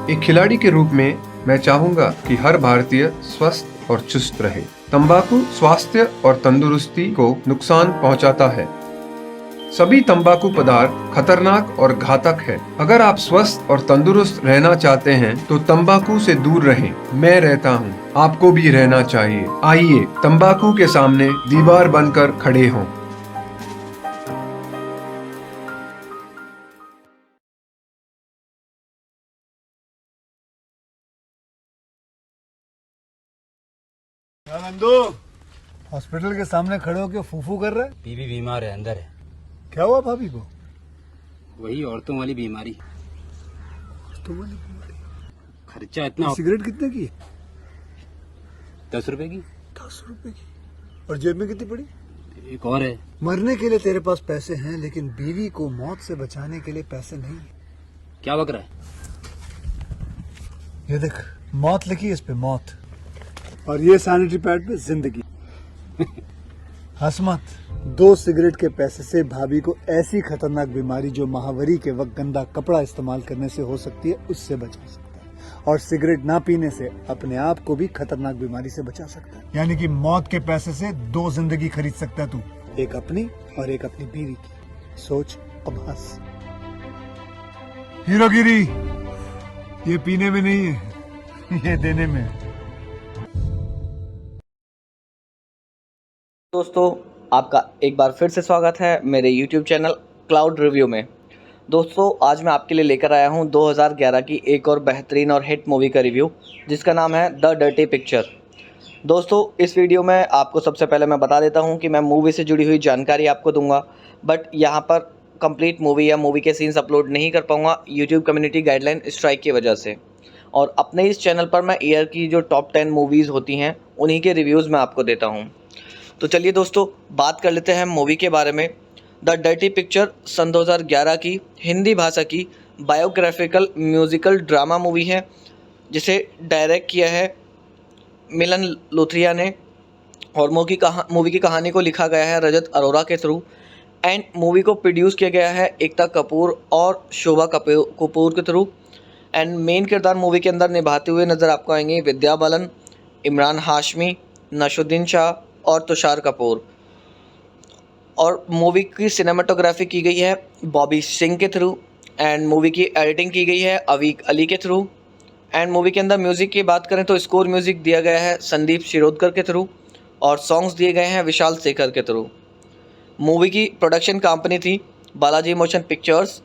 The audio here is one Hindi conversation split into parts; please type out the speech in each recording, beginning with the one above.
एक खिलाड़ी के रूप में मैं चाहूंगा कि हर भारतीय स्वस्थ और चुस्त रहे। तंबाकू स्वास्थ्य और तंदुरुस्ती को नुकसान पहुंचाता है। सभी तंबाकू पदार्थ खतरनाक और घातक है। अगर आप स्वस्थ और तंदुरुस्त रहना चाहते हैं तो तंबाकू से दूर रहें। मैं रहता हूं, आपको भी रहना चाहिए। आइए तंबाकू के सामने दीवार बनकर खड़े हों। नंदू, हॉस्पिटल के सामने खड़े होकर फूफू कर रहा है। बीवी बीमार है, अंदर है। क्या हुआ भाभी को? वही औरतों वाली बीमारी। खर्चा इतना। सिगरेट कितने की? 10 रुपए की। 10 रुपए की। और जेब में कितनी पड़ी? एक और है। मरने के लिए तेरे पास पैसे हैं, लेकिन बीवी को मौत से बचाने के लिए पैसे नहीं है। क्या बक रहा है? ये देख, मौत लिखी है इस पे, मौत। और ये सैनिटरी पैड पे जिंदगी। हंस मत। 2 सिगरेट के पैसे से भाभी को ऐसी खतरनाक बीमारी जो महावरी के वक्त गंदा कपड़ा इस्तेमाल करने से हो सकती है, उससे बचा सकता है। और सिगरेट ना पीने से अपने आप को भी खतरनाक बीमारी से बचा सकता है। यानी कि मौत के पैसे से 2 जिंदगी खरीद सकता है तू, एक अपनी और एक अपनी बीवी की। सोच अब हंस। हीरोगिरी ये पीने में नहीं है, ये देने में है। दोस्तों, आपका एक बार फिर से स्वागत है मेरे YouTube चैनल क्लाउड रिव्यू में। दोस्तों, आज मैं आपके लिए लेकर आया हूं 2011 की एक और बेहतरीन और हिट मूवी का रिव्यू, जिसका नाम है द डर्टी पिक्चर। दोस्तों, इस वीडियो में आपको सबसे पहले मैं बता देता हूं कि मैं मूवी से जुड़ी हुई जानकारी आपको दूंगा, बट यहां पर कंप्लीट मूवी या मूवी के सीन्स अपलोड नहीं कर पाऊँगा YouTube कम्युनिटी गाइडलाइन स्ट्राइक की वजह से। और अपने इस चैनल पर मैं ईयर की जो टॉप 10 मूवीज़ होती हैं, उन्हीं के रिव्यूज़ मैं आपको देता हूँ। तो चलिए दोस्तों, बात कर लेते हैं मूवी के बारे में। द डर्टी पिक्चर सन 2011 की हिंदी भाषा की बायोग्राफिकल म्यूज़िकल ड्रामा मूवी है, जिसे डायरेक्ट किया है मिलन लूथरिया ने। और मूवी की कहानी को लिखा गया है रजत अरोरा के थ्रू। एंड मूवी को प्रोड्यूस किया गया है एकता कपूर और शोभा कपूर के थ्रू। एंड मेन किरदार मूवी के अंदर निभाते हुए नज़र आपको आएंगे विद्या बालन, इमरान हाशमी, नशुद्दीन शाह और तुषार कपूर। और मूवी की सिनेमाटोग्राफी की गई है बॉबी सिंह के थ्रू। एंड मूवी की एडिटिंग की गई है अवीक अली के थ्रू। एंड मूवी के अंदर म्यूज़िक की बात करें तो स्कोर म्यूज़िक दिया गया है संदीप शिरोडकर के थ्रू, और सॉन्ग्स दिए गए हैं विशाल शेखर के थ्रू। मूवी की प्रोडक्शन कंपनी थी Balaji motion pictures.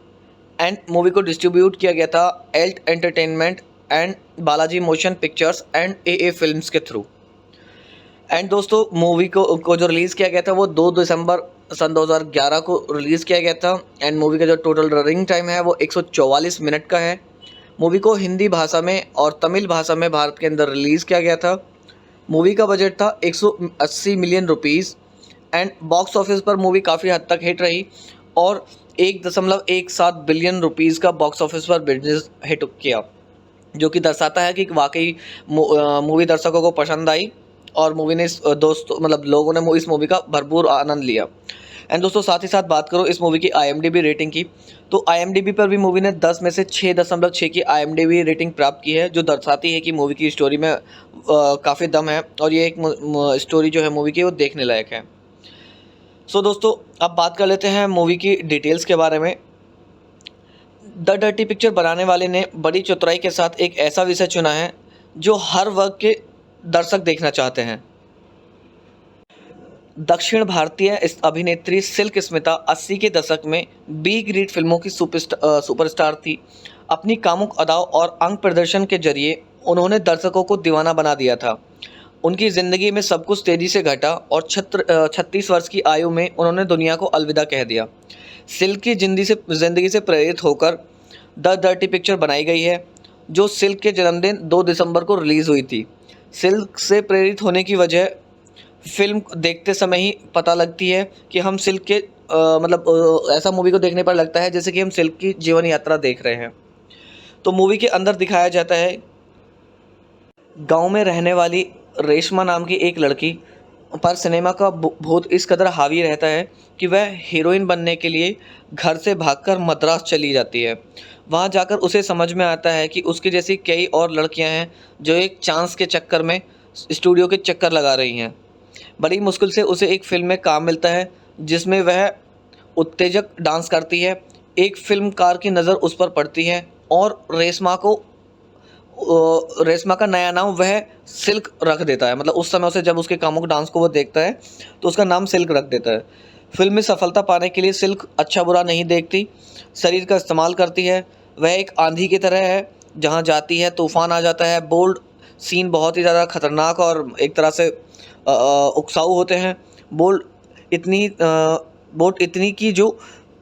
And movie को डिस्ट्रीब्यूट किया गया था Alt entertainment and Balaji motion pictures and AA films के थ्रू। एंड दोस्तों, मूवी को जो रिलीज़ किया गया था वो 2 दिसंबर सन 2011 को रिलीज़ किया गया था। एंड मूवी का जो टोटल रनिंग टाइम है वो 144 मिनट का है। मूवी को हिंदी भाषा में और तमिल भाषा में भारत के अंदर रिलीज़ किया गया था। मूवी का बजट था 180 million rupees. And box office पर मूवी काफ़ी हद तक हिट रही और 1.17 बिलियन रुपीज़ का बॉक्स ऑफिस पर बिजनेस हिट किया, जो कि दर्शाता है कि वाकई मूवी दर्शकों को पसंद आई और मूवी ने लोगों ने इस मूवी का भरपूर आनंद लिया। एंड दोस्तों, साथ ही साथ बात करो इस मूवी की IMDb रेटिंग की, तो IMDb पर भी मूवी ने 10 में से 6.6 की IMDb रेटिंग प्राप्त की है, जो दर्शाती है कि मूवी की स्टोरी में काफ़ी दम है और ये एक स्टोरी जो है मूवी की वो देखने लायक है। सो दोस्तों, अब बात कर लेते हैं मूवी की डिटेल्स के बारे में। द डर्टी पिक्चर बनाने वाले ने बड़ी चतुराई के साथ एक ऐसा विषय चुना है जो हर वर्ग के दर्शक देखना चाहते हैं। दक्षिण भारतीय इस अभिनेत्री सिल्क स्मिता 80 के दशक में बी ग्रेड फिल्मों की सुपरस्टार थी। अपनी कामुक अदाओं और अंग प्रदर्शन के जरिए उन्होंने दर्शकों को दीवाना बना दिया था। उनकी ज़िंदगी में सब कुछ तेज़ी से घटा और 36 वर्ष की आयु में उन्होंने दुनिया को अलविदा कह दिया। सिल्क की ज़िंदगी से प्रेरित होकर द डर्टी पिक्चर बनाई गई है, जो सिल्क के जन्मदिन 2 दिसंबर को रिलीज़ हुई थी। सिल्क से प्रेरित होने की वजह फिल्म देखते समय ही पता लगती है कि हम सिल्क के ऐसा मूवी को देखने पर लगता है जैसे कि हम सिल्क की जीवन यात्रा देख रहे हैं। तो मूवी के अंदर दिखाया जाता है गांव में रहने वाली रेशमा नाम की एक लड़की पर सिनेमा का भूत इस कदर हावी रहता है कि वह हीरोइन बनने के लिए घर से भागकर मद्रास चली जाती है। वहाँ जाकर उसे समझ में आता है कि उसकी जैसी कई और लड़कियाँ हैं जो एक चांस के चक्कर में स्टूडियो के चक्कर लगा रही हैं। बड़ी मुश्किल से उसे एक फ़िल्म में काम मिलता है जिसमें वह उत्तेजक डांस करती है। एक फ़िल्मकार की नज़र उस पर पड़ती है और रेशमा का नया नाम वह सिल्क रख देता है। मतलब उस समय उसे जब उसके कामुक डांस को वो देखता है तो उसका नाम सिल्क रख देता है। फिल्म में सफलता पाने के लिए सिल्क अच्छा बुरा नहीं देखती, शरीर का इस्तेमाल करती है। वह एक आंधी की तरह है, जहाँ जाती है तूफान आ जाता है। बोल्ड सीन बहुत ही ज़्यादा खतरनाक और एक तरह से उकसाऊ होते हैं। बोल्ड इतनी कि जो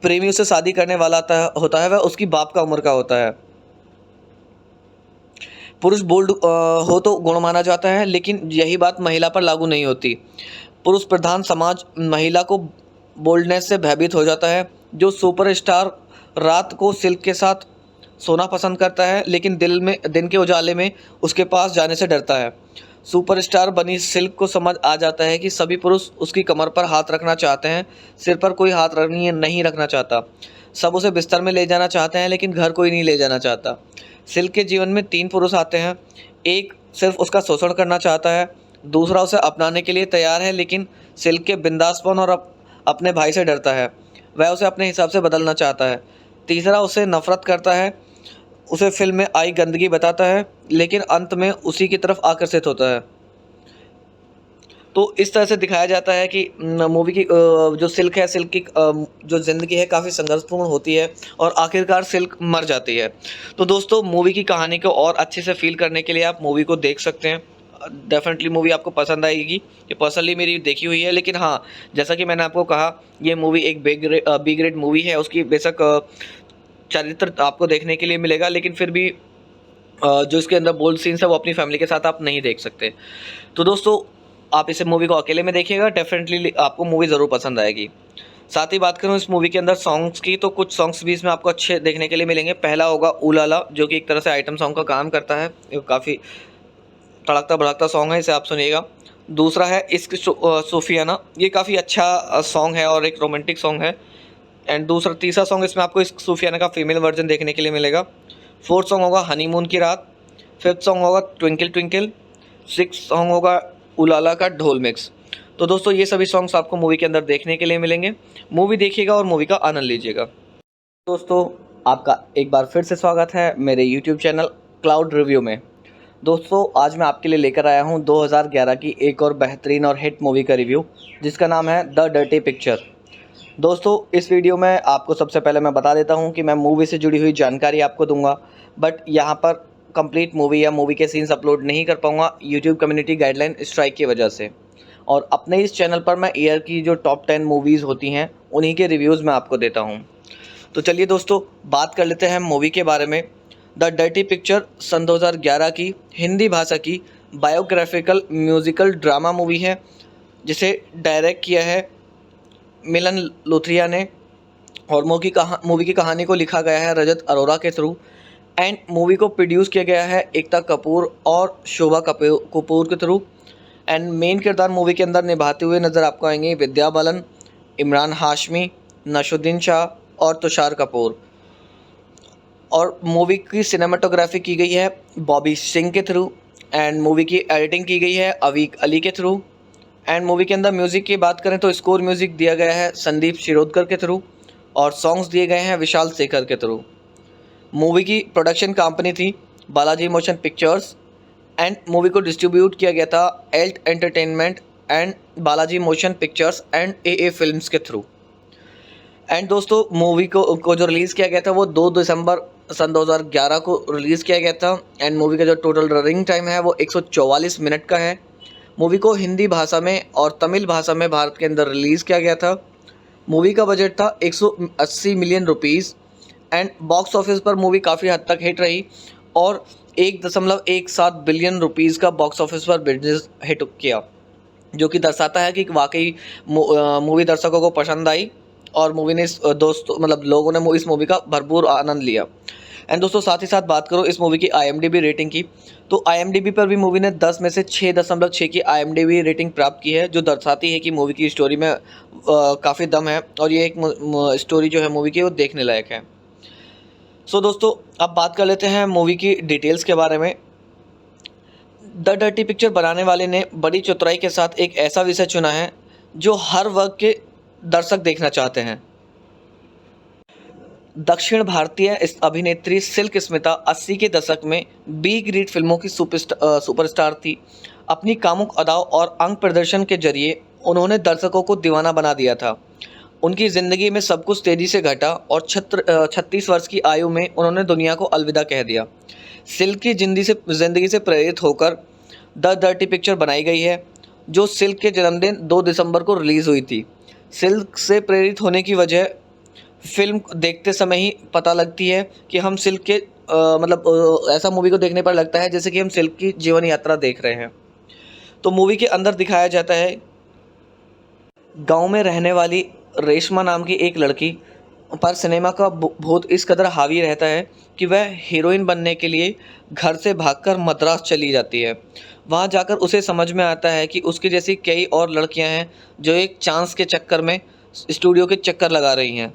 प्रेमी उससे शादी करने वाला होता है वह उसकी बाप का उम्र का होता है। पुरुष बोल्ड हो तो गुण माना जाता है, लेकिन यही बात महिला पर लागू नहीं होती। पुरुष प्रधान समाज महिला को बोल्डनेस से भयभीत हो जाता है। जो सुपरस्टार रात को सिल्क के साथ सोना पसंद करता है, लेकिन दिन के उजाले में उसके पास जाने से डरता है। सुपरस्टार बनी सिल्क को समझ आ जाता है कि सभी पुरुष उसकी कमर पर हाथ रखना चाहते हैं, सिर पर कोई हाथ नहीं रखना चाहता। सब उसे बिस्तर में ले जाना चाहते हैं, लेकिन घर कोई नहीं ले जाना चाहता। सिल्क के जीवन में 3 पुरुष आते हैं। एक सिर्फ उसका शोषण करना चाहता है, दूसरा उसे अपनाने के लिए तैयार है, लेकिन सिल्क के बिंदासपन और अपने भाई से डरता है। वह उसे अपने हिसाब से बदलना चाहता है। तीसरा उसे नफरत करता है, उसे फिल्म में आई गंदगी बताता है, लेकिन अंत में उसी की तरफ आकर्षित होता है। तो इस तरह से दिखाया जाता है कि मूवी की जो सिल्क है, सिल्क की जो ज़िंदगी है काफ़ी संघर्षपूर्ण होती है और आखिरकार सिल्क मर जाती है। तो दोस्तों, मूवी की कहानी को और अच्छे से फील करने के लिए आप मूवी को देख सकते हैं। डेफिनेटली मूवी आपको पसंद आएगी। ये पर्सनली मेरी देखी हुई है, लेकिन हाँ, जैसा कि मैंने आपको कहा, ये मूवी एक बी ग्रेड मूवी है। उसकी बेशक चरित्र आपको देखने के लिए मिलेगा, लेकिन फिर भी जो इसके अंदर बोल्ड सीन्स है वो अपनी फैमिली के साथ आप नहीं देख सकते। तो दोस्तों, आप इसे मूवी को अकेले में देखिएगा, डेफिनेटली आपको मूवी ज़रूर पसंद आएगी। साथ ही बात करूँ इस मूवी के अंदर सॉन्ग्स की, तो कुछ सॉन्ग्स भी इसमें आपको अच्छे देखने के लिए मिलेंगे। पहला होगा उलाला, जो कि एक तरह से आइटम सॉन्ग का काम करता है। ये काफ़ी तड़कता भड़कता सॉन्ग है, इसे आप सुनिएगा। दूसरा है इश्क सूफियाना, ये काफ़ी अच्छा सॉन्ग है और एक रोमांटिक सॉन्ग है। एंड तीसरा सॉन्ग इसमें आपको इश्क सूफियाना का फीमेल वर्जन देखने के लिए मिलेगा। फोर्थ सॉन्ग होगा हनीमून की रात। फिफ्थ सॉन्ग होगा ट्विंकल ट्विंकल। सिक्स सॉन्ग होगा उलाला का ढोल मिक्स। तो दोस्तों, ये सभी सॉन्ग्स आपको मूवी के अंदर देखने के लिए मिलेंगे। मूवी देखिएगा और मूवी का आनंद लीजिएगा। दोस्तों, आपका एक बार फिर से स्वागत है मेरे यूट्यूब चैनल क्लाउड रिव्यू में। दोस्तों, आज मैं आपके लिए लेकर आया हूँ 2011 की एक और बेहतरीन और हिट मूवी का रिव्यू, जिसका नाम है द डर्टी पिक्चर। दोस्तों, इस वीडियो में आपको सबसे पहले मैं बता देता हूँ कि मैं मूवी से जुड़ी हुई जानकारी आपको दूंगा, बट यहाँ पर कंप्लीट मूवी या मूवी के सीन्स अपलोड नहीं कर पाऊँगा यूट्यूब कम्युनिटी गाइडलाइन स्ट्राइक की वजह से। और अपने इस चैनल पर मैं ईयर की जो टॉप 10 मूवीज़ होती हैं उन्हीं के रिव्यूज़ मैं आपको देता हूँ। तो चलिए दोस्तों, बात कर लेते हैं मूवी के बारे में। द डर्टी पिक्चर सन 2011 की हिंदी भाषा की बायोग्राफिकल म्यूज़िकल ड्रामा मूवी है, जिसे डायरेक्ट किया है मिलन लुथरिया ने, और मूवी की कहानी को लिखा गया है रजत अरोरा के थ्रू। एंड मूवी को प्रोड्यूस किया गया है एकता कपूर और शोभा कपूर के थ्रू। एंड मेन किरदार मूवी के अंदर निभाते हुए नज़र आपको आएंगे विद्या बालन, इमरान हाशमी, नशुद्दीन शाह और तुषार कपूर। और मूवी की सिनेमाटोग्राफी की गई है बॉबी सिंह के थ्रू। एंड मूवी की एडिटिंग की गई है अवीक अली के थ्रू। एंड मूवी के अंदर म्यूज़िक की बात करें तो स्कोर म्यूज़िक दिया गया है संदीप शिरोडकर के थ्रू, और सॉन्ग्स दिए गए हैं विशाल शेखर के थ्रू। मूवी की प्रोडक्शन कंपनी थी Balaji motion pictures. And movie को डिस्ट्रीब्यूट किया गया था Alt entertainment and Balaji motion pictures and AA films के थ्रू। एंड दोस्तों, मूवी को जो रिलीज़ किया गया था वो 2 दिसंबर सन 2011 को रिलीज़ किया गया था। एंड मूवी का जो टोटल रनिंग टाइम है वो 144 मिनट का है। मूवी को हिंदी भाषा में और तमिल भाषा में भारत के अंदर रिलीज़ किया गया था। मूवी का बजट था 180 million rupees. And box office पर मूवी काफ़ी हद तक हिट रही और 1.17 बिलियन रुपीज़ का बॉक्स ऑफिस पर बिजनेस हिट किया, जो कि दर्शाता है कि वाकई मूवी दर्शकों को पसंद आई और मूवी ने लोगों ने इस मूवी का भरपूर आनंद लिया। एंड दोस्तों साथ ही साथ बात करो इस मूवी की IMDb रेटिंग की, तो IMDb पर भी मूवी ने 10 में से 6.6 की IMDb रेटिंग प्राप्त की है, जो दर्शाती है कि मूवी की स्टोरी में काफ़ी दम है और ये एक स्टोरी जो है मूवी की वो देखने लायक है। सो दोस्तों अब बात कर लेते हैं मूवी की डिटेल्स के बारे में। द डर्टी पिक्चर बनाने वाले ने बड़ी चतुराई के साथ एक ऐसा विषय चुना है जो हर वर्ग के दर्शक देखना चाहते हैं। दक्षिण भारतीय इस अभिनेत्री सिल्क स्मिता 80 के दशक में बी ग्रेड फिल्मों की सुपरस्टार थी। अपनी कामुक अदाओं और अंग प्रदर्शन के जरिए उन्होंने दर्शकों को दीवाना बना दिया था। उनकी ज़िंदगी में सब कुछ तेज़ी से घटा और 36 वर्ष की आयु में उन्होंने दुनिया को अलविदा कह दिया। सिल्क की ज़िंदगी से प्रेरित होकर द डर्टी पिक्चर बनाई गई है, जो सिल्क के जन्मदिन 2 दिसंबर को रिलीज़ हुई थी। सिल्क से प्रेरित होने की वजह फिल्म देखते समय ही पता लगती है कि हम सिल्क के ऐसा मूवी को देखने पर लगता है जैसे कि हम सिल्क की जीवन यात्रा देख रहे हैं। तो मूवी के अंदर दिखाया जाता है गांव में रहने वाली रेशमा नाम की एक लड़की पर सिनेमा का भूत इस कदर हावी रहता है कि वह हीरोइन बनने के लिए घर से भागकर मद्रास चली जाती है। वहां जाकर उसे समझ में आता है कि उसकी जैसी कई और लड़कियां हैं जो एक चांस के चक्कर में स्टूडियो के चक्कर लगा रही हैं।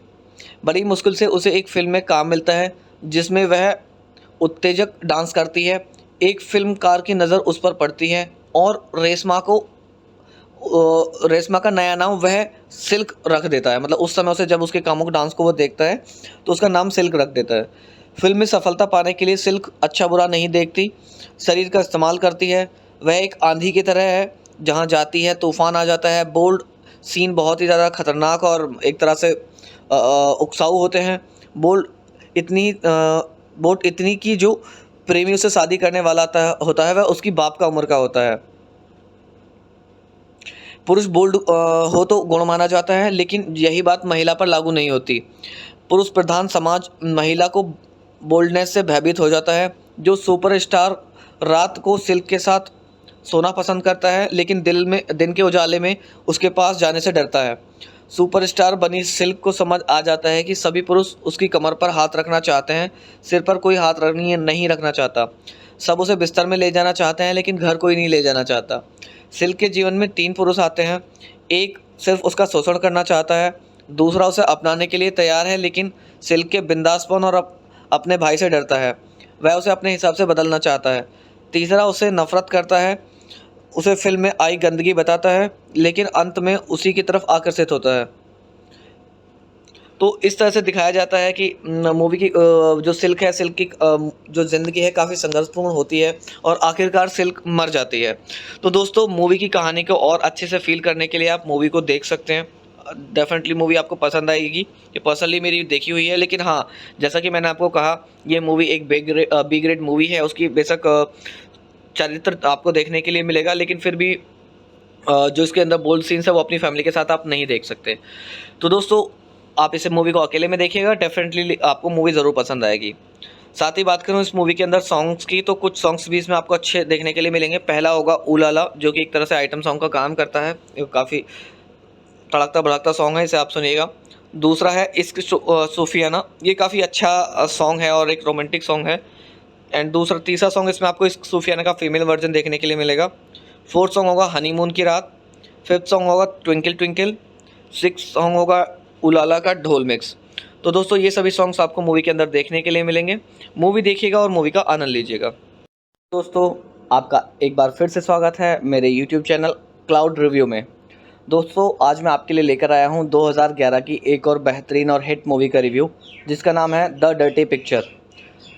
बड़ी मुश्किल से उसे एक फिल्म में काम मिलता है जिसमें वह उत्तेजक डांस करती है। एक फिल्मकार की नज़र उस पर पड़ती है और रेशमा का नया नाम वह सिल्क रख देता है। मतलब उस समय उसे जब उसके कामुक डांस को वो देखता है तो उसका नाम सिल्क रख देता है। फिल्म में सफलता पाने के लिए सिल्क अच्छा बुरा नहीं देखती, शरीर का इस्तेमाल करती है। वह एक आंधी की तरह है, जहाँ जाती है तूफान आ जाता है। बोल्ड सीन बहुत ही ज़्यादा खतरनाक और एक तरह से उकसाऊ होते हैं। बोल्ड इतनी कि जो प्रेमी उसे शादी करने वाला होता है वह उसकी बाप का उम्र का होता है। पुरुष बोल्ड हो तो गुण माना जाता है, लेकिन यही बात महिला पर लागू नहीं होती। पुरुष प्रधान समाज महिला को बोल्डनेस से भयभीत हो जाता है। जो सुपरस्टार रात को सिल्क के साथ सोना पसंद करता है, लेकिन दिन के उजाले में उसके पास जाने से डरता है। सुपरस्टार बनी सिल्क को समझ आ जाता है कि सभी पुरुष उसकी कमर पर हाथ रखना चाहते हैं, सिर पर कोई हाथ नहीं रखना चाहता। सब उसे बिस्तर में ले जाना चाहते हैं, लेकिन घर कोई नहीं ले जाना चाहता। सिल्क के जीवन में 3 पुरुष आते हैं। एक सिर्फ उसका शोषण करना चाहता है, दूसरा उसे अपनाने के लिए तैयार है लेकिन सिल्क के बिंदासपन और अपने भाई से डरता है, वह उसे अपने हिसाब से बदलना चाहता है। तीसरा उसे नफरत करता है, उसे फिल्म में आई गंदगी बताता है, लेकिन अंत में उसी की तरफ आकर्षित होता है। तो इस तरह से दिखाया जाता है कि मूवी की जो सिल्क है, सिल्क की जो ज़िंदगी है काफ़ी संघर्षपूर्ण होती है और आखिरकार सिल्क मर जाती है। तो दोस्तों मूवी की कहानी को और अच्छे से फील करने के लिए आप मूवी को देख सकते हैं। डेफिनेटली मूवी आपको पसंद आएगी। ये पर्सनली मेरी देखी हुई है, लेकिन हाँ, जैसा कि मैंने आपको कहा, ये मूवी एक बी ग्रेड मूवी है। उसकी बेशक चरित्र आपको देखने के लिए मिलेगा, लेकिन फिर भी जो इसके अंदर बोल्ड सीन्स है वो अपनी फैमिली के साथ आप नहीं देख सकते। तो दोस्तों आप इसे मूवी को अकेले में देखिएगा, डेफिनेटली आपको मूवी ज़रूर पसंद आएगी। साथ ही बात करूँ इस मूवी के अंदर सॉन्ग्स की, तो कुछ सॉन्ग्स भी इसमें आपको अच्छे देखने के लिए मिलेंगे। पहला होगा उलाला, जो कि एक तरह से आइटम सॉन्ग का काम करता है। ये काफ़ी तड़कता भड़कता सॉन्ग है, इसे आप सुनिएगा। दूसरा है इश्क सूफियाना, ये काफ़ी अच्छा सॉन्ग है और एक रोमांटिक सॉन्ग है। एंड तीसरा सॉन्ग इसमें आपको इश्क सूफियाना का फीमेल वर्जन देखने के लिए मिलेगा। फोर्थ सॉन्ग होगा हनीमून की रात। फिफ्थ सॉन्ग होगा ट्विंकल ट्विंकल। सिक्स सॉन्ग होगा उलाला का ढोल मिक्स। तो दोस्तों ये सभी सॉन्ग्स आपको मूवी के अंदर देखने के लिए मिलेंगे। मूवी देखिएगा और मूवी का आनंद लीजिएगा। दोस्तों आपका एक बार फिर से स्वागत है मेरे YouTube चैनल क्लाउड रिव्यू में। दोस्तों आज मैं आपके लिए लेकर आया हूं 2011 की एक और बेहतरीन और हिट मूवी का रिव्यू, जिसका नाम है द डर्टी पिक्चर।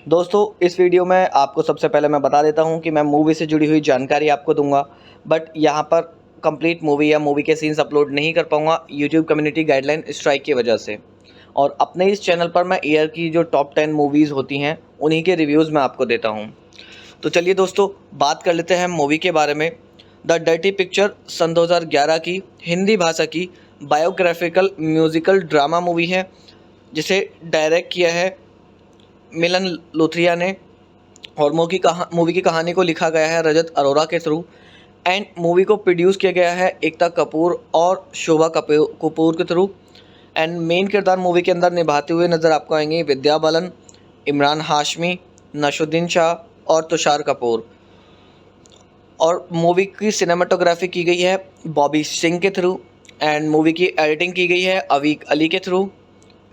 दोस्तों इस वीडियो में आपको सबसे पहले मैं बता देता हूं कि मैं मूवी से जुड़ी हुई जानकारी आपको दूंगा, बट यहां पर कंप्लीट मूवी या मूवी के सीन्स अपलोड नहीं कर पाऊंगा यूट्यूब कम्युनिटी गाइडलाइन स्ट्राइक की वजह से। और अपने इस चैनल पर मैं ईयर की जो टॉप 10 मूवीज़ होती हैं उन्हीं के रिव्यूज़ मैं आपको देता हूं। तो चलिए दोस्तों बात कर लेते हैं मूवी के बारे में। द डर्टी पिक्चर सन 2011 की हिंदी भाषा की बायोग्राफिकल म्यूज़िकल ड्रामा मूवी है, जिसे डायरेक्ट किया है मिलन लुथरिया ने, और मूवी की कहानी को लिखा गया है रजत अरोरा के थ्रू। एंड मूवी को प्रोड्यूस किया गया है एकता कपूर और शोभा कपूर के थ्रू। एंड मेन किरदार मूवी के अंदर निभाते हुए नज़र आपको आएंगे विद्या बालन, इमरान हाशमी, नशुद्दीन शाह और तुषार कपूर। और मूवी की सिनेमाटोग्राफी की गई है बॉबी सिंह के थ्रू, एंड मूवी की एडिटिंग की गई है अवीक अली के थ्रू।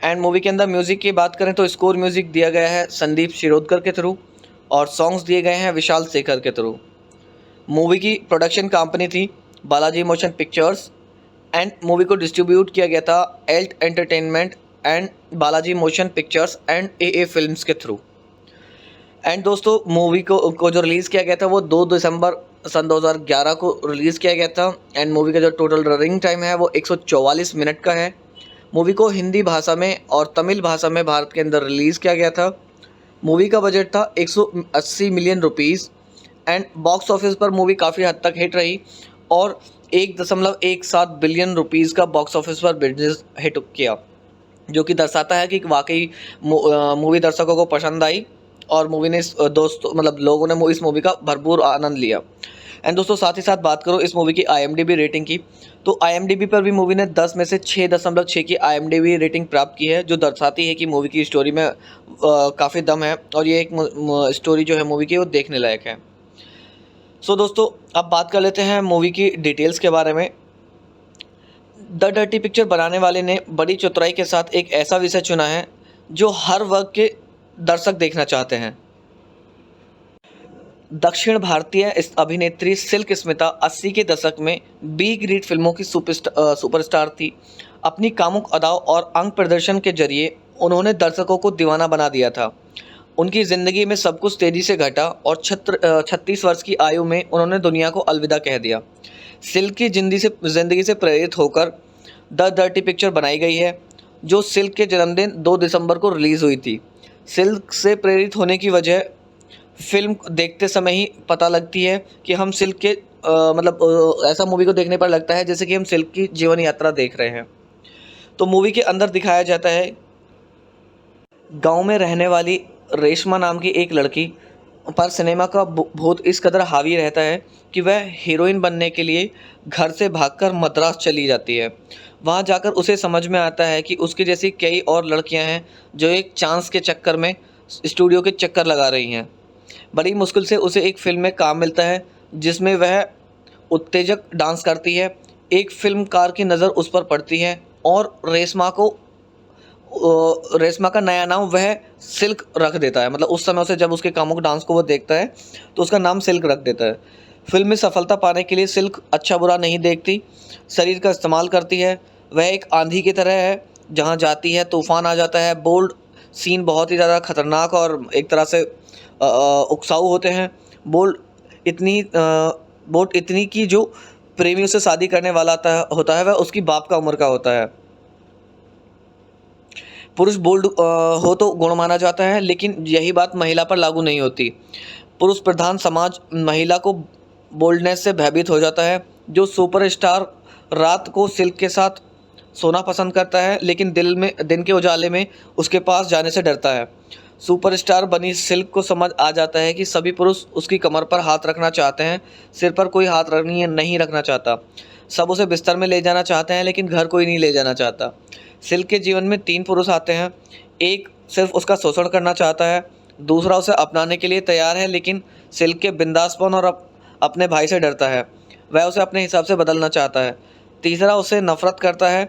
एंड मूवी के अंदर म्यूज़िक की बात करें तो स्कोर म्यूज़िक दिया गया है संदीप शिरोडकर के थ्रू और सॉन्ग्स दिए गए हैं विशाल शेखर के थ्रू। मूवी की प्रोडक्शन कंपनी थी Balaji motion pictures and movie को डिस्ट्रीब्यूट किया गया था Alt entertainment and Balaji motion pictures and A films के थ्रू। एंड दोस्तों मूवी को जो रिलीज़ किया गया था वो 2 दिसंबर सन 2011 को रिलीज़ किया गया था। एंड मूवी का जो टोटल रनिंग टाइम है वो 144 मिनट का है। मूवी को हिंदी भाषा में और तमिल भाषा में भारत के अंदर रिलीज़ किया गया था। मूवी का बजट था 180 million rupees and box office पर मूवी काफ़ी हद तक हिट रही और 1.17 बिलियन रुपीज़ का बॉक्स ऑफिस पर बिजनेस हिट किया, जो कि दर्शाता है कि वाकई मूवी दर्शकों को पसंद आई और मूवी ने लोगों ने इस मूवी का भरपूर आनंद लिया। एंड दोस्तों साथ ही साथ बात करो इस मूवी की IMDb रेटिंग की, तो IMDb पर भी मूवी ने 10 में से 6.6 की IMDb रेटिंग प्राप्त की है, जो दर्शाती है कि मूवी की स्टोरी में काफ़ी दम है और ये एक स्टोरी जो है मूवी की वो देखने लायक है। सो दोस्तों अब बात कर लेते हैं मूवी की डिटेल्स के बारे में। द डर्टी पिक्चर बनाने वाले ने बड़ी चतुराई के साथ एक ऐसा विषय चुना है जो हर वर्ग के दर्शक देखना चाहते हैं। दक्षिण भारतीय इस अभिनेत्री सिल्क स्मिता 80 के दशक में बी ग्रेड फिल्मों की सुपरस्टार थी। अपनी कामुक अदाओं और अंग प्रदर्शन के जरिए उन्होंने दर्शकों को दीवाना बना दिया था। उनकी ज़िंदगी में सब कुछ तेज़ी से घटा और 36 वर्ष की आयु में उन्होंने दुनिया को अलविदा कह दिया। सिल्क की ज़िंदगी से प्रेरित होकर द डर्टी पिक्चर बनाई गई है, जो सिल्क के जन्मदिन 2 दिसंबर को रिलीज़ हुई थी। सिल्क से प्रेरित होने की वजह फिल्म देखते समय ही पता लगती है कि हम सिल्क के ऐसा मूवी को देखने पर लगता है जैसे कि हम सिल्क की जीवन यात्रा देख रहे हैं। तो मूवी के अंदर दिखाया जाता है गांव में रहने वाली रेशमा नाम की एक लड़की पर सिनेमा का भूत इस कदर हावी रहता है कि वह हीरोइन बनने के लिए घर से भागकर मद्रास चली जाती है। वहां जाकर उसे समझ में आता है कि उसकी जैसी कई और लड़कियां हैं जो एक चांस के चक्कर में स्टूडियो के चक्कर लगा रही हैं। बड़ी मुश्किल से उसे एक फिल्म में काम मिलता है जिसमें वह उत्तेजक डांस करती है। एक फिल्मकार की नज़र उस पर पड़ती है और रेशमा का नया नाम वह सिल्क रख देता है। उस समय उसे जब उसके कामुक डांस को वो देखता है तो उसका नाम सिल्क रख देता है। फिल्म में सफलता पाने के लिए सिल्क अच्छा बुरा नहीं देखती, शरीर का इस्तेमाल करती है। वह एक आंधी की तरह है, जहाँ जाती है तूफान आ जाता है। बोल्ड सीन बहुत ही ज़्यादा खतरनाक और एक तरह से उकसाऊ होते हैं। बोल्ड इतनी कि जो प्रेमी उसे शादी करने वाला होता है वह उसकी बाप का उम्र का होता है। पुरुष बोल्ड हो तो गुण माना जाता है, लेकिन यही बात महिला पर लागू नहीं होती। पुरुष प्रधान समाज महिला को बोल्डनेस से भयभीत हो जाता है। जो सुपरस्टार रात को सिल्क के साथ सोना पसंद करता है, लेकिन दिन के उजाले में उसके पास जाने से डरता है। सुपरस्टार बनी सिल्क को समझ आ जाता है कि सभी पुरुष उसकी कमर पर हाथ रखना चाहते हैं, सिर पर कोई हाथ नहीं रखना चाहता। सब उसे बिस्तर में ले जाना चाहते हैं, लेकिन घर कोई नहीं ले जाना चाहता। सिल्क के जीवन में 3 पुरुष आते हैं। एक सिर्फ उसका शोषण करना चाहता है, दूसरा उसे अपनाने के लिए तैयार है लेकिन सिल्क के बिंदासपन और अपने भाई से डरता है, वह उसे अपने हिसाब से बदलना चाहता है। तीसरा उसे नफरत करता है,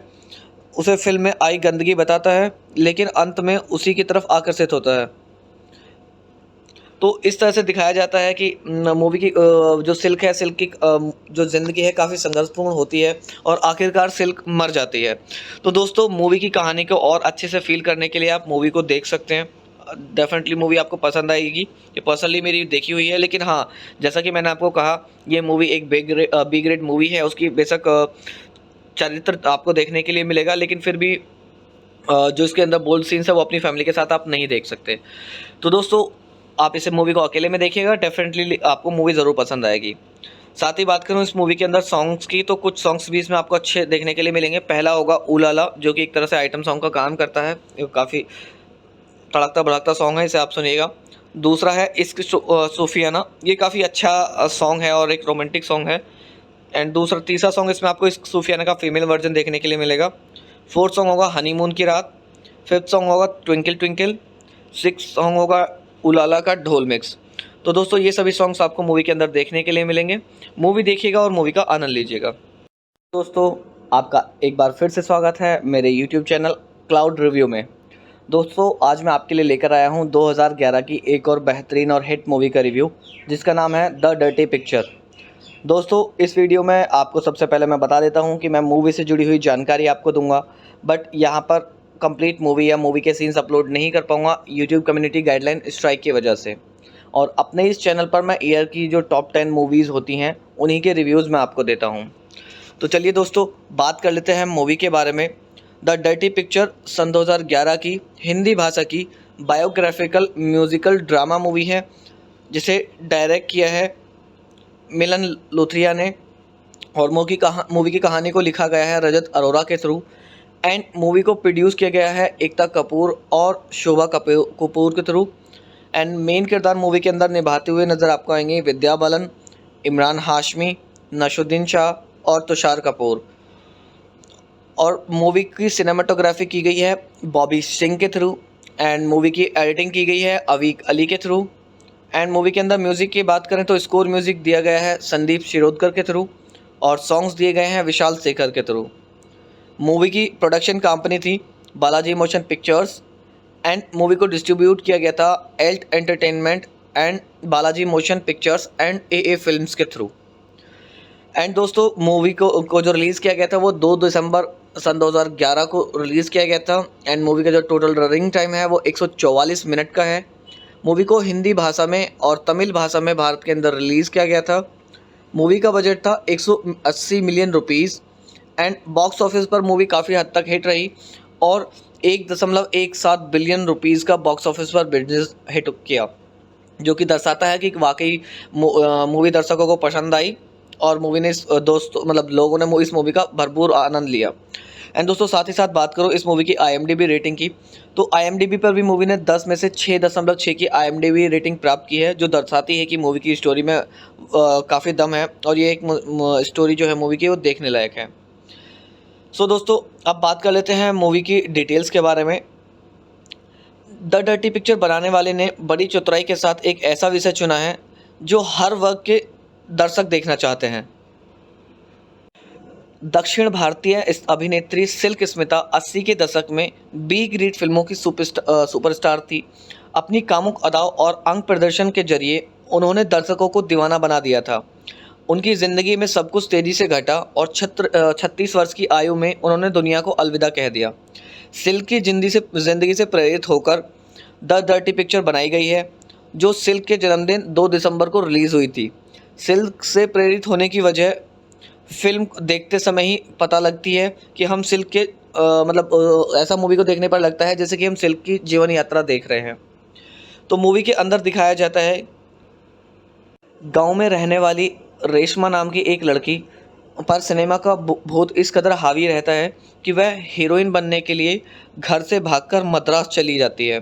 उसे फिल्म में आई गंदगी बताता है, लेकिन अंत में उसी की तरफ आकर्षित होता है। तो इस तरह से दिखाया जाता है कि मूवी की जो सिल्क है, सिल्क की जो ज़िंदगी है काफ़ी संघर्षपूर्ण होती है और आखिरकार सिल्क मर जाती है। तो दोस्तों मूवी की कहानी को और अच्छे से फील करने के लिए आप मूवी को देख सकते हैं। डेफिनेटली मूवी आपको पसंद आएगी। ये पर्सनली मेरी देखी हुई है, लेकिन हाँ, जैसा कि मैंने आपको कहा, ये मूवी एक बी ग्रेड मूवी है। उसकी बेशक चरित्र आपको देखने के लिए मिलेगा, लेकिन फिर भी जो इसके अंदर बोल्ड सीन्स है वो अपनी फैमिली के साथ आप नहीं देख सकते। तो दोस्तों आप इसे मूवी को अकेले में देखिएगा, डेफिनेटली आपको मूवी ज़रूर पसंद आएगी। साथ ही बात करूँ इस मूवी के अंदर सॉन्ग्स की, तो कुछ सॉन्ग्स भी इसमें आपको अच्छे देखने के लिए मिलेंगे। पहला होगा उलाला, जो कि एक तरह से आइटम सॉन्ग का काम करता है। ये काफ़ी तड़कता भड़कता सॉन्ग है, इसे आप सुनिएगा। दूसरा है इश्क सूफियाना, ये काफ़ी अच्छा सॉन्ग है और एक रोमांटिक सॉन्ग है। एंड तीसरा सॉन्ग इसमें आपको इश्क सूफियाना का फीमेल वर्जन देखने के लिए मिलेगा। फोर्थ सॉन्ग होगा हनीमून की रात। फिफ्थ सॉन्ग होगा ट्विंकल ट्विंकल। सिक्स सॉन्ग होगा उलाला का ढोल मिक्स। तो दोस्तों ये सभी सॉन्ग्स आपको मूवी के अंदर देखने के लिए मिलेंगे। मूवी देखिएगा और मूवी का आनंद लीजिएगा। दोस्तों आपका एक बार फिर से स्वागत है मेरे YouTube चैनल क्लाउड रिव्यू में। दोस्तों आज मैं आपके लिए लेकर आया हूं 2011 की एक और बेहतरीन और हिट मूवी का रिव्यू, जिसका नाम है द डर्टी पिक्चर। दोस्तों इस वीडियो में आपको सबसे पहले मैं बता देता हूं कि मैं मूवी से जुड़ी हुई जानकारी आपको दूंगा, बट यहां पर कंप्लीट मूवी या मूवी के सीन्स अपलोड नहीं कर पाऊंगा यूट्यूब कम्युनिटी गाइडलाइन स्ट्राइक की वजह से। और अपने इस चैनल पर मैं ईयर की जो टॉप 10 मूवीज़ होती हैं उन्हीं के रिव्यूज़ मैं आपको देता हूँ। तो चलिए दोस्तों बात कर लेते हैं मूवी के बारे में। द डर्टी पिक्चर सन 2011 की हिंदी भाषा की बायोग्राफिकल म्यूज़िकल ड्रामा मूवी है, जिसे डायरेक्ट किया है मिलन लूथरिया ने, और मूवी की कहानी को लिखा गया है रजत अरोरा के थ्रू, एंड मूवी को प्रोड्यूस किया गया है एकता कपूर और शोभा कपूर के थ्रू। एंड मेन किरदार मूवी के अंदर निभाते हुए नज़र आपको आएंगे विद्या बालन, इमरान हाशमी, नशुद्दीन शाह और तुषार कपूर। और मूवी की सिनेमाटोग्राफी की गई है बॉबी सिंह के थ्रू, एंड मूवी की एडिटिंग की गई है अवीक अली के थ्रू। एंड मूवी के अंदर म्यूज़िक की बात करें तो स्कोर म्यूज़िक दिया गया है संदीप शिरोडकर के थ्रू, और सॉन्ग्स दिए गए हैं विशाल शेखर के थ्रू। मूवी की प्रोडक्शन कंपनी थी Balaji motion pictures, and movie को डिस्ट्रीब्यूट किया गया था Alt entertainment and Balaji motion pictures and AA films के थ्रू। एंड दोस्तों मूवी को जो रिलीज़ किया गया था वो 2 दिसंबर सन 2011 को रिलीज़ किया गया था। एंड मूवी का जो टोटल रनिंग टाइम है वो 144 मिनट का है। मूवी को हिंदी भाषा में और तमिल भाषा में भारत के अंदर रिलीज़ किया गया था। मूवी का बजट था 180 million rupees, and box office पर मूवी काफ़ी हद तक हिट रही और 1.17 बिलियन रुपीज़ का बॉक्स ऑफिस पर बिजनेस हिट किया, जो कि दर्शाता है कि वाकई मूवी दर्शकों को पसंद आई और मूवी ने लोगों ने इस मूवी का भरपूर आनंद लिया। एंड दोस्तों साथ ही साथ बात करो इस मूवी की IMDb रेटिंग की, तो IMDb पर भी मूवी ने 10 में से 6.6 की IMDb रेटिंग प्राप्त की है, जो दर्शाती है कि मूवी की स्टोरी में काफ़ी दम है और ये एक स्टोरी जो है मूवी की वो देखने लायक है। सो दोस्तों अब बात कर लेते हैं मूवी की डिटेल्स के बारे में। द डर्टी पिक्चर बनाने वाले ने बड़ी चतुराई के साथ एक ऐसा विषय चुना है जो हर वर्ग के दर्शक देखना चाहते हैं। दक्षिण भारतीय इस अभिनेत्री सिल्क स्मिता 80 के दशक में बी ग्रेड फिल्मों की सुपरस्टार थी। अपनी कामुक अदाओं और अंग प्रदर्शन के जरिए उन्होंने दर्शकों को दीवाना बना दिया था। उनकी ज़िंदगी में सब कुछ तेज़ी से घटा और 36 वर्ष की आयु में उन्होंने दुनिया को अलविदा कह दिया। सिल्क की ज़िंदगी से प्रेरित होकर द डर्टी पिक्चर बनाई गई है, जो सिल्क के जन्मदिन 2 दिसंबर को रिलीज़ हुई थी। सिल्क से प्रेरित होने की वजह फिल्म देखते समय ही पता लगती है कि हम सिल्क के ऐसा मूवी को देखने पर लगता है जैसे कि हम सिल्क की जीवन यात्रा देख रहे हैं। तो मूवी के अंदर दिखाया जाता है गांव में रहने वाली रेशमा नाम की एक लड़की पर सिनेमा का भूत इस कदर हावी रहता है कि वह हीरोइन बनने के लिए घर से भागकर मद्रास चली जाती है।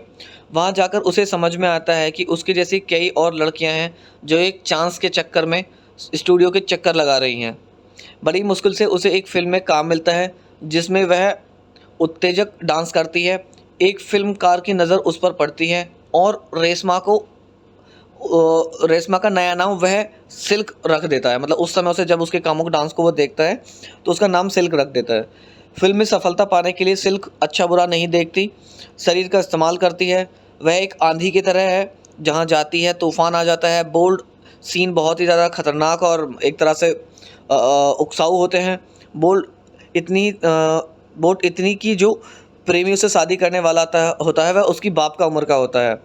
वहां जाकर उसे समझ में आता है कि उसकी जैसी कई और लड़कियां हैं जो एक चांस के चक्कर में स्टूडियो के चक्कर लगा रही हैं। बड़ी मुश्किल से उसे एक फिल्म में काम मिलता है जिसमें वह उत्तेजक डांस करती है। एक फिल्मकार की नज़र उस पर पड़ती है और रेशमा का नया नाम वह सिल्क रख देता है। उस समय उसे जब उसके कामुक डांस को वो देखता है तो उसका नाम सिल्क रख देता है। फिल्म में सफलता पाने के लिए सिल्क अच्छा बुरा नहीं देखती, शरीर का इस्तेमाल करती है। वह एक आंधी की तरह है, जहाँ जाती है तूफान आ जाता है। बोल्ड सीन बहुत ही ज़्यादा खतरनाक और एक तरह से उकसाऊ होते हैं। बोल्ड इतनी कि जो प्रेमियों से शादी करने वाला होता है वह उसकी बाप का उम्र का होता है।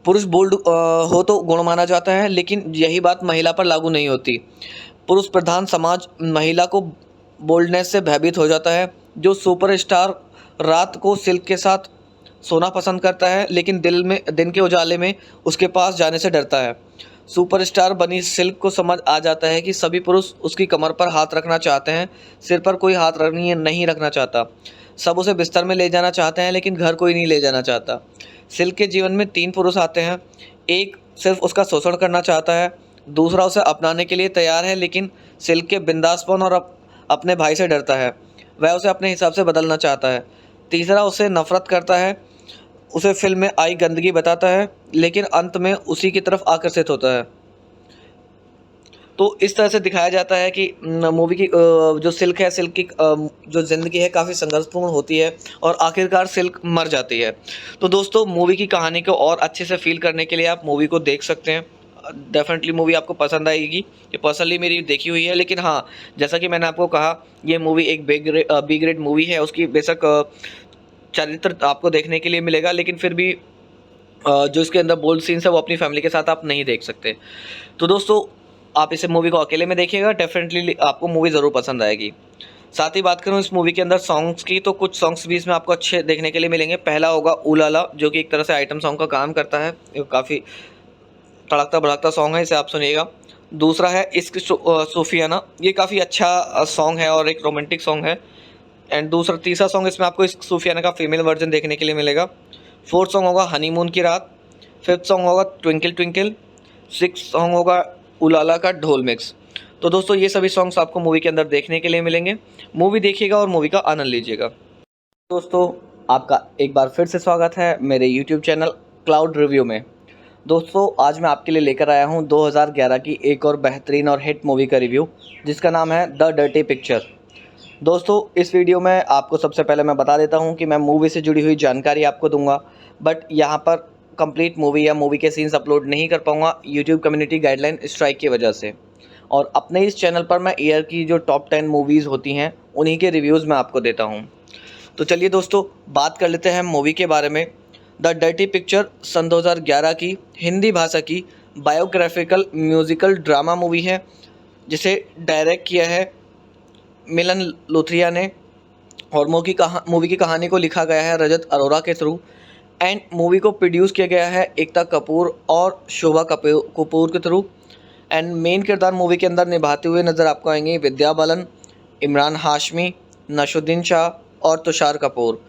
पुरुष बोल्ड हो तो गुण माना जाता है, लेकिन यही बात महिला पर लागू नहीं होती। पुरुष प्रधान समाज महिला को बोल्डनेस से भयभीत हो जाता है। जो सुपरस्टार रात को सिल्क के साथ सोना पसंद करता है, लेकिन दिन के उजाले में उसके पास जाने से डरता है। सुपरस्टार बनी सिल्क को समझ आ जाता है कि सभी पुरुष उसकी कमर पर हाथ रखना चाहते हैं, सिर पर कोई हाथ नहीं रखना चाहता। सब उसे बिस्तर में ले जाना चाहते हैं, लेकिन घर कोई नहीं ले जाना चाहता। सिल्क के जीवन में 3 पुरुष आते हैं। एक सिर्फ उसका शोषण करना चाहता है, दूसरा उसे अपनाने के लिए तैयार है लेकिन सिल्क के बिंदासपन और अपने भाई से डरता है, वह उसे अपने हिसाब से बदलना चाहता है। तीसरा उसे नफरत करता है उसे फिल्म में आई गंदगी बताता है, लेकिन अंत में उसी की तरफ आकर्षित होता है। तो इस तरह से दिखाया जाता है कि मूवी की जो सिल्क है, सिल्क की जो ज़िंदगी है काफ़ी संघर्षपूर्ण होती है और आखिरकार सिल्क मर जाती है। तो दोस्तों, मूवी की कहानी को और अच्छे से फ़ील करने के लिए आप मूवी को देख सकते हैं। डेफ़िनेटली मूवी आपको पसंद आएगी। ये पर्सनली मेरी देखी हुई है, लेकिन हाँ, जैसा कि मैंने आपको कहा, ये मूवी एक बी ग्रेड मूवी है। उसकी बेशक चरित्र आपको देखने के लिए मिलेगा, लेकिन फिर भी जो इसके अंदर बोल्ड सीन्स है वो अपनी फैमिली के साथ आप नहीं देख सकते। तो दोस्तों, आप इसे मूवी को अकेले में देखिएगा, डेफिनेटली आपको मूवी ज़रूर पसंद आएगी। साथ ही बात करूँ इस मूवी के अंदर सॉन्ग्स की, तो कुछ सॉन्ग्स भी इसमें आपको अच्छे देखने के लिए मिलेंगे। पहला होगा ऊ लाला, जो कि एक तरह से आइटम सॉन्ग का काम करता है। ये काफ़ी तड़कता भड़कता सॉन्ग है, इसे आप सुनिएगा। दूसरा है इश्क सूफियाना, ये काफ़ी अच्छा सॉन्ग है और एक रोमांटिक सॉन्ग है। एंड तीसरा सॉन्ग इसमें आपको इश्क सूफियाना का फीमेल वर्जन देखने के लिए मिलेगा। फोर्थ सॉन्ग होगा हनीमून की रात। फिफ्थ सॉन्ग होगा ट्विंकल ट्विंकल। सिक्स सॉन्ग होगा उलाला का ढोल मिक्स। तो दोस्तों, ये सभी सॉन्ग्स आपको मूवी के अंदर देखने के लिए मिलेंगे। मूवी देखिएगा और मूवी का आनंद लीजिएगा। दोस्तों, आपका एक बार फिर से स्वागत है मेरे यूट्यूब चैनल क्लाउड रिव्यू में। दोस्तों, आज मैं आपके लिए लेकर आया हूँ 2011 की एक और बेहतरीन और हिट मूवी का रिव्यू, जिसका नाम है द डर्टी पिक्चर। दोस्तों, इस वीडियो में आपको सबसे पहले मैं बता देता हूँ कि मैं मूवी से जुड़ी हुई जानकारी आपको दूंगा, बट यहाँ पर कंप्लीट मूवी या मूवी के सीन्स अपलोड नहीं कर पाऊँगा यूट्यूब कम्युनिटी गाइडलाइन स्ट्राइक की वजह से। और अपने इस चैनल पर मैं ईयर की जो टॉप 10 मूवीज़ होती हैं उन्हीं के रिव्यूज़ मैं आपको देता हूँ। तो चलिए दोस्तों, बात कर लेते हैं मूवी के बारे में। द डर्टी पिक्चर सन 2011 की हिंदी भाषा की बायोग्राफिकल म्यूज़िकल ड्रामा मूवी है, जिसे डायरेक्ट किया है मिलन लुथरिया ने, और मूवी की कहानी को लिखा गया है रजत अरोरा के थ्रू। एंड मूवी को प्रोड्यूस किया गया है एकता कपूर और शोभा कपूर के थ्रू। एंड मेन किरदार मूवी के अंदर निभाते हुए नज़र आपको आएंगे विद्या बालन, इमरान हाशमी, नशुद्दीन शाह और तुषार कपूर।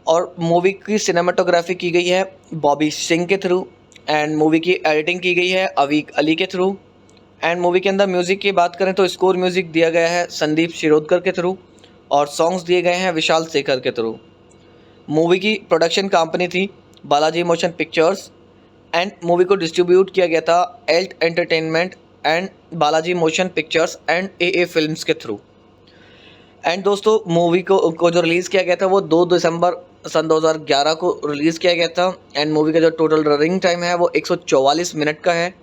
और मूवी की सिनेमाटोग्राफी की गई है बॉबी सिंह के थ्रू। एंड मूवी की एडिटिंग की गई है अवीक अली के थ्रू। एंड मूवी के अंदर म्यूज़िक की बात करें तो स्कोर म्यूज़िक दिया गया है संदीप शिरोडकर के थ्रू, और सॉन्ग्स दिए गए हैं विशाल शेखर के थ्रू। मूवी की प्रोडक्शन कंपनी थी Balaji motion pictures. And movie को डिस्ट्रीब्यूट किया गया था Alt entertainment and Balaji motion pictures and A films के थ्रू। एंड दोस्तों, मूवी को जो रिलीज़ किया गया था वो 2 दिसंबर सन 2011 को रिलीज़ किया गया था। एंड मूवी का जो टोटल रनिंग टाइम है वो 144 मिनट का है।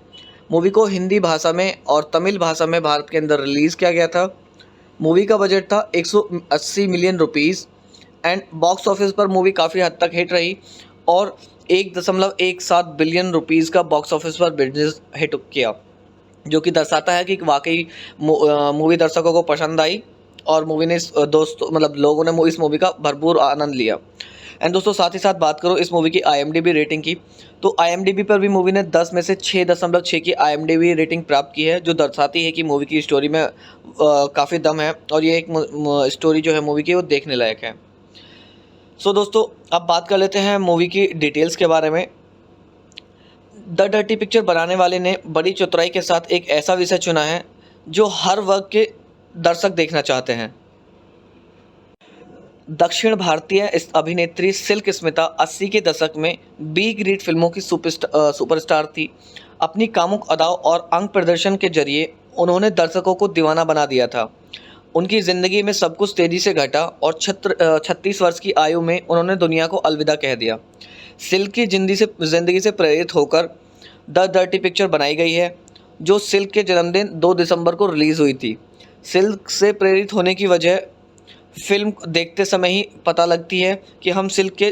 मूवी को हिंदी भाषा में और तमिल भाषा में भारत के अंदर रिलीज़ किया गया था। मूवी का बजट था 180 million rupees. And box office पर मूवी काफ़ी हद तक हिट रही और 1.17 बिलियन रुपीज़ का बॉक्स ऑफिस पर बिजनेस हिट किया, जो कि दर्शाता है कि वाकई मूवी दर्शकों को पसंद आई और मूवी ने लोगों ने इस मूवी का भरपूर आनंद लिया। एंड दोस्तों, साथ ही साथ बात करो इस मूवी की IMDb रेटिंग की, तो IMDb पर भी मूवी ने 10 में से 6.6 की IMDb रेटिंग प्राप्त की है, जो दर्शाती है कि मूवी की स्टोरी में काफ़ी दम है और ये एक स्टोरी जो है मूवी की वो देखने लायक है। सो दोस्तों, अब बात कर लेते हैं मूवी की डिटेल्स के बारे में। द डर्टी पिक्चर बनाने वाले ने बड़ी चतुराई के साथ एक ऐसा विषय चुना है जो हर वर्ग के दर्शक देखना चाहते हैं। दक्षिण भारतीय इस अभिनेत्री सिल्क स्मिता 80 के दशक में बी ग्रेड फिल्मों की सुपरस्टार थी। अपनी कामुक अदाओं और अंग प्रदर्शन के जरिए उन्होंने दर्शकों को दीवाना बना दिया था। उनकी ज़िंदगी में सब कुछ तेज़ी से घटा और 36 वर्ष की आयु में उन्होंने दुनिया को अलविदा कह दिया। सिल्क की ज़िंदगी से प्रेरित होकर द डर्टी पिक्चर बनाई गई है, जो सिल्क के जन्मदिन 2 दिसंबर को रिलीज़ हुई थी। सिल्क से प्रेरित होने की वजह फिल्म देखते समय ही पता लगती है कि हम सिल्क के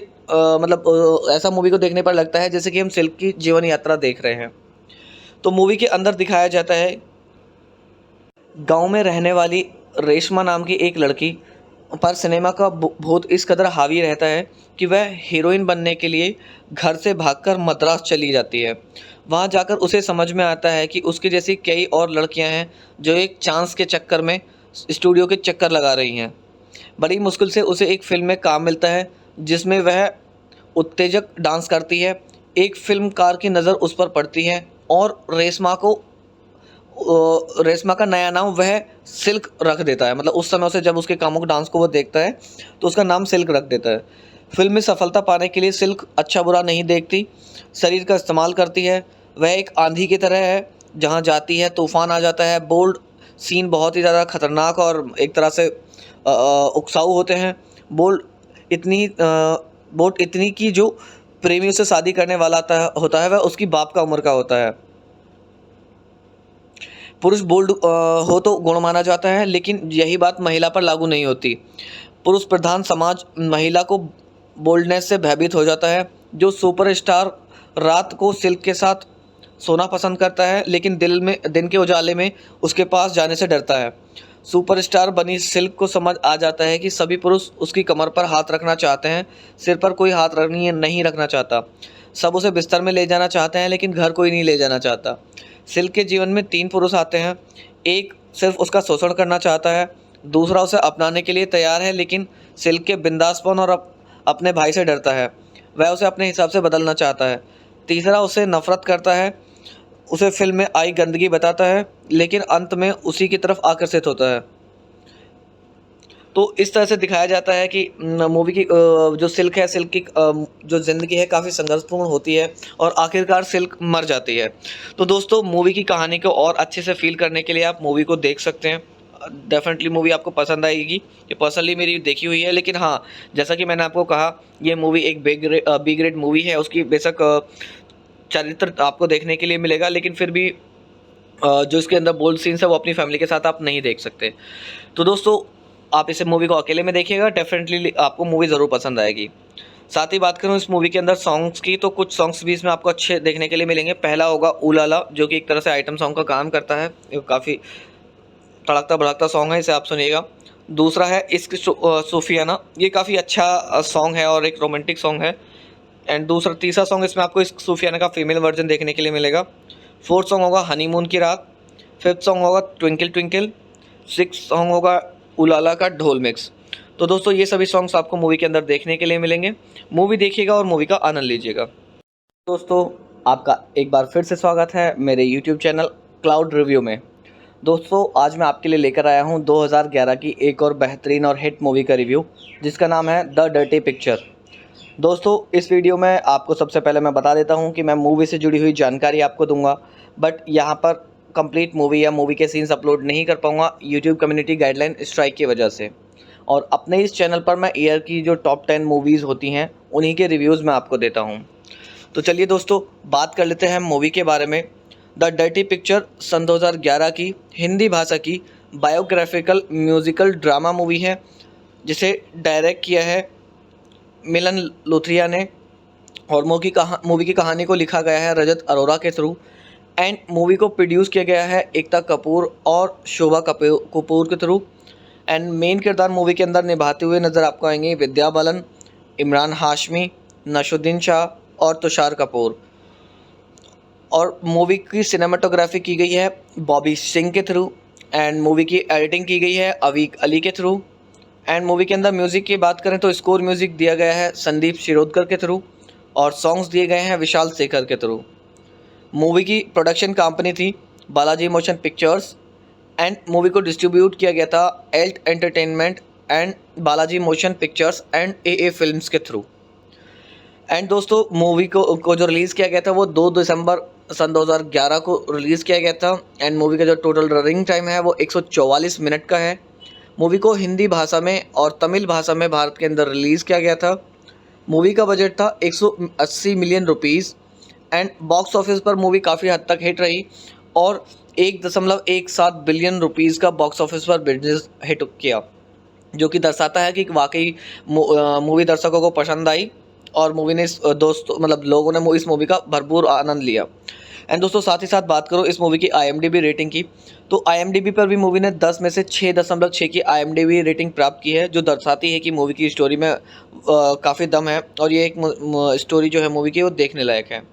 ऐसा मूवी को देखने पर लगता है जैसे कि हम सिल्क की जीवन यात्रा देख रहे हैं। तो मूवी के अंदर दिखाया जाता है गांव में रहने वाली रेशमा नाम की एक लड़की पर सिनेमा का भूत इस कदर हावी रहता है कि वह हीरोइन बनने के लिए घर से भागकर मद्रास चली जाती है। वहां जाकर उसे समझ में आता है कि उसकी जैसी कई और लड़कियां हैं जो एक चांस के चक्कर में स्टूडियो के चक्कर लगा रही हैं। बड़ी मुश्किल से उसे एक फिल्म में काम मिलता है जिसमें वह उत्तेजक डांस करती है। एक फिल्मकार की नज़र उस पर पड़ती है और रेशमा का नया नाम वह सिल्क रख देता है। मतलब उस समय उसे जब उसके कामुक डांस को वो देखता है तो उसका नाम सिल्क रख देता है। फिल्म में सफलता पाने के लिए सिल्क अच्छा बुरा नहीं देखती, शरीर का इस्तेमाल करती है। वह एक आंधी की तरह है, जहाँ जाती है तूफान आ जाता है। बोल्ड सीन बहुत ही ज़्यादा खतरनाक और एक तरह से उकसाऊ होते हैं। बोल्ड इतनी कि जो प्रेमियों से शादी करने वाला होता है वह उसकी बाप का उम्र का होता है। पुरुष बोल्ड हो तो गुण माना जाता है, लेकिन यही बात महिला पर लागू नहीं होती। पुरुष प्रधान समाज महिला को बोल्डनेस से भयभीत हो जाता है। जो सुपरस्टार रात को सिल्क के साथ सोना पसंद करता है, लेकिन दिन के उजाले में उसके पास जाने से डरता है। सुपरस्टार बनी सिल्क को समझ आ जाता है कि सभी पुरुष उसकी कमर पर हाथ रखना चाहते हैं, सिर पर कोई हाथ नहीं रखना चाहता। सब उसे बिस्तर में ले जाना चाहते हैं, लेकिन घर कोई नहीं ले जाना चाहता। सिल्क के जीवन में 3 पुरुष आते हैं। एक सिर्फ उसका शोषण करना चाहता है, दूसरा उसे अपनाने के लिए तैयार है, लेकिन सिल्क के बिंदासपन और अपने भाई से डरता है। वह उसे अपने हिसाब से बदलना चाहता है। तीसरा उसे नफरत करता है, उसे फिल्म में आई गंदगी बताता है, लेकिन अंत में उसी की तरफ आकर्षित होता है। तो इस तरह से दिखाया जाता है कि मूवी की जो सिल्क है, सिल्क की जो ज़िंदगी है काफ़ी संघर्षपूर्ण होती है और आखिरकार सिल्क मर जाती है। तो दोस्तों, मूवी की कहानी को और अच्छे से फील करने के लिए आप मूवी को देख सकते हैं। डेफिनेटली मूवी आपको पसंद आएगी। ये पर्सनली मेरी देखी हुई है, लेकिन हाँ, जैसा कि मैंने आपको कहा, ये मूवी एक बी ग्रेड मूवी है। उसकी बेशक चरित्र आपको देखने के लिए मिलेगा, लेकिन फिर भी जो इसके अंदर बोल्ड सीन्स है वो अपनी फैमिली के साथ आप नहीं देख सकते। तो दोस्तों, आप इसे मूवी को अकेले में देखिएगा, डेफिनेटली आपको मूवी ज़रूर पसंद आएगी। साथ ही बात करूँ इस मूवी के अंदर सॉन्ग्स की, तो कुछ सॉन्ग्स भी इसमें आपको अच्छे देखने के लिए मिलेंगे। पहला होगा उलाला, जो कि एक तरह से आइटम सॉन्ग का काम करता है। ये काफ़ी तड़कता भड़कता सॉन्ग है, इसे आप सुनिएगा। दूसरा है इश्क सूफियाना, ये काफ़ी अच्छा सॉन्ग है और एक रोमांटिक सॉन्ग है। एंड तीसरा सॉन्ग इसमें आपको इश्क सूफियाना का फीमेल वर्जन देखने के लिए मिलेगा। फोर्थ सॉन्ग होगा हनीमून की रात। फिफ्थ सॉन्ग होगा ट्विंकल ट्विंकल। सिक्स सॉन्ग होगा उलाला का ढोल मिक्स। तो दोस्तों, ये सभी सॉन्ग्स आपको मूवी के अंदर देखने के लिए मिलेंगे। मूवी देखिएगा और मूवी का आनंद लीजिएगा। दोस्तों, आपका एक बार फिर से स्वागत है मेरे यूट्यूब चैनल क्लाउड रिव्यू में। दोस्तों, आज मैं आपके लिए लेकर आया हूं 2011 की एक और बेहतरीन और हिट मूवी का रिव्यू, जिसका नाम है द डर्टी पिक्चर। दोस्तों, इस वीडियो में आपको सबसे पहले मैं बता देता हूं कि मैं मूवी से जुड़ी हुई जानकारी आपको दूंगा, बट यहां पर कंप्लीट मूवी या मूवी के सीन्स अपलोड नहीं कर पाऊंगा यूट्यूब कम्युनिटी गाइडलाइन स्ट्राइक की वजह से। और अपने इस चैनल पर मैं ईयर की जो टॉप 10 मूवीज़ होती हैं उन्हीं के रिव्यूज़ मैं आपको देता हूं। तो चलिए दोस्तों, बात कर लेते हैं मूवी के बारे में। द डर्टी पिक्चर सन 2011 की हिंदी भाषा की बायोग्राफिकल म्यूज़िकल ड्रामा मूवी है, जिसे डायरेक्ट किया है मिलन लुथरिया ने, और मूवी की कहानी को लिखा गया है रजत अरोरा के थ्रू। एंड मूवी को प्रोड्यूस किया गया है एकता कपूर और शोभा कपूर के थ्रू। एंड मेन किरदार मूवी के अंदर निभाते हुए नज़र आपको आएंगे विद्या बालन, इमरान हाशमी, नशुद्दीन शाह और तुषार कपूर। और मूवी की सिनेमाटोग्राफी की गई है बॉबी सिंह के थ्रू। एंड मूवी की एडिटिंग की गई है अवीक अली के थ्रू। एंड मूवी के अंदर म्यूज़िक की बात करें तो स्कोर म्यूज़िक दिया गया है संदीप शिरोडकर के थ्रू, और सॉन्ग्स दिए गए हैं विशाल शेखर के थ्रू। मूवी की प्रोडक्शन कंपनी थी Balaji motion pictures. And movie को डिस्ट्रीब्यूट किया गया था Alt entertainment and Balaji motion pictures and AA films के थ्रू। एंड दोस्तों, मूवी को जो रिलीज़ किया गया था वो 2 दिसंबर सन 2011 को रिलीज़ किया गया था। एंड मूवी का जो टोटल रनिंग टाइम है वो 144 मिनट का है। मूवी को हिंदी भाषा में और तमिल भाषा में भारत के अंदर रिलीज़ किया गया था। मूवी का बजट था 180 million rupees. And box office पर मूवी काफ़ी हद तक हिट रही और 1.17 बिलियन रुपीज़ का बॉक्स ऑफिस पर बिजनेस हिट किया, जो कि दर्शाता है कि वाकई मूवी दर्शकों को पसंद आई और मूवी ने लोगों ने इस मूवी का भरपूर आनंद लिया। एंड दोस्तों, साथ ही साथ बात करो इस मूवी की IMDb रेटिंग की, तो IMDb पर भी मूवी ने 10 में से 6.6 की IMDb रेटिंग प्राप्त की है, जो दर्शाती है कि मूवी की स्टोरी में काफ़ी दम है और ये एक स्टोरी जो है मूवी की वो देखने लायक है।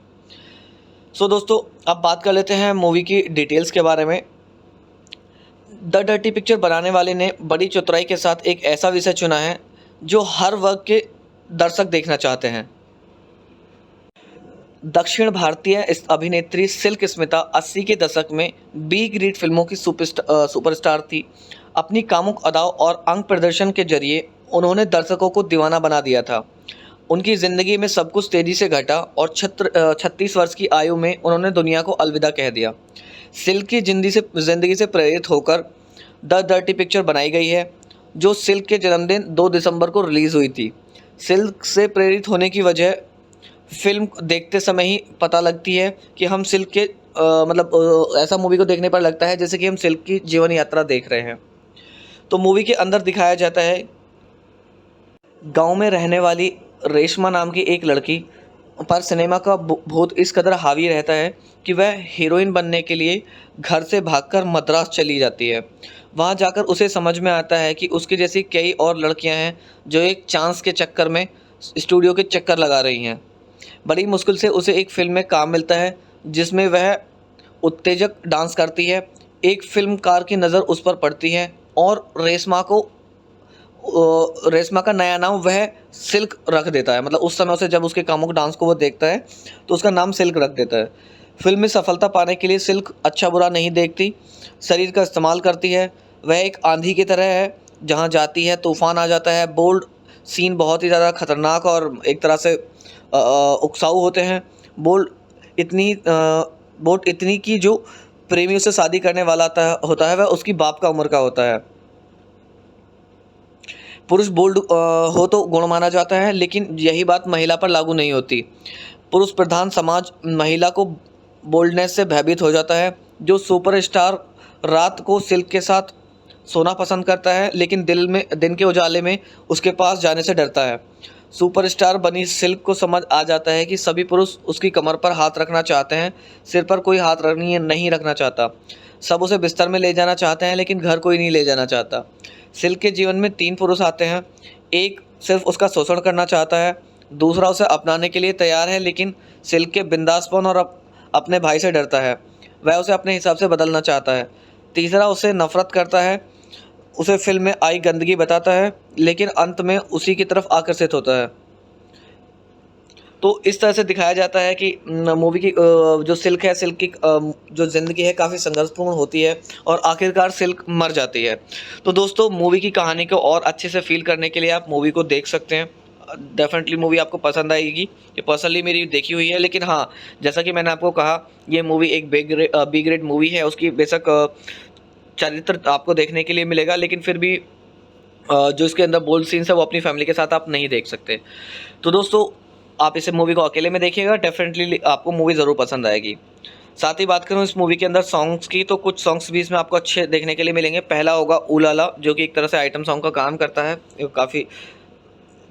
सो दोस्तों, अब बात कर लेते हैं मूवी की डिटेल्स के बारे में। द डर्टी पिक्चर बनाने वाले ने बड़ी चतुराई के साथ एक ऐसा विषय चुना है जो हर वर्ग के दर्शक देखना चाहते हैं। दक्षिण भारतीय इस अभिनेत्री सिल्क स्मिता 80 के दशक में बी ग्रेड फिल्मों की सुपरस्टार थी। अपनी कामुक अदाओं और अंग प्रदर्शन के जरिए उन्होंने दर्शकों को दीवाना बना दिया था। उनकी ज़िंदगी में सब कुछ तेज़ी से घटा और 36 वर्ष की आयु में उन्होंने दुनिया को अलविदा कह दिया। सिल्क की ज़िंदगी से प्रेरित होकर द डर्टी पिक्चर बनाई गई है, जो सिल्क के जन्मदिन 2 दिसंबर को रिलीज़ हुई थी। सिल्क से प्रेरित होने की वजह फ़िल्म देखते समय ही पता लगती है कि हम सिल्क के ऐसा मूवी को देखने पर लगता है जैसे कि हम सिल्क की जीवन यात्रा देख रहे हैं। तो मूवी के अंदर दिखाया जाता है गांव में रहने वाली रेशमा नाम की एक लड़की पर सिनेमा का भूत इस कदर हावी रहता है कि वह हीरोइन बनने के लिए घर से भागकर मद्रास चली जाती है। वहां जाकर उसे समझ में आता है कि उसकी जैसी कई और लड़कियां हैं जो एक चांस के चक्कर में स्टूडियो के चक्कर लगा रही हैं। बड़ी मुश्किल से उसे एक फ़िल्म में काम मिलता है जिसमें वह उत्तेजक डांस करती है। एक फिल्मकार की नज़र उस पर पड़ती है और रेशमा का नया नाम वह सिल्क रख देता है। मतलब उस समय उसे जब उसके कामुक डांस को वो देखता है तो उसका नाम सिल्क रख देता है। फिल्म में सफलता पाने के लिए सिल्क अच्छा बुरा नहीं देखती, शरीर का इस्तेमाल करती है। वह एक आंधी की तरह है, जहाँ जाती है तूफान आ जाता है। बोल्ड सीन बहुत ही ज़्यादा खतरनाक और एक तरह से उकसाऊ होते हैं। बोल्ड इतनी की जो प्रेमी उससे शादी करने वाला होता है वह उसकी बाप का उम्र का होता है। पुरुष बोल्ड हो तो गुण माना जाता है, लेकिन यही बात महिला पर लागू नहीं होती। पुरुष प्रधान समाज महिला को बोल्डनेस से भयभीत हो जाता है। जो सुपरस्टार रात को सिल्क के साथ सोना पसंद करता है, लेकिन दिन के उजाले में उसके पास जाने से डरता है। सुपरस्टार बनी सिल्क को समझ आ जाता है कि सभी पुरुष उसकी कमर पर हाथ रखना चाहते हैं, सिर पर कोई हाथ नहीं रखना चाहता। सब उसे बिस्तर में ले जाना चाहते हैं, लेकिन घर कोई नहीं ले जाना चाहता। सिल्क के जीवन में 3 पुरुष आते हैं। एक सिर्फ उसका शोषण करना चाहता है, दूसरा उसे अपनाने के लिए तैयार है लेकिन सिल्क के बिंदासपन और अपने भाई से डरता है, वह उसे अपने हिसाब से बदलना चाहता है। तीसरा उसे नफरत करता है, उसे फिल्म में आई गंदगी बताता है, लेकिन अंत में उसी की तरफ आकर्षित होता है। तो इस तरह से दिखाया जाता है कि मूवी की जो सिल्क है, सिल्क की जो ज़िंदगी है काफ़ी संघर्षपूर्ण होती है और आखिरकार सिल्क मर जाती है। तो दोस्तों, मूवी की कहानी को और अच्छे से फील करने के लिए आप मूवी को देख सकते हैं। डेफिनेटली मूवी आपको पसंद आएगी। ये पर्सनली मेरी देखी हुई है, लेकिन हाँ, जैसा कि मैंने आपको कहा, ये मूवी एक बी ग्रेड मूवी है। उसकी बेशक चरित्र आपको देखने के लिए मिलेगा, लेकिन फिर भी जो इसके अंदर बोल्ड सीन्स है वो अपनी फैमिली के साथ आप नहीं देख सकते। तो दोस्तों, आप इसे मूवी को अकेले में देखिएगा, डेफिनेटली आपको मूवी ज़रूर पसंद आएगी। साथ ही बात करूँ इस मूवी के अंदर सॉन्ग्स की, तो कुछ सॉन्ग्स भी इसमें आपको अच्छे देखने के लिए मिलेंगे। पहला होगा उलाला, जो कि एक तरह से आइटम सॉन्ग का काम करता है। ये काफ़ी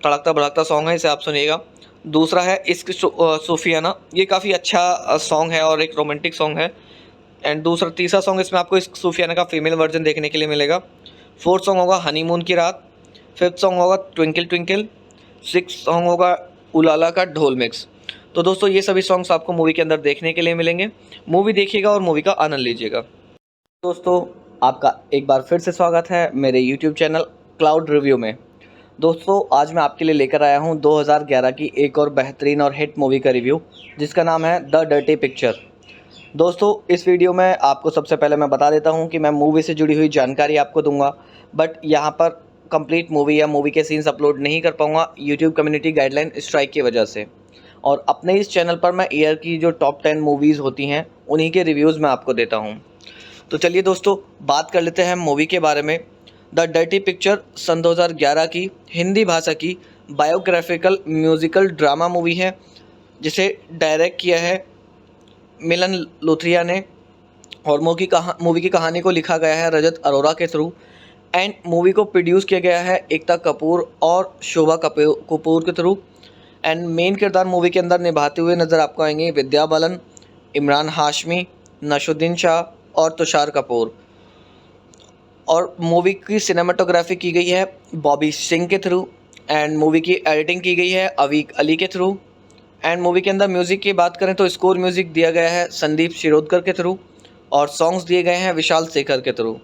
तड़कता भड़कता सॉन्ग है, इसे आप सुनिएगा। दूसरा है इश्क सूफियाना, ये काफ़ी अच्छा सॉन्ग है और एक रोमांटिक सॉन्ग है। एंड तीसरा सॉन्ग इसमें आपको इश्क सूफियाना का फीमेल वर्जन देखने के लिए मिलेगा। फोर्थ सॉन्ग होगा हनीमून की रात। फिफ्थ सॉन्ग होगा ट्विंकल ट्विंकल। सिक्स सॉन्ग होगा उलाला का ढोल मिक्स। तो दोस्तों, ये सभी सॉन्ग्स आपको मूवी के अंदर देखने के लिए मिलेंगे। मूवी देखिएगा और मूवी का आनंद लीजिएगा। दोस्तों, आपका एक बार फिर से स्वागत है मेरे YouTube चैनल क्लाउड रिव्यू में। दोस्तों, आज मैं आपके लिए लेकर आया हूं 2011 की एक और बेहतरीन और हिट मूवी का रिव्यू, जिसका नाम है द डर्टी पिक्चर। दोस्तों, इस वीडियो में आपको सबसे पहले मैं बता देता हूं कि मैं मूवी से जुड़ी हुई जानकारी आपको दूंगा, बट यहां पर कंप्लीट मूवी या मूवी के सीन्स अपलोड नहीं कर पाऊंगा यूट्यूब कम्युनिटी गाइडलाइन स्ट्राइक की वजह से। और अपने इस चैनल पर मैं ईयर की जो टॉप 10 मूवीज़ होती हैं उन्हीं के रिव्यूज़ मैं आपको देता हूं। तो चलिए दोस्तों, बात कर लेते हैं मूवी के बारे में। द डर्टी पिक्चर सन 2011 की हिंदी भाषा की बायोग्राफिकल म्यूज़िकल ड्रामा मूवी है, जिसे डायरेक्ट किया है मिलन लुथरिया ने, और मूवी की कहानी को लिखा गया है रजत अरोरा के थ्रू। एंड मूवी को प्रोड्यूस किया गया है एकता कपूर और शोभा कपूर के थ्रू। एंड मेन किरदार मूवी के अंदर निभाते हुए नज़र आपको आएंगे विद्या बालन, इमरान हाशमी, नशुद्दीन शाह और तुषार कपूर। और मूवी की सिनेमाटोग्राफी की गई है बॉबी सिंह के थ्रू। एंड मूवी की एडिटिंग की गई है अवीक अली के थ्रू। एंड मूवी के अंदर म्यूज़िक की बात करें तो स्कोर म्यूज़िक दिया गया है संदीप शिरोडकर के थ्रू, और सॉन्ग्स दिए गए हैं विशाल शेखर के थ्रू।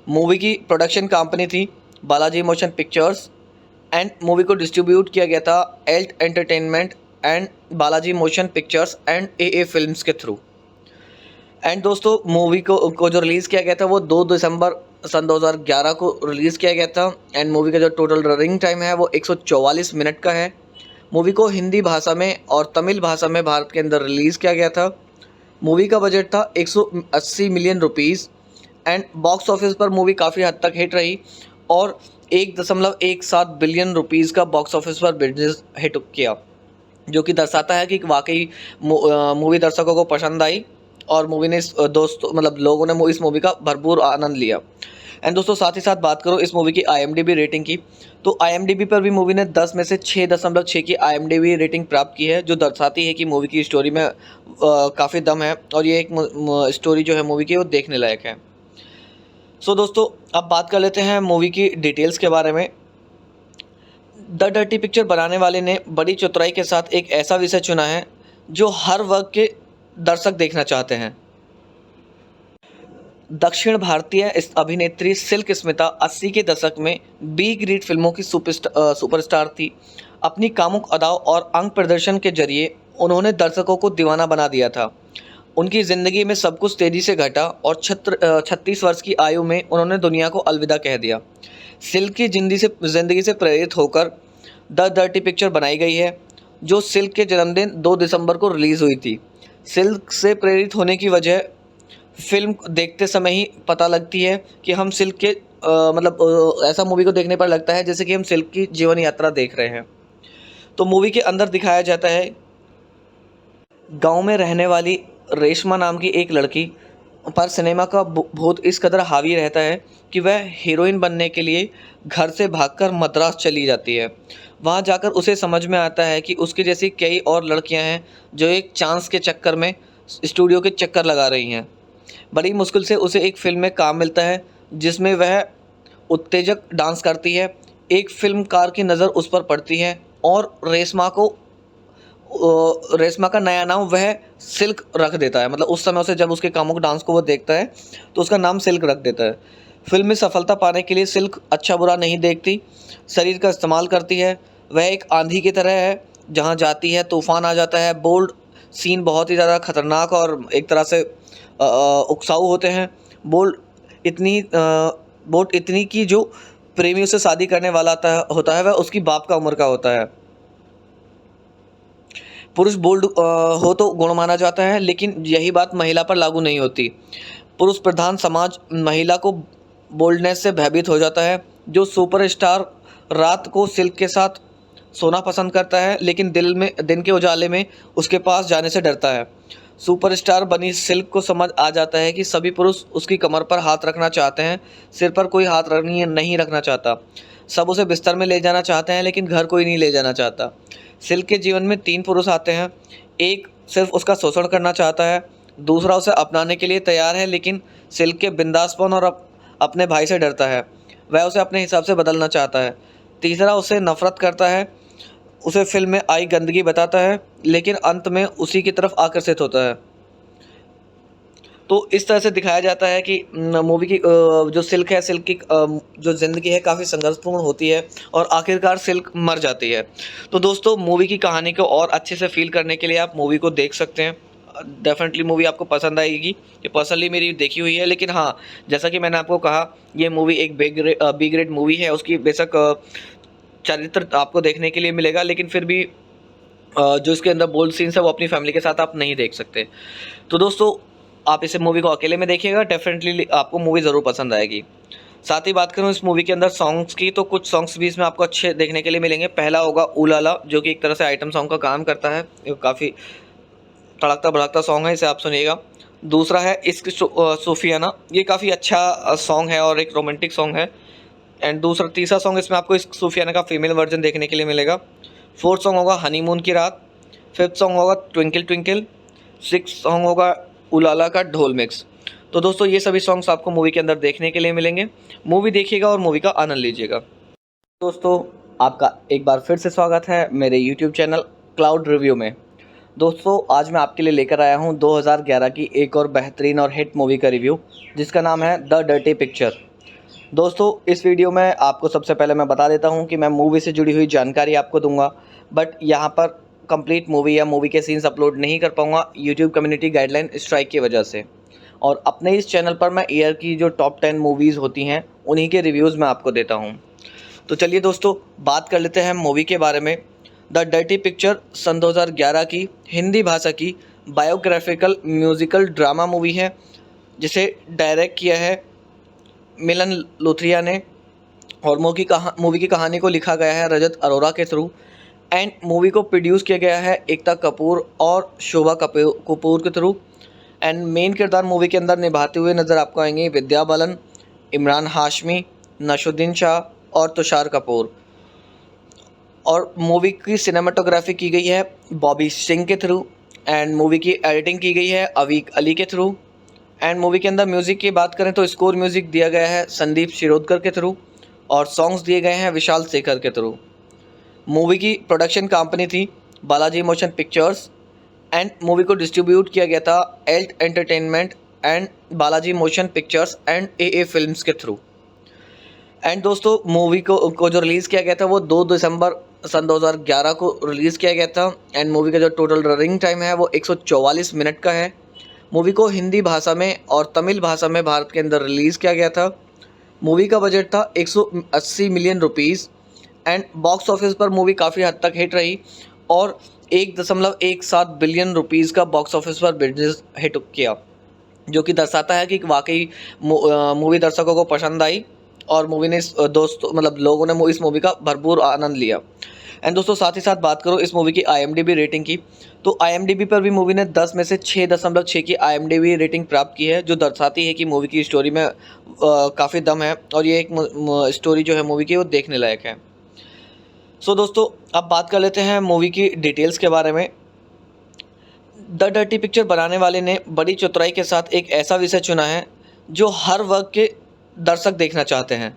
मूवी की प्रोडक्शन कंपनी थी Balaji motion pictures. And movie को डिस्ट्रीब्यूट किया गया था Alt entertainment and Balaji motion pictures and AA films के थ्रू। एंड दोस्तों, मूवी को जो रिलीज़ किया गया था वो 2 दिसंबर सन 2011 को रिलीज़ किया गया था। एंड मूवी का जो टोटल रनिंग टाइम है वो 144 मिनट का है। मूवी को हिंदी भाषा में और तमिल भाषा में भारत के अंदर रिलीज़ किया गया था। मूवी का बजट था 180 million rupees and box office पर मूवी काफ़ी हद तक हिट रही और 1.17 बिलियन रुपीज़ का बॉक्स ऑफिस पर बिजनेस हिट किया, जो कि दर्शाता है कि वाकई मूवी दर्शकों को पसंद आई और मूवी ने लोगों ने इस मूवी का भरपूर आनंद लिया। एंड दोस्तों साथ ही साथ बात करो इस मूवी की IMDb रेटिंग की, तो IMDb पर भी मूवी ने 10 में से 6.6 की IMDb रेटिंग प्राप्त की है, जो दर्शाती है कि मूवी की स्टोरी में काफ़ी दम है और ये एक स्टोरी जो है मूवी की वो देखने लायक है। सो दोस्तों अब बात कर लेते हैं मूवी की डिटेल्स के बारे में। द डर्टी पिक्चर बनाने वाले ने बड़ी चतुराई के साथ एक ऐसा विषय चुना है जो हर वर्ग के दर्शक देखना चाहते हैं। दक्षिण भारतीय इस अभिनेत्री सिल्क स्मिता 80 के दशक में बी ग्रेड फिल्मों की सुपरस्टार थी। अपनी कामुक अदाओं और अंग प्रदर्शन के जरिए उन्होंने दर्शकों को दीवाना बना दिया था। उनकी ज़िंदगी में सब कुछ तेज़ी से घटा और 36 वर्ष की आयु में उन्होंने दुनिया को अलविदा कह दिया। सिल्क की ज़िंदगी से प्रेरित होकर द डर्टी पिक्चर बनाई गई है, जो सिल्क के जन्मदिन 2 दिसंबर को रिलीज़ हुई थी। सिल्क से प्रेरित होने की वजह फिल्म देखते समय ही पता लगती है कि हम सिल्क के ऐसा मूवी को देखने पर लगता है जैसे कि हम सिल्क की जीवन यात्रा देख रहे हैं। तो मूवी के अंदर दिखाया जाता है गांव में रहने वाली रेशमा नाम की एक लड़की पर सिनेमा का भूत इस कदर हावी रहता है कि वह हीरोइन बनने के लिए घर से भागकर मद्रास चली जाती है। वहां जाकर उसे समझ में आता है कि उसकी जैसी कई और लड़कियां हैं जो एक चांस के चक्कर में स्टूडियो के चक्कर लगा रही हैं। बड़ी मुश्किल से उसे एक फिल्म में काम मिलता है जिसमें वह उत्तेजक डांस करती है। एक फिल्मकार की नज़र उस पर पड़ती है और रेशमा का नया नाम वह सिल्क रख देता है। उस समय उसे जब उसके कामुक डांस को वो देखता है तो उसका नाम सिल्क रख देता है। फिल्म में सफलता पाने के लिए सिल्क अच्छा बुरा नहीं देखती, शरीर का इस्तेमाल करती है। वह एक आंधी की तरह है, जहाँ जाती है तूफान आ जाता है। बोल्ड सीन बहुत ही ज़्यादा खतरनाक और एक तरह से उकसाऊ होते हैं। बोल्ड इतनी कि जो प्रेमी उसे शादी करने वाला होता है वह उसकी बाप का उम्र का होता है। पुरुष बोल्ड हो तो गुण माना जाता है, लेकिन यही बात महिला पर लागू नहीं होती। पुरुष प्रधान समाज महिला को बोल्डनेस से भयभीत हो जाता है। जो सुपरस्टार रात को सिल्क के साथ सोना पसंद करता है, लेकिन दिन के उजाले में उसके पास जाने से डरता है। सुपरस्टार बनी सिल्क को समझ आ जाता है कि सभी पुरुष उसकी कमर पर हाथ रखना चाहते हैं, सिर पर कोई हाथ नहीं रखना चाहता। सब उसे बिस्तर में ले जाना चाहते हैं, लेकिन घर कोई नहीं ले जाना चाहता। सिल्क के जीवन में 3 पुरुष आते हैं। एक सिर्फ उसका शोषण करना चाहता है, दूसरा उसे अपनाने के लिए तैयार है लेकिन सिल्क के बिंदासपन और अपने भाई से डरता है, वह उसे अपने हिसाब से बदलना चाहता है। तीसरा उसे नफरत करता है, उसे फिल्म में आई गंदगी बताता है, लेकिन अंत में उसी की तरफ आकर्षित होता है। तो इस तरह से दिखाया जाता है कि मूवी की जो सिल्क है, सिल्क की जो ज़िंदगी है काफ़ी संघर्षपूर्ण होती है और आखिरकार सिल्क मर जाती है। तो दोस्तों मूवी की कहानी को और अच्छे से फील करने के लिए आप मूवी को देख सकते हैं। डेफिनेटली मूवी आपको पसंद आएगी। ये पर्सनली मेरी देखी हुई है, लेकिन हाँ, जैसा कि मैंने आपको कहा, ये मूवी एक बी ग्रेड मूवी है। उसकी बेशक चरित्र आपको देखने के लिए मिलेगा, लेकिन फिर भी जो इसके अंदर बोल्ड सीन्स है वो अपनी फैमिली के साथ आप नहीं देख सकते। तो दोस्तों आप इसे मूवी को अकेले में देखिएगा, डेफिनेटली आपको मूवी ज़रूर पसंद आएगी। साथ ही बात करूँ इस मूवी के अंदर सॉन्ग्स की, तो कुछ सॉन्ग्स भी इसमें आपको अच्छे देखने के लिए मिलेंगे। पहला होगा उलाला, जो कि एक तरह से आइटम सॉन्ग का काम करता है। ये काफ़ी तड़कता भड़कता सॉन्ग है, इसे आप सुनिएगा। दूसरा है इश्क सूफियाना, ये काफ़ी अच्छा सॉन्ग है और एक रोमांटिक सॉन्ग है। एंड तीसरा सॉन्ग इसमें आपको इश्क सूफियाना का फीमेल वर्जन देखने के लिए मिलेगा। फोर्थ सॉन्ग होगा हनीमून की रात। फिफ्थ सॉन्ग होगा ट्विंकल ट्विंकल। सिक्स्थ सॉन्ग होगा उलाला का ढोल मिक्स। तो दोस्तों ये सभी सॉन्ग्स आपको मूवी के अंदर देखने के लिए मिलेंगे। मूवी देखिएगा और मूवी का आनंद लीजिएगा। दोस्तों आपका एक बार फिर से स्वागत है मेरे YouTube चैनल क्लाउड रिव्यू में। दोस्तों आज मैं आपके लिए लेकर आया हूं 2011 की एक और बेहतरीन और हिट मूवी का रिव्यू, जिसका नाम है द डर्टी पिक्चर। दोस्तों इस वीडियो में आपको सबसे पहले मैं बता देता हूं कि मैं मूवी से जुड़ी हुई जानकारी आपको दूंगा, बट यहां पर कंप्लीट मूवी या मूवी के सीन्स अपलोड नहीं कर पाऊंगा यूट्यूब कम्युनिटी गाइडलाइन स्ट्राइक की वजह से। और अपने इस चैनल पर मैं ईयर की जो टॉप 10 मूवीज़ होती हैं उन्हीं के रिव्यूज़ मैं आपको देता हूं। तो चलिए दोस्तों बात कर लेते हैं मूवी के बारे में। द डर्टी पिक्चर सन 2011 की हिंदी भाषा की बायोग्राफिकल म्यूजिकल ड्रामा मूवी है, जिसे डायरेक्ट किया है मिलन लुथरिया ने, और मूवी की कहानी को लिखा गया है रजत अरोरा के थ्रू, एंड मूवी को प्रोड्यूस किया गया है एकता कपूर और शोभा कपूर के थ्रू। एंड मेन किरदार मूवी के अंदर निभाते हुए नज़र आपको आएंगे विद्या बालन, इमरान हाशमी, नशुद्दीन शाह और तुषार कपूर। और मूवी की सिनेमाटोग्राफी की गई है बॉबी सिंह के थ्रू, एंड मूवी की एडिटिंग की गई है अवीक अली के थ्रू। एंड मूवी के अंदर म्यूज़िक की बात करें तो स्कोर म्यूज़िक दिया गया है संदीप शिरोडकर के थ्रू, और सॉन्ग्स दिए गए हैं विशाल शेखर के थ्रू। मूवी की प्रोडक्शन कंपनी थी Balaji motion pictures, and movie को डिस्ट्रीब्यूट किया गया था Alt entertainment and Balaji motion pictures and AA films के थ्रू। एंड दोस्तों, मूवी को जो रिलीज़ किया गया था वो 2 दिसंबर सन 2011 को रिलीज़ किया गया था। एंड मूवी का जो टोटल रनिंग टाइम है वो 144 मिनट का है। मूवी को हिंदी भाषा में और तमिल भाषा में भारत के अंदर रिलीज़ किया गया था। मूवी का बजट था 180 million rupees, and box office पर मूवी काफ़ी हद तक हिट रही और 1.17 बिलियन रुपीज़ का बॉक्स ऑफिस पर बिजनेस हिट किया, जो कि दर्शाता है कि वाकई मूवी दर्शकों को पसंद आई और मूवी ने लोगों ने इस मूवी का भरपूर आनंद लिया। एंड दोस्तों, साथ ही साथ बात करो इस मूवी की IMDb रेटिंग की, तो IMDb पर भी मूवी ने 10 में से 6.6 की IMDb रेटिंग प्राप्त की है, जो दर्शाती है कि मूवी की स्टोरी में काफ़ी दम है और ये एक स्टोरी जो है मूवी की वो देखने लायक है। सो दोस्तों, अब बात कर लेते हैं मूवी की डिटेल्स के बारे में। द डर्टी पिक्चर बनाने वाले ने बड़ी चतुराई के साथ एक ऐसा विषय चुना है जो हर वर्ग के दर्शक देखना चाहते हैं।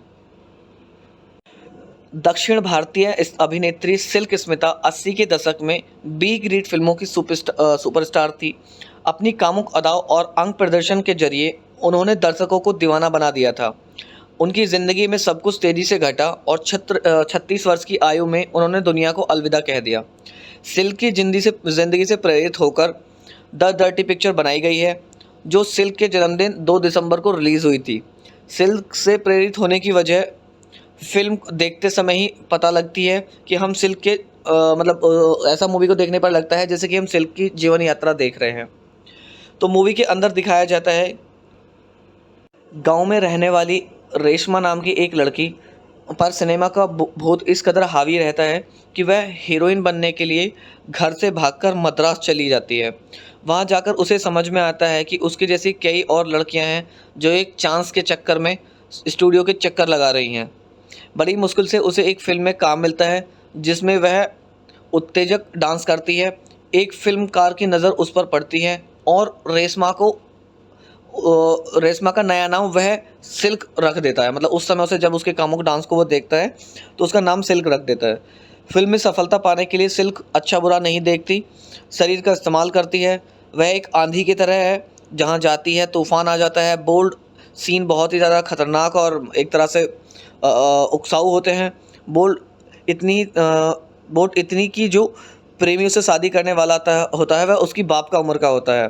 दक्षिण भारतीय इस अभिनेत्री सिल्क स्मिता 80 के दशक में बी ग्रेड फिल्मों की सुपरस्टार थी। अपनी कामुक अदाओं और अंग प्रदर्शन के जरिए उन्होंने दर्शकों को दीवाना बना दिया था। उनकी ज़िंदगी में सब कुछ तेज़ी से घटा और 36 वर्ष की आयु में उन्होंने दुनिया को अलविदा कह दिया। सिल्क की ज़िंदगी से प्रेरित होकर द डर्टी पिक्चर बनाई गई है, जो सिल्क के जन्मदिन 2 दिसंबर को रिलीज़ हुई थी। सिल्क से प्रेरित होने की वजह फिल्म देखते समय ही पता लगती है कि हम सिल्क के ऐसा मूवी को देखने पर लगता है जैसे कि हम सिल्क की जीवन यात्रा देख रहे हैं। तो मूवी के अंदर दिखाया जाता है गांव में रहने वाली रेशमा नाम की एक लड़की पर सिनेमा का भूत इस कदर हावी रहता है कि वह हीरोइन बनने के लिए घर से भागकर मद्रास चली जाती है। वहां जाकर उसे समझ में आता है कि उसकी जैसी कई और लड़कियां हैं जो एक चांस के चक्कर में स्टूडियो के चक्कर लगा रही हैं। बड़ी मुश्किल से उसे एक फिल्म में काम मिलता है जिसमें वह उत्तेजक डांस करती है। एक फिल्मकार की नज़र उस पर पड़ती है और रेशमा का नया नाम वह सिल्क रख देता है। उस समय उसे जब उसके कामुक डांस को वो देखता है तो उसका नाम सिल्क रख देता है। फिल्म में सफलता पाने के लिए सिल्क अच्छा बुरा नहीं देखती, शरीर का इस्तेमाल करती है। वह एक आंधी की तरह है, जहाँ जाती है तूफान आ जाता है। बोल्ड सीन बहुत ही ज़्यादा खतरनाक और एक तरह से उकसाऊ होते हैं। बोल्ड इतनी कि जो प्रेमी उसे शादी करने वाला होता है वह उसकी बाप का उम्र का होता है।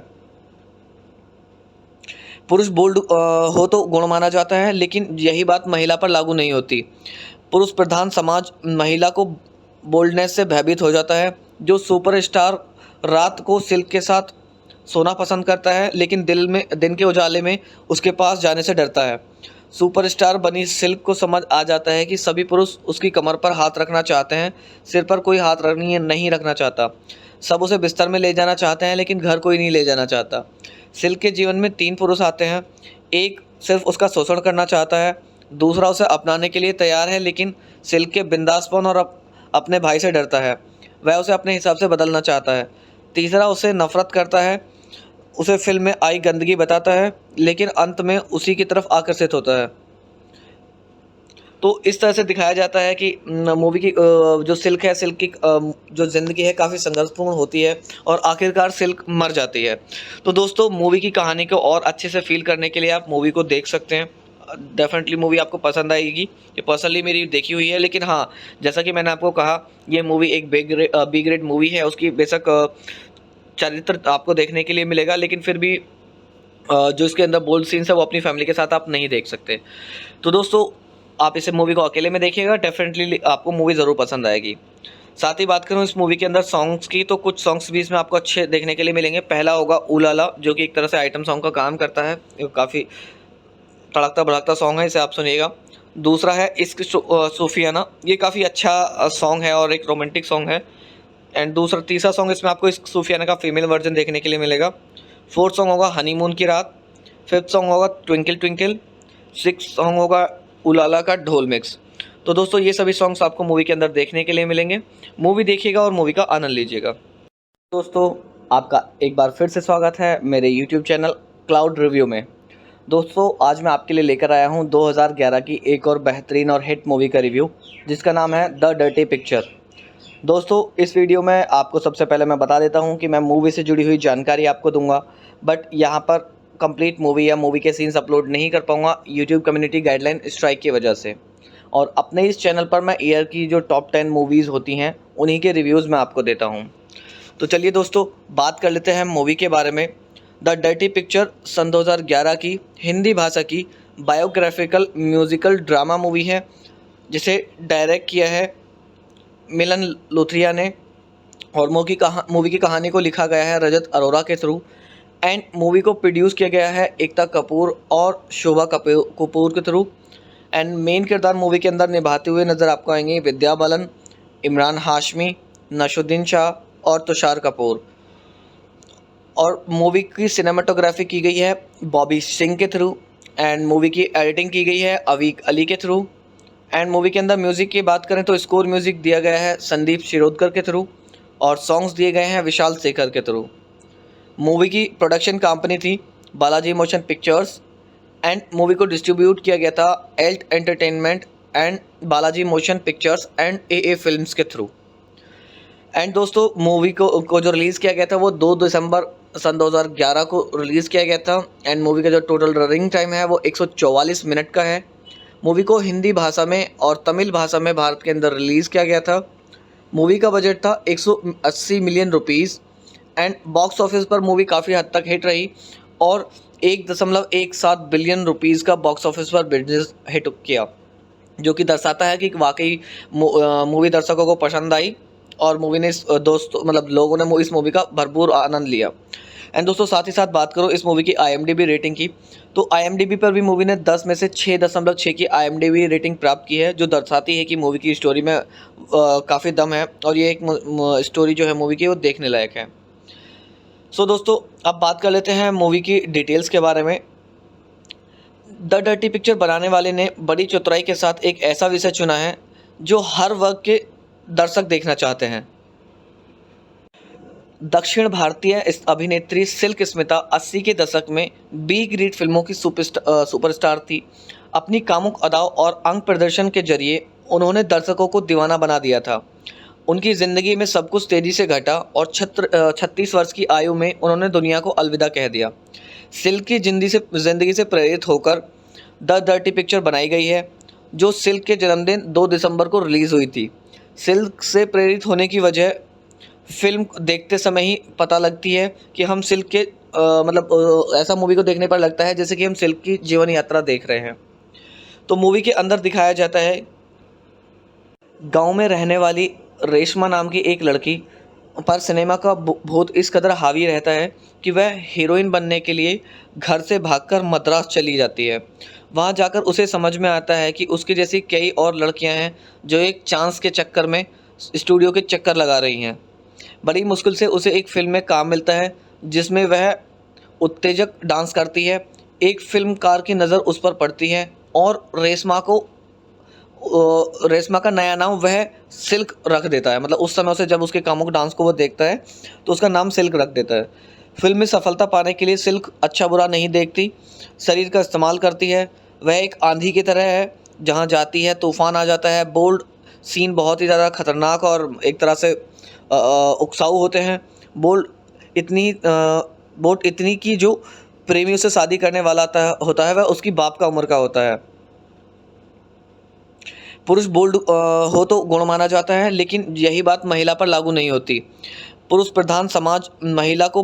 पुरुष बोल्ड हो तो गुण माना जाता है, लेकिन यही बात महिला पर लागू नहीं होती। पुरुष प्रधान समाज महिला को बोल्डनेस से भयभीत हो जाता है। जो सुपरस्टार रात को सिल्क के साथ सोना पसंद करता है, लेकिन दिन के उजाले में उसके पास जाने से डरता है। सुपरस्टार बनी सिल्क को समझ आ जाता है कि सभी पुरुष उसकी कमर पर हाथ रखना चाहते हैं, सिर पर कोई हाथ नहीं रखना चाहता। सब उसे बिस्तर में ले जाना चाहते हैं, लेकिन घर कोई नहीं ले जाना चाहता। सिल्क के जीवन में 3 पुरुष आते हैं। एक सिर्फ उसका शोषण करना चाहता है, दूसरा उसे अपनाने के लिए तैयार है लेकिन सिल्क के बिंदासपन और अपने भाई से डरता है, वह उसे अपने हिसाब से बदलना चाहता है। तीसरा उसे नफरत करता है, उसे फिल्म में आई गंदगी बताता है, लेकिन अंत में उसी की तरफ आकर्षित होता है। तो इस तरह से दिखाया जाता है कि मूवी की जो सिल्क की जो ज़िंदगी है काफ़ी संघर्षपूर्ण होती है और आखिरकार सिल्क मर जाती है। तो दोस्तों, मूवी की कहानी को और अच्छे से फील करने के लिए आप मूवी को देख सकते हैं। डेफिनेटली मूवी आपको पसंद आएगी। ये पर्सनली मेरी देखी हुई है, लेकिन हाँ, जैसा कि मैंने आपको कहा, ये मूवी एक बी ग्रेड मूवी है। उसकी बेशक चरित्र आपको देखने के लिए मिलेगा, लेकिन फिर भी जो इसके अंदर बोल्ड सीन्स है वो अपनी फैमिली के साथ आप नहीं देख सकते। तो दोस्तों, आप इसे मूवी को अकेले में देखिएगा, डेफिनेटली आपको मूवी ज़रूर पसंद आएगी। साथ ही बात करूँ इस मूवी के अंदर सॉन्ग्स की, तो कुछ सॉन्ग्स भी इसमें आपको अच्छे देखने के लिए मिलेंगे। पहला होगा उलाला, जो कि एक तरह से आइटम सॉन्ग का काम करता है, काफ़ी तड़कता भड़कता सॉन्ग है, इसे आप सुनिएगा। दूसरा है इश्क सूफियाना, ये काफ़ी अच्छा सॉन्ग है और एक रोमांटिक सॉन्ग है। एंड तीसरा सॉन्ग इसमें आपको इश्क सूफियाना का फीमेल वर्जन देखने के लिए मिलेगा। फोर्थ सॉन्ग होगा हनीमून की रात। फिफ्थ सॉन्ग होगा ट्विंकल ट्विंकल। सिक्स सॉन्ग होगा उलाला का ढोल मिक्स। तो दोस्तों ये सभी सॉन्ग्स आपको मूवी के अंदर देखने के लिए मिलेंगे। मूवी देखिएगा और मूवी का आनंद लीजिएगा। दोस्तों आपका एक बार फिर से स्वागत है मेरे YouTube चैनल क्लाउड रिव्यू में। दोस्तों आज मैं आपके लिए लेकर आया हूं 2011 की एक और बेहतरीन और हिट मूवी का रिव्यू, जिसका नाम है द डर्टी पिक्चर। दोस्तों इस वीडियो में आपको सबसे पहले मैं बता देता हूं कि मैं मूवी से जुड़ी हुई जानकारी आपको दूंगा, बट यहां पर कंप्लीट मूवी या मूवी के सीन्स अपलोड नहीं कर पाऊंगा यूट्यूब कम्युनिटी गाइडलाइन स्ट्राइक की वजह से। और अपने इस चैनल पर मैं ईयर की जो टॉप 10 मूवीज़ होती हैं उन्हीं के रिव्यूज़ मैं आपको देता हूं। तो चलिए दोस्तों बात कर लेते हैं मूवी के बारे में। द डर्टी पिक्चर सन 2011 की हिंदी भाषा की बायोग्राफिकल म्यूज़िकल ड्रामा मूवी है, जिसे डायरेक्ट किया है मिलन लोथरिया ने, और मूवी की कहानी को लिखा गया है रजत अरोरा के थ्रू। एंड मूवी को प्रोड्यूस किया गया है एकता कपूर और शोभा कपूर के थ्रू। एंड मेन किरदार मूवी के अंदर निभाते हुए नज़र आपको आएंगे विद्या बालन, इमरान हाशमी, नशुद्दीन शाह और तुषार कपूर। और मूवी की सिनेमाटोग्राफी की गई है बॉबी सिंह के थ्रू। एंड मूवी की एडिटिंग की गई है अवीक अली के थ्रू। एंड मूवी के अंदर म्यूज़िक की बात करें तो स्कोर म्यूज़िक दिया गया है संदीप शिरोडकर के थ्रू, और सॉन्ग्स दिए गए हैं विशाल शेखर के थ्रू। मूवी की प्रोडक्शन कंपनी थी Balaji motion pictures. And movie को डिस्ट्रीब्यूट किया गया था Alt entertainment and Balaji motion pictures and AA films के थ्रू। एंड दोस्तों मूवी को जो रिलीज़ किया गया था वो 2 दिसंबर सन 2011 को रिलीज़ किया गया था। एंड मूवी का जो टोटल रनिंग टाइम है वो 144 मिनट का है। मूवी को हिंदी भाषा में और तमिल भाषा में भारत के अंदर रिलीज़ किया गया था। मूवी का बजट था 180 million rupees. And box office पर मूवी काफ़ी हद तक हिट रही और 1.17 बिलियन रुपीज़ का बॉक्स ऑफिस पर बिजनेस हिट किया, जो कि दर्शाता है कि वाकई मूवी दर्शकों को पसंद आई और मूवी ने लोगों ने इस मूवी का भरपूर आनंद लिया। एंड दोस्तों साथ ही साथ बात करो इस मूवी की IMDb रेटिंग की, तो IMDb पर भी मूवी ने 10 में से 6.6 की IMDb रेटिंग प्राप्त की है, जो दर्शाती है कि मूवी की स्टोरी में काफ़ी दम है और ये एक स्टोरी जो है मूवी की वो देखने लायक है। सो दोस्तों अब बात कर लेते हैं मूवी की डिटेल्स के बारे में। द डर्टी पिक्चर बनाने वाले ने बड़ी चतुराई के साथ एक ऐसा विषय चुना है जो हर वर्ग के दर्शक देखना चाहते हैं। दक्षिण भारतीय अभिनेत्री सिल्क स्मिता 80 के दशक में बी ग्रेड फिल्मों की सुपरस्टार थी। अपनी कामुक अदाओं और अंग प्रदर्शन के जरिए उन्होंने दर्शकों को दीवाना बना दिया था। उनकी ज़िंदगी में सब कुछ तेज़ी से घटा और 36 वर्ष की आयु में उन्होंने दुनिया को अलविदा कह दिया। सिल्क की ज़िंदगी से प्रेरित होकर द डर्टी पिक्चर बनाई गई है, जो सिल्क के जन्मदिन 2 दिसंबर को रिलीज़ हुई थी। सिल्क से प्रेरित होने की वजह फिल्म देखते समय ही पता लगती है कि हम सिल्क के ऐसा मूवी को देखने पर लगता है जैसे कि हम सिल्क की जीवन यात्रा देख रहे हैं। तो मूवी के अंदर दिखाया जाता है गांव में रहने वाली रेशमा नाम की एक लड़की पर सिनेमा का भूत इस कदर हावी रहता है कि वह हीरोइन बनने के लिए घर से भागकर मद्रास चली जाती है। वहां जाकर उसे समझ में आता है कि उसकी जैसी कई और लड़कियां हैं जो एक चांस के चक्कर में स्टूडियो के चक्कर लगा रही हैं। बड़ी मुश्किल से उसे एक फिल्म में काम मिलता है जिसमें वह उत्तेजक डांस करती है। एक फिल्मकार की नज़र उस पर पड़ती है और रेशमा का नया नाम वह सिल्क रख देता है। उस समय से जब उसके कामुक डांस को वो देखता है तो उसका नाम सिल्क रख देता है। फिल्म में सफलता पाने के लिए सिल्क अच्छा बुरा नहीं देखती, शरीर का इस्तेमाल करती है। वह एक आंधी की तरह है, जहाँ जाती है तूफान आ जाता है। बोल्ड सीन बहुत ही ज़्यादा खतरनाक और एक तरह से उकसाऊ होते हैं। बोल्ड इतनी की जो प्रेमियों से शादी करने वाला होता है वह उसकी बाप का उम्र का होता है। पुरुष बोल्ड हो तो गुण माना जाता है, लेकिन यही बात महिला पर लागू नहीं होती। पुरुष प्रधान समाज महिला को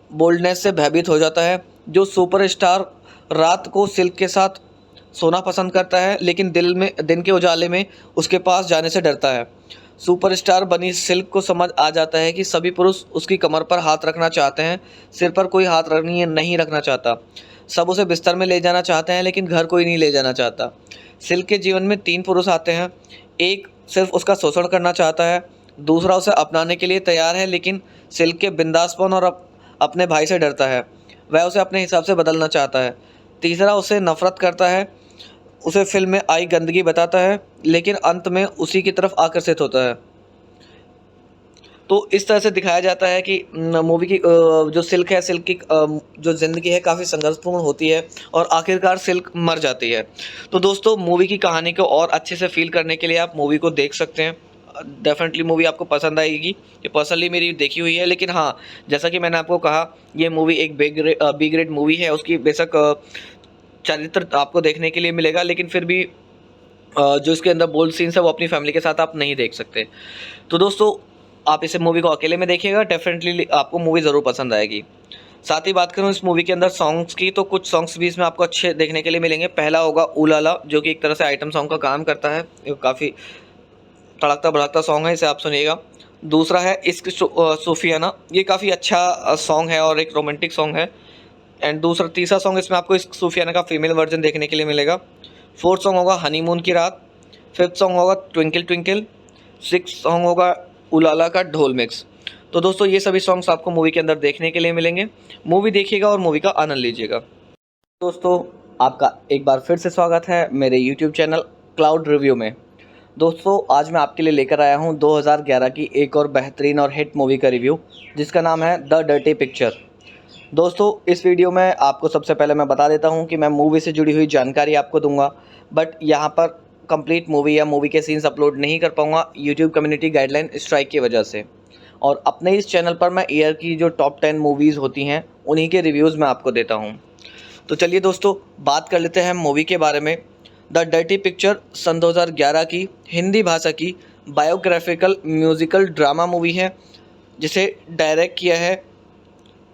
बोल्डनेस से भयभीत हो जाता है। जो सुपरस्टार रात को सिल्क के साथ सोना पसंद करता है, लेकिन दिन के उजाले में उसके पास जाने से डरता है। सुपरस्टार बनी सिल्क को समझ आ जाता है कि सभी पुरुष उसकी कमर पर हाथ रखना चाहते हैं, सिर पर कोई हाथ नहीं रखना चाहता। सब उसे बिस्तर में ले जाना चाहते हैं, लेकिन घर कोई नहीं ले जाना चाहता। सिल्क के जीवन में 3 पुरुष आते हैं। एक सिर्फ उसका शोषण करना चाहता है, दूसरा उसे अपनाने के लिए तैयार है, लेकिन सिल्क के बिंदासपन और अपने भाई से डरता है। वह उसे अपने हिसाब से बदलना चाहता है। तीसरा उसे नफरत करता है, उसे फिल्म में आई गंदगी बताता है, लेकिन अंत में उसी की तरफ आकर्षित होता है। तो इस तरह से दिखाया जाता है कि मूवी की जो सिल्क है, सिल्क की जो ज़िंदगी है काफ़ी संघर्षपूर्ण होती है और आखिरकार सिल्क मर जाती है। तो दोस्तों, मूवी की कहानी को और अच्छे से फील करने के लिए आप मूवी को देख सकते हैं। डेफिनेटली मूवी आपको पसंद आएगी। ये पर्सनली मेरी देखी हुई है, लेकिन हाँ, जैसा कि मैंने आपको कहा, ये मूवी एक बी ग्रेड मूवी है। उसकी बेशक चरित्र आपको देखने के लिए मिलेगा, लेकिन फिर भी जो इसके अंदर बोल्ड सीन्स है वो अपनी फैमिली के साथ आप नहीं देख सकते। तो दोस्तों, आप इसे मूवी को अकेले में देखिएगा, डेफिनेटली आपको मूवी ज़रूर पसंद आएगी। साथ ही बात करूँ इस मूवी के अंदर सॉन्ग्स की, तो कुछ सॉन्ग्स भी इसमें आपको अच्छे देखने के लिए मिलेंगे। पहला होगा उलाला, जो कि एक तरह से आइटम सॉन्ग का काम करता है। ये काफ़ी तड़कता भड़कता सॉन्ग है, इसे आप सुनिएगा। दूसरा है इश्क सूफियाना, ये काफ़ी अच्छा सॉन्ग है और एक रोमांटिक सॉन्ग है। एंड तीसरा सॉन्ग इसमें आपको इश्क सूफियाना का फीमेल वर्जन देखने के लिए मिलेगा। फोर्थ सॉन्ग होगा हनीमून की रात। फिफ्थ सॉन्ग होगा ट्विंकल ट्विंकल। सिक्स्थ सॉन्ग होगा उलाला का ढोल मिक्स। तो दोस्तों, ये सभी सॉन्ग्स आपको मूवी के अंदर देखने के लिए मिलेंगे। मूवी देखिएगा और मूवी का आनंद लीजिएगा। दोस्तों, आपका एक बार फिर से स्वागत है मेरे YouTube चैनल क्लाउड रिव्यू में। दोस्तों, आज मैं आपके लिए लेकर आया हूं 2011 की एक और बेहतरीन और हिट मूवी का रिव्यू, जिसका नाम है द डर्टी पिक्चर। दोस्तों, इस वीडियो में आपको सबसे पहले मैं बता देता हूं कि मैं मूवी से जुड़ी हुई जानकारी आपको दूंगा, बट यहां पर कंप्लीट मूवी या मूवी के सीन्स अपलोड नहीं कर पाऊंगा यूट्यूब कम्युनिटी गाइडलाइन स्ट्राइक की वजह से। और अपने इस चैनल पर मैं ईयर की जो टॉप 10 मूवीज़ होती हैं उन्हीं के रिव्यूज़ मैं आपको देता हूं। तो चलिए दोस्तों, बात कर लेते हैं मूवी के बारे में। द डर्टी पिक्चर सन 2011 की हिंदी भाषा की बायोग्राफिकल म्यूज़िकल ड्रामा मूवी है, जिसे डायरेक्ट किया है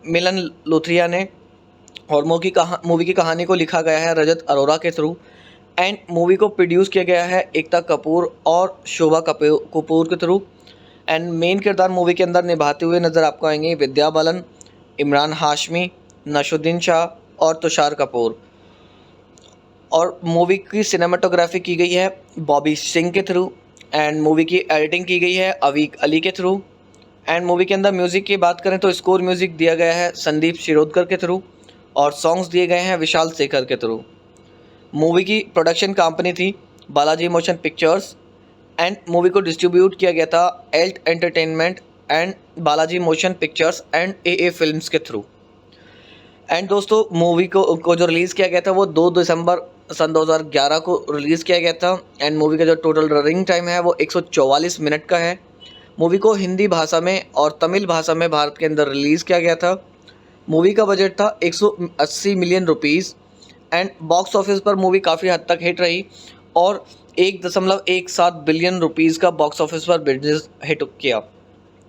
मिलन लोथरिया ने, और मूवी की कहानी को लिखा गया है रजत अरोरा के थ्रू। एंड मूवी को प्रोड्यूस किया गया है एकता कपूर और शोभा कपूर के थ्रू। एंड मेन किरदार मूवी के अंदर निभाते हुए नज़र आपको आएंगे विद्या बालन, इमरान हाशमी, नशुद्दीन शाह और तुषार कपूर। और मूवी की सिनेमाटोग्राफी की गई है बॉबी सिंह के थ्रू। एंड मूवी की एडिटिंग की गई है अवीक अली के थ्रू। एंड मूवी के अंदर म्यूज़िक की बात करें तो स्कोर म्यूज़िक दिया गया है संदीप शिरोडकर के थ्रू, और सॉन्ग्स दिए गए हैं विशाल शेखर के थ्रू। मूवी की प्रोडक्शन कंपनी थी Balaji motion pictures. And movie को डिस्ट्रीब्यूट किया गया था Alt entertainment and Balaji motion pictures and AA films के थ्रू। एंड दोस्तों, मूवी को जो रिलीज़ किया गया था वो 2 दिसंबर सन 2011 को रिलीज़ किया गया था। एंड मूवी का जो टोटल रनिंग टाइम है वो 144 मिनट का है। मूवी को हिंदी भाषा में और तमिल भाषा में भारत के अंदर रिलीज़ किया गया था। मूवी का बजट था 180 million rupees. And box office पर मूवी काफ़ी हद तक हिट रही और 1.17 बिलियन रुपीज़ का बॉक्स ऑफिस पर बिजनेस हिट किया,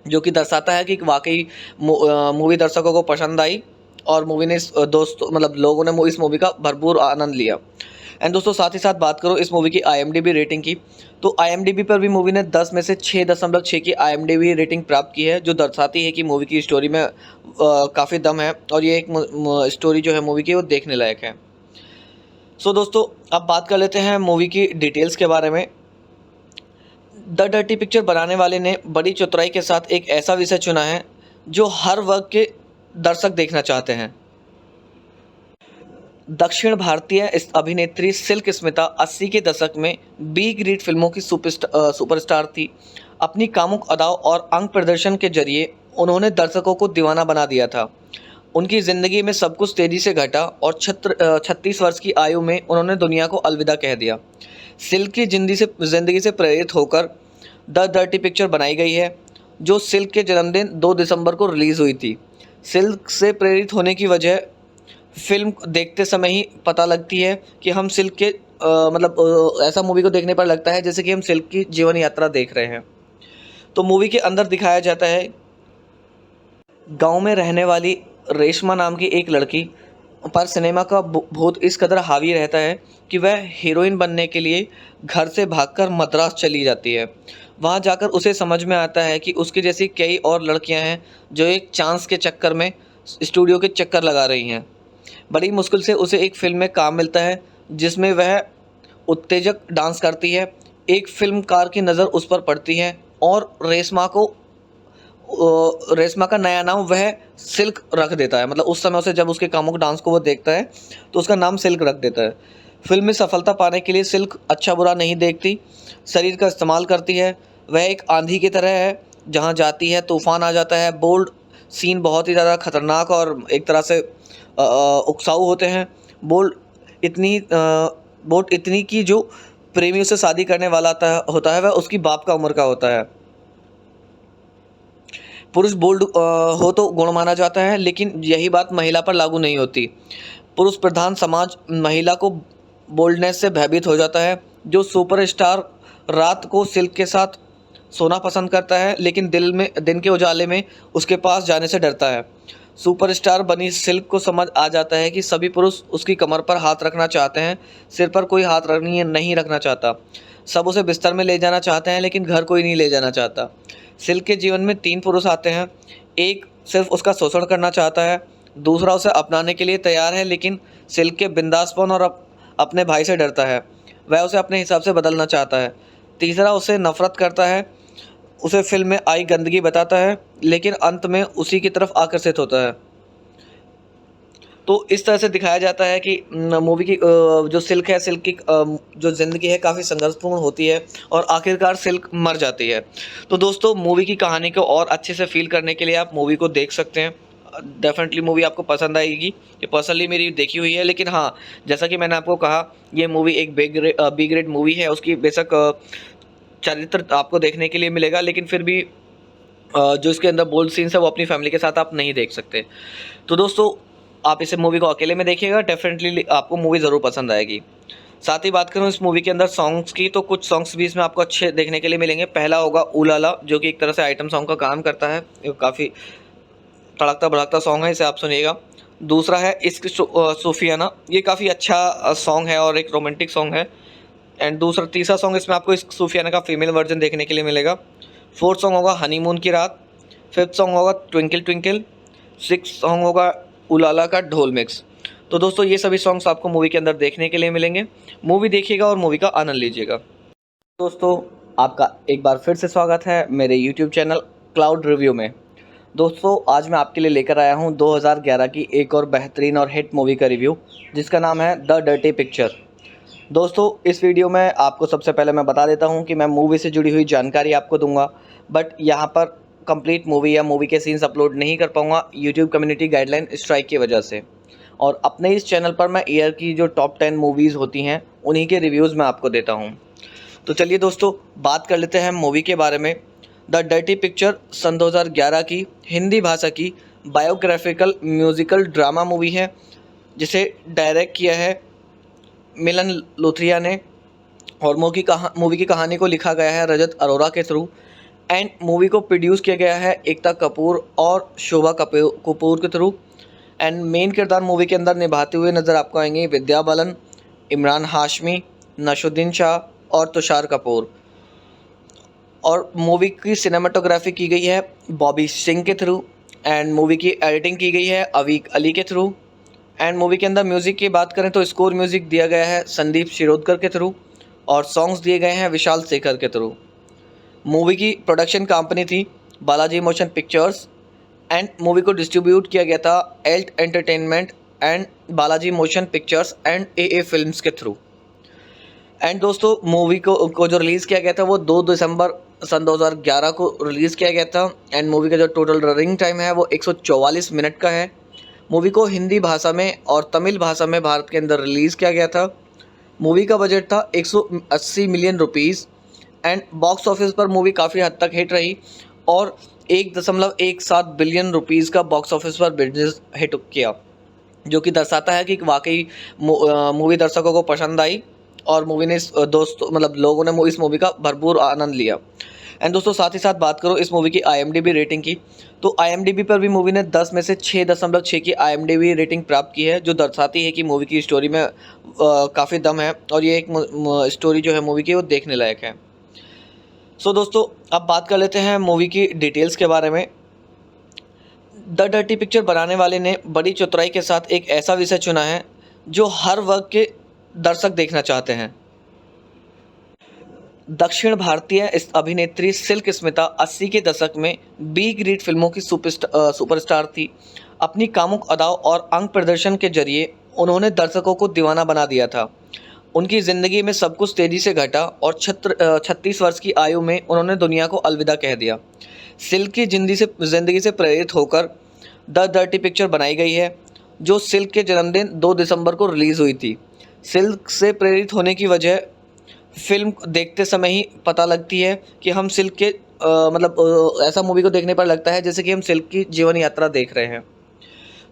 जो कि दर्शाता है कि वाकई मूवी दर्शकों को पसंद आई और मूवी ने लोगों ने इस मूवी का भरपूर आनंद लिया। एंड दोस्तों, साथ ही साथ बात करो इस मूवी की IMDb रेटिंग की, तो IMDb पर भी मूवी ने 10 में से 6.6 की IMDb रेटिंग प्राप्त की है, जो दर्शाती है कि मूवी की स्टोरी में काफ़ी दम है और ये एक स्टोरी जो है मूवी की वो देखने लायक है। सो दोस्तों, अब बात कर लेते हैं मूवी की डिटेल्स के बारे में। द डर्टी पिक्चर बनाने वाले ने बड़ी चतुराई के साथ एक ऐसा विषय चुना है जो हर वर्ग के दर्शक देखना चाहते हैं। दक्षिण भारतीय अभिनेत्री सिल्क स्मिता 80 के दशक में बी ग्रेड फिल्मों की सुपरस्टार थी। अपनी कामुक अदाओं और अंग प्रदर्शन के जरिए उन्होंने दर्शकों को दीवाना बना दिया था। उनकी ज़िंदगी में सब कुछ तेज़ी से घटा और 36 वर्ष की आयु में उन्होंने दुनिया को अलविदा कह दिया। सिल्क की ज़िंदगी से प्रेरित होकर द डर्टी पिक्चर बनाई गई है, जो सिल्क के जन्मदिन 2 दिसंबर को रिलीज़ हुई थी। सिल्क से प्रेरित होने की वजह फिल्म देखते समय ही पता लगती है कि हम सिल्क के ऐसा मूवी को देखने पर लगता है जैसे कि हम सिल्क की जीवन यात्रा देख रहे हैं। तो मूवी के अंदर दिखाया जाता है गांव में रहने वाली रेशमा नाम की एक लड़की पर सिनेमा का भूत इस कदर हावी रहता है कि वह हीरोइन बनने के लिए घर से भागकर मद्रास चली जाती है। वहाँ जाकर उसे समझ में आता है कि उसकी जैसी कई और लड़कियाँ हैं जो एक चांस के चक्कर में स्टूडियो के चक्कर लगा रही हैं। बड़ी मुश्किल से उसे एक फ़िल्म में काम मिलता है जिसमें वह उत्तेजक डांस करती है। एक फ़िल्मकार की नज़र उस पर पड़ती है और रेशमा का नया नाम वह सिल्क रख देता है। मतलब उस समय उसे जब उसके कामुक डांस को वो देखता है तो उसका नाम सिल्क रख देता है। फिल्म में सफलता पाने के लिए सिल्क अच्छा बुरा नहीं देखती, शरीर का इस्तेमाल करती है। वह एक आंधी की तरह है, जहाँ जाती है तूफान आ जाता है। बोल्ड सीन बहुत ही ज़्यादा खतरनाक और एक तरह से उकसाऊ होते हैं। बोल्ड इतनी की जो प्रेमी उससे शादी करने वाला होता है वह उसकी बाप का उम्र का होता है। पुरुष बोल्ड हो तो गुण माना जाता है, लेकिन यही बात महिला पर लागू नहीं होती। पुरुष प्रधान समाज महिला को बोल्डनेस से भयभीत हो जाता है। जो सुपरस्टार रात को सिल्क के साथ सोना पसंद करता है, लेकिन दिन के उजाले में उसके पास जाने से डरता है। सुपरस्टार बनी सिल्क को समझ आ जाता है कि सभी पुरुष उसकी कमर पर हाथ रखना चाहते हैं, सिर पर कोई हाथ नहीं रखना चाहता। सब उसे बिस्तर में ले जाना चाहते हैं, लेकिन घर कोई नहीं ले जाना चाहता। सिल्क के जीवन में 3 पुरुष आते हैं। एक सिर्फ उसका शोषण करना चाहता है, दूसरा उसे अपनाने के लिए तैयार है, लेकिन सिल्क के बिंदासपन और अपने भाई से डरता है। वह उसे अपने हिसाब से बदलना चाहता है। तीसरा उसे नफरत करता है, उसे फिल्म में आई गंदगी बताता है, लेकिन अंत में उसी की तरफ आकर्षित होता है। तो इस तरह से दिखाया जाता है कि मूवी की जो सिल्क है, सिल्क की जो ज़िंदगी है काफ़ी संघर्षपूर्ण होती है और आखिरकार सिल्क मर जाती है। तो दोस्तों, मूवी की कहानी को और अच्छे से फील करने के लिए आप मूवी को देख सकते हैं। डेफिनेटली मूवी आपको पसंद आएगी। ये पर्सनली मेरी देखी हुई है, लेकिन हाँ, जैसा कि मैंने आपको कहा, ये मूवी एक बी ग्रेड मूवी है। उसकी बेशक चरित्र आपको देखने के लिए मिलेगा, लेकिन फिर भी जो इसके अंदर बोल्ड सीन्स है वो अपनी फैमिली के साथ आप नहीं देख सकते। तो दोस्तों, आप इसे मूवी को अकेले में देखिएगा, डेफिनेटली आपको मूवी ज़रूर पसंद आएगी। साथ ही बात करूँ इस मूवी के अंदर सॉन्ग्स की, तो कुछ सॉन्ग्स भी इसमें आपको अच्छे देखने के लिए मिलेंगे। पहला होगा ऊलाला, जो कि एक तरह से आइटम सॉन्ग का काम करता है। ये काफ़ी तड़कता भड़कता सॉन्ग है, इसे आप सुनिएगा। दूसरा है इश्क सूफियाना, ये काफ़ी अच्छा सॉन्ग है और एक रोमांटिक सॉन्ग है। एंड तीसरा सॉन्ग इसमें आपको इश्क सूफियाना का फीमेल वर्जन देखने के लिए मिलेगा। फोर्थ सॉन्ग होगा हनीमून की रात। फिफ्थ सॉन्ग होगा ट्विंकल ट्विंकल। सिक्स सॉन्ग होगा उलाला का ढोल मिक्स। तो दोस्तों, ये सभी सॉन्ग्स आपको मूवी के अंदर देखने के लिए मिलेंगे। मूवी देखिएगा और मूवी का आनंद लीजिएगा। दोस्तों, आपका एक बार फिर से स्वागत है मेरे यूट्यूब चैनल क्लाउड रिव्यू में। दोस्तों, आज मैं आपके लिए लेकर आया हूँ 2011 की एक और बेहतरीन और हिट मूवी का रिव्यू, जिसका नाम है द डर्टी पिक्चर। दोस्तों, इस वीडियो में आपको सबसे पहले मैं बता देता हूँ कि मैं मूवी से जुड़ी हुई जानकारी आपको दूंगा, बट यहाँ पर कंप्लीट मूवी या मूवी के सीन्स अपलोड नहीं कर पाऊँगा यूट्यूब कम्युनिटी गाइडलाइन स्ट्राइक की वजह से। और अपने इस चैनल पर मैं ईयर की जो टॉप 10 मूवीज़ होती हैं उन्हीं के रिव्यूज़ मैं आपको देता हूँ। तो चलिए दोस्तों, बात कर लेते हैं मूवी के बारे में। द डर्टी पिक्चर सन 2011 की हिंदी भाषा की बायोग्राफिकल म्यूज़िकल ड्रामा मूवी है, जिसे डायरेक्ट किया है मिलन लोथरिया ने, और मूवी की कहानी को लिखा गया है रजत अरोरा के थ्रू। एंड मूवी को प्रोड्यूस किया गया है एकता कपूर और शोभा कपूर के थ्रू। एंड मेन किरदार मूवी के अंदर निभाते हुए नज़र आपको आएंगे विद्या बालन, इमरान हाशमी, नशुद्दीन शाह और तुषार कपूर। और मूवी की सिनेमाटोग्राफी की गई है बॉबी सिंह के थ्रू। एंड मूवी की एडिटिंग की गई है अवीक अली के थ्रू। एंड मूवी के अंदर म्यूज़िक की बात करें तो स्कोर म्यूज़िक दिया गया है संदीप शिरोडकर के थ्रू, और सॉन्ग्स दिए गए हैं विशाल शेखर के थ्रू। मूवी की प्रोडक्शन कंपनी थी Balaji motion pictures. And movie को डिस्ट्रीब्यूट किया गया था Alt entertainment and Balaji motion pictures and AA films के थ्रू। एंड दोस्तों, मूवी को जो रिलीज़ किया गया था वो 2 दिसंबर सन 2011 को रिलीज़ किया गया था। एंड मूवी का जो टोटल रनिंग टाइम है वो 144 मिनट का है। मूवी को हिंदी भाषा में और तमिल भाषा में भारत के अंदर रिलीज़ किया गया था। मूवी का बजट था 180 million rupees. And box office पर मूवी काफ़ी हद तक हिट रही और 1.17 बिलियन रुपीज़ का बॉक्स ऑफिस पर बिजनेस हिट किया, जो कि दर्शाता है कि वाकई मूवी दर्शकों को पसंद आई और मूवी ने लोगों ने इस मूवी का भरपूर आनंद लिया। एंड दोस्तों साथ ही साथ बात करो इस मूवी की IMDb रेटिंग की, तो IMDb पर भी मूवी ने 10 में से 6.6 की IMDb रेटिंग प्राप्त की है, जो दर्शाती है कि मूवी की स्टोरी में काफ़ी दम है और ये एक स्टोरी जो है मूवी की वो देखने लायक है। सो दोस्तों अब बात कर लेते हैं मूवी की डिटेल्स के बारे में। द डर्टी पिक्चर बनाने वाले ने बड़ी चतुराई के साथ एक ऐसा विषय चुना है जो हर वर्ग के दर्शक देखना चाहते हैं। दक्षिण भारतीय इस अभिनेत्री सिल्क स्मिता 80 के दशक में बी ग्रेड फिल्मों की सुपरस्टार थी। अपनी कामुक अदाओं और अंग प्रदर्शन के जरिए उन्होंने दर्शकों को दीवाना बना दिया था। उनकी ज़िंदगी में सब कुछ तेज़ी से घटा और 36 वर्ष की आयु में उन्होंने दुनिया को अलविदा कह दिया। सिल्क की ज़िंदगी से प्रेरित होकर द डर्टी पिक्चर बनाई गई है, जो सिल्क के जन्मदिन 2 दिसंबर को रिलीज़ हुई थी। सिल्क से प्रेरित होने की वजह फिल्म देखते समय ही पता लगती है कि हम सिल्क के ऐसा मूवी को देखने पर लगता है जैसे कि हम सिल्क की जीवन यात्रा देख रहे हैं।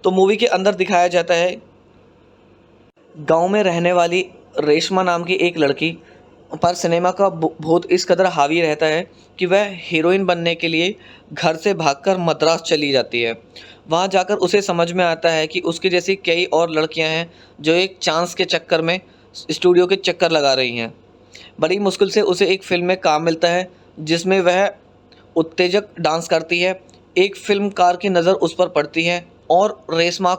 तो मूवी के अंदर दिखाया जाता है गांव में रहने वाली रेशमा नाम की एक लड़की पर सिनेमा का भूत इस कदर हावी रहता है कि वह हीरोइन बनने के लिए घर से भागकर मद्रास चली जाती है। वहां जाकर उसे समझ में आता है कि उसकी जैसी कई और लड़कियां हैं जो एक चांस के चक्कर में स्टूडियो के चक्कर लगा रही हैं। बड़ी मुश्किल से उसे एक फिल्म में काम मिलता है जिसमें वह उत्तेजक डांस करती है। एक फिल्मकार की नज़र उस पर पड़ती है और रेशमा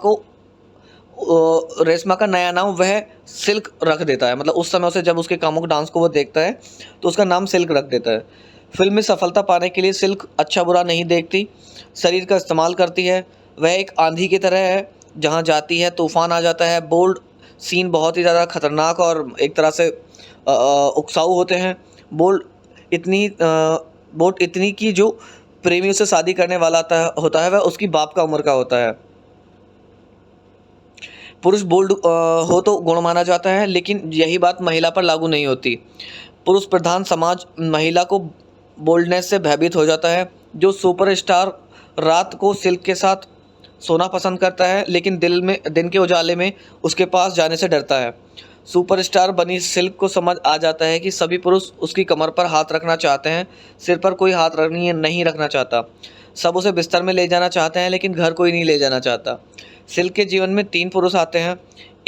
का नया नाम वह सिल्क रख देता है। मतलब उस समय उसे जब उसके कामुक डांस को वो देखता है तो उसका नाम सिल्क रख देता है। फिल्म में सफलता पाने के लिए सिल्क अच्छा बुरा नहीं देखती, शरीर का इस्तेमाल करती है। वह एक आंधी की तरह है, जहाँ जाती है तूफान आ जाता है। बोल्ड सीन बहुत ही ज़्यादा खतरनाक और एक तरह से उकसाऊ होते हैं। बोल्ड इतनी की जो प्रेमियों से शादी करने वाला होता है वह उसकी बाप का उम्र का होता है। पुरुष बोल्ड हो तो गुण माना जाता है, लेकिन यही बात महिला पर लागू नहीं होती। पुरुष प्रधान समाज महिला को बोल्डनेस से भयभीत हो जाता है। जो सुपरस्टार रात को सिल्क के साथ सोना पसंद करता है, लेकिन दिन के उजाले में उसके पास जाने से डरता है। सुपरस्टार बनी सिल्क को समझ आ जाता है कि सभी पुरुष उसकी कमर पर हाथ रखना चाहते हैं, सिर पर कोई हाथ नहीं रखना चाहता। सब उसे बिस्तर में ले जाना चाहते हैं, लेकिन घर कोई नहीं ले जाना चाहता। सिल्क के जीवन में 3 पुरुष आते हैं।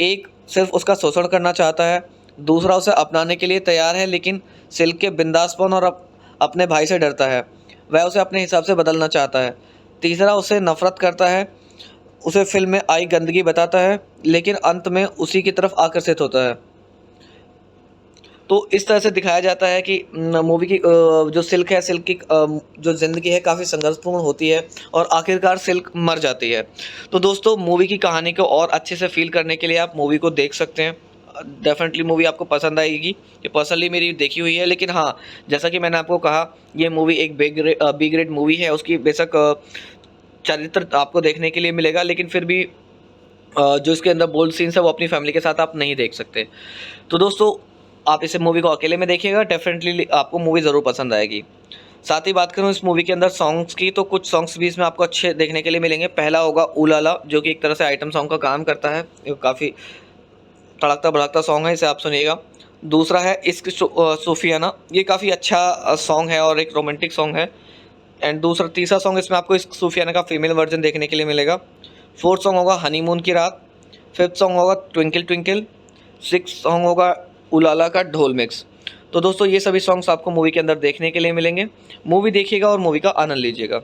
एक सिर्फ उसका शोषण करना चाहता है, दूसरा उसे अपनाने के लिए तैयार है लेकिन सिल्क के बिंदासपन और अपने भाई से डरता है, वह उसे अपने हिसाब से बदलना चाहता है। तीसरा उसे नफरत करता है, उसे फिल्म में आई गंदगी बताता है, लेकिन अंत में उसी की तरफ आकर्षित होता है। तो इस तरह से दिखाया जाता है कि मूवी की जो सिल्क है, सिल्क की जो ज़िंदगी है काफ़ी संघर्षपूर्ण होती है और आखिरकार सिल्क मर जाती है। तो दोस्तों मूवी की कहानी को और अच्छे से फील करने के लिए आप मूवी को देख सकते हैं। डेफिनेटली मूवी आपको पसंद आएगी। ये पर्सनली मेरी देखी हुई है, लेकिन हाँ, जैसा कि मैंने आपको कहा, ये मूवी एक बी ग्रेड मूवी है। उसकी बेशक चरित्र आपको देखने के लिए मिलेगा, लेकिन फिर भी जो इसके अंदर बोल्ड सीन्स है वो अपनी फैमिली के साथ आप नहीं देख सकते। तो दोस्तों आप इस मूवी को अकेले में देखिएगा, डेफिनेटली आपको मूवी ज़रूर पसंद आएगी। साथ ही बात करूँ इस मूवी के अंदर सॉन्ग्स की, तो कुछ सॉन्ग्स भी इसमें आपको अच्छे देखने के लिए मिलेंगे। पहला होगा उलाला, जो कि एक तरह से आइटम सॉन्ग का काम करता है। ये काफ़ी तड़कता भड़कता सॉन्ग है, इसे आप सुनिएगा। दूसरा है इश्क सूफियाना, ये काफ़ी अच्छा सॉन्ग है और एक रोमांटिक सॉन्ग है। एंड तीसरा सॉन्ग इसमें आपको इश्क सूफियाना का फीमेल वर्जन देखने के लिए मिलेगा। फोर्थ सॉन्ग होगा हनीमून की रात। फिफ्थ सॉन्ग होगा ट्विंकल ट्विंकल। सिक्स सॉन्ग होगा उलाला का ढोल मिक्स। तो दोस्तों ये सभी सॉन्ग्स आपको मूवी के अंदर देखने के लिए मिलेंगे। मूवी देखिएगा और मूवी का आनंद लीजिएगा।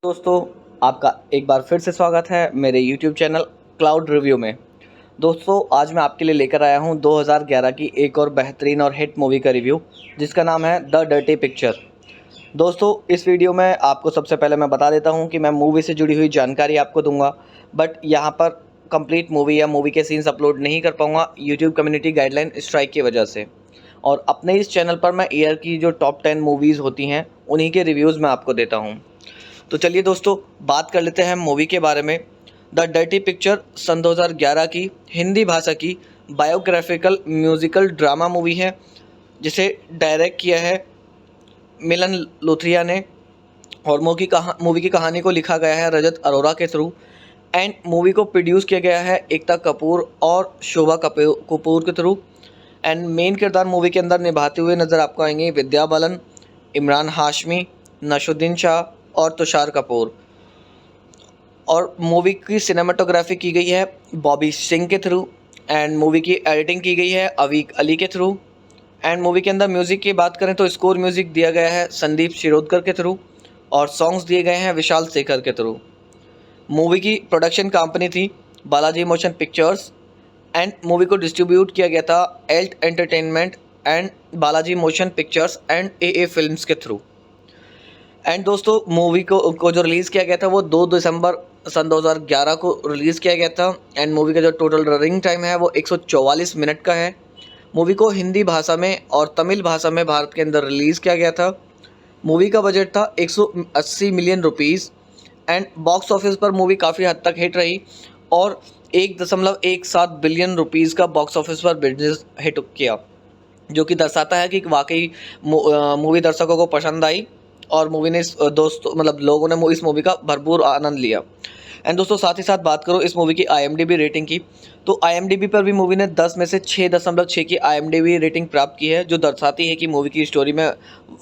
दोस्तों आपका एक बार फिर से स्वागत है मेरे YouTube चैनल क्लाउड रिव्यू में। दोस्तों आज मैं आपके लिए लेकर आया हूं 2011 की एक और बेहतरीन और हिट मूवी का रिव्यू, जिसका नाम है द डर्टी पिक्चर। दोस्तों इस वीडियो में आपको सबसे पहले मैं बता देता हूं कि मैं मूवी से जुड़ी हुई जानकारी आपको दूंगा, बट यहां पर कंप्लीट मूवी या मूवी के सीन्स अपलोड नहीं कर पाऊंगा यूट्यूब कम्युनिटी गाइडलाइन स्ट्राइक की वजह से। और अपने इस चैनल पर मैं ईयर की जो टॉप 10 मूवीज़ होती हैं उन्हीं के रिव्यूज़ मैं आपको देता हूं। तो चलिए दोस्तों बात कर लेते हैं मूवी के बारे में। द डर्टी पिक्चर सन 2011 की हिंदी भाषा की बायोग्राफिकल म्यूज़िकल ड्रामा मूवी है, जिसे डायरेक्ट किया है मिलन लोथरिया ने, और मूवी की कहानी को लिखा गया है रजत अरोरा के थ्रू। एंड मूवी को प्रोड्यूस किया गया है एकता कपूर और शोभा कपूर के थ्रू। एंड मेन किरदार मूवी के अंदर निभाते हुए नज़र आपको आएंगे विद्या बालन, इमरान हाशमी, नशुद्दीन शाह और तुषार कपूर। और मूवी की सिनेमाटोग्राफी की गई है बॉबी सिंह के थ्रू, एंड मूवी की एडिटिंग की गई है अवीक अली के थ्रू। एंड मूवी के अंदर म्यूज़िक की बात करें तो स्कोर म्यूज़िक दिया गया है संदीप शिरोडकर के थ्रू और सॉन्ग्स दिए गए हैं विशाल शेखर के थ्रू। मूवी की प्रोडक्शन कंपनी थी Balaji motion pictures and movie को डिस्ट्रीब्यूट किया गया था Alt entertainment and Balaji motion pictures and A films के थ्रू। एंड दोस्तों मूवी को जो रिलीज़ किया गया था वो 2 दिसंबर सन 2011 को रिलीज़ किया गया था। एंड मूवी का जो टोटल रनिंग टाइम है वो 144 मिनट का है। मूवी को हिंदी भाषा में और तमिल भाषा में भारत के अंदर रिलीज़ किया गया था। मूवी का बजट था 180 million rupees and box office पर मूवी काफ़ी हद तक हिट रही और 1.17 बिलियन रुपीज़ का बॉक्स ऑफिस पर बिजनेस हिट किया, जो कि दर्शाता है कि वाकई मूवी दर्शकों को पसंद आई और मूवी ने लोगों ने इस मूवी का भरपूर आनंद लिया। एंड दोस्तों साथ ही साथ बात करो इस मूवी की IMDb रेटिंग की, तो IMDb पर भी मूवी ने 10 में से 6.6 की IMDb रेटिंग प्राप्त की है, जो दर्शाती है कि मूवी की स्टोरी में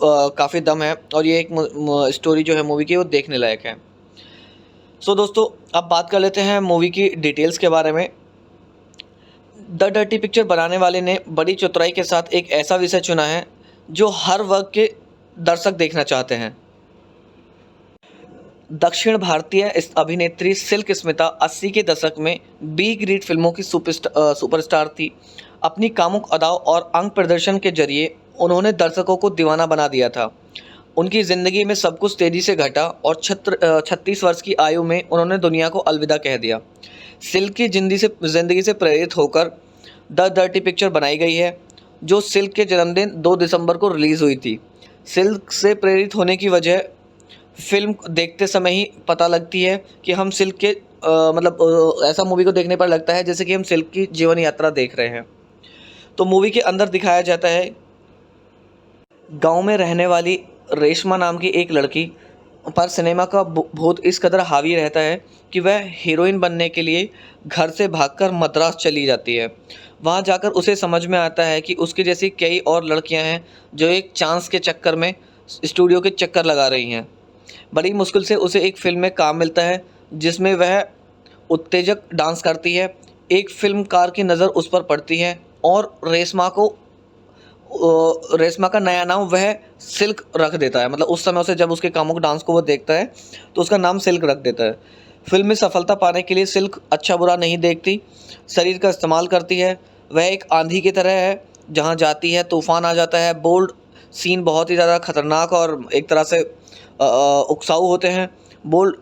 काफ़ी दम है और ये एक स्टोरी जो है मूवी की वो देखने लायक है। सो दोस्तों अब बात कर लेते हैं मूवी की डिटेल्स के बारे में। द डर्टी पिक्चर बनाने वाले ने बड़ी चतुराई के साथ एक ऐसा विषय चुना है जो हर वर्ग के दर्शक देखना चाहते हैं। दक्षिण भारतीय इस अभिनेत्री सिल्क स्मिता 80 के दशक में बी ग्रेड फिल्मों की सुपरस्टार थी। अपनी कामुक अदाओं और अंग प्रदर्शन के जरिए उन्होंने दर्शकों को दीवाना बना दिया था। उनकी ज़िंदगी में सब कुछ तेज़ी से घटा और 36 वर्ष की आयु में उन्होंने दुनिया को अलविदा कह दिया। सिल्क की ज़िंदगी से प्रेरित होकर द डर्टी पिक्चर बनाई गई है, जो सिल्क के जन्मदिन 2 दिसंबर को रिलीज़ हुई थी। सिल्क से प्रेरित होने की वजह फिल्म देखते समय ही पता लगती है कि हम सिल्क के ऐसा मूवी को देखने पर लगता है जैसे कि हम सिल्क की जीवन यात्रा देख रहे हैं। तो मूवी के अंदर दिखाया जाता है गांव में रहने वाली रेशमा नाम की एक लड़की पर सिनेमा का भूत इस कदर हावी रहता है कि वह हीरोइन बनने के लिए घर से भागकर मद्रास चली जाती है। वहां जाकर उसे समझ में आता है कि उसकी जैसी कई और लड़कियां हैं जो एक चांस के चक्कर में स्टूडियो के चक्कर लगा रही हैं। बड़ी मुश्किल से उसे एक फिल्म में काम मिलता है जिसमें वह उत्तेजक डांस करती है। एक फिल्मकार की नज़र उस पर पड़ती है और रेशमा का नया नाम वह सिल्क रख देता है। उस समय उसे जब उसके कामुक डांस को वो देखता है तो उसका नाम सिल्क रख देता है। फिल्म में सफलता पाने के लिए सिल्क अच्छा बुरा नहीं देखती, शरीर का इस्तेमाल करती है। वह एक आंधी की तरह है, जहाँ जाती है तूफान आ जाता है। बोल्ड सीन बहुत ही ज़्यादा खतरनाक और एक तरह से उकसाऊ होते हैं। बोल्ड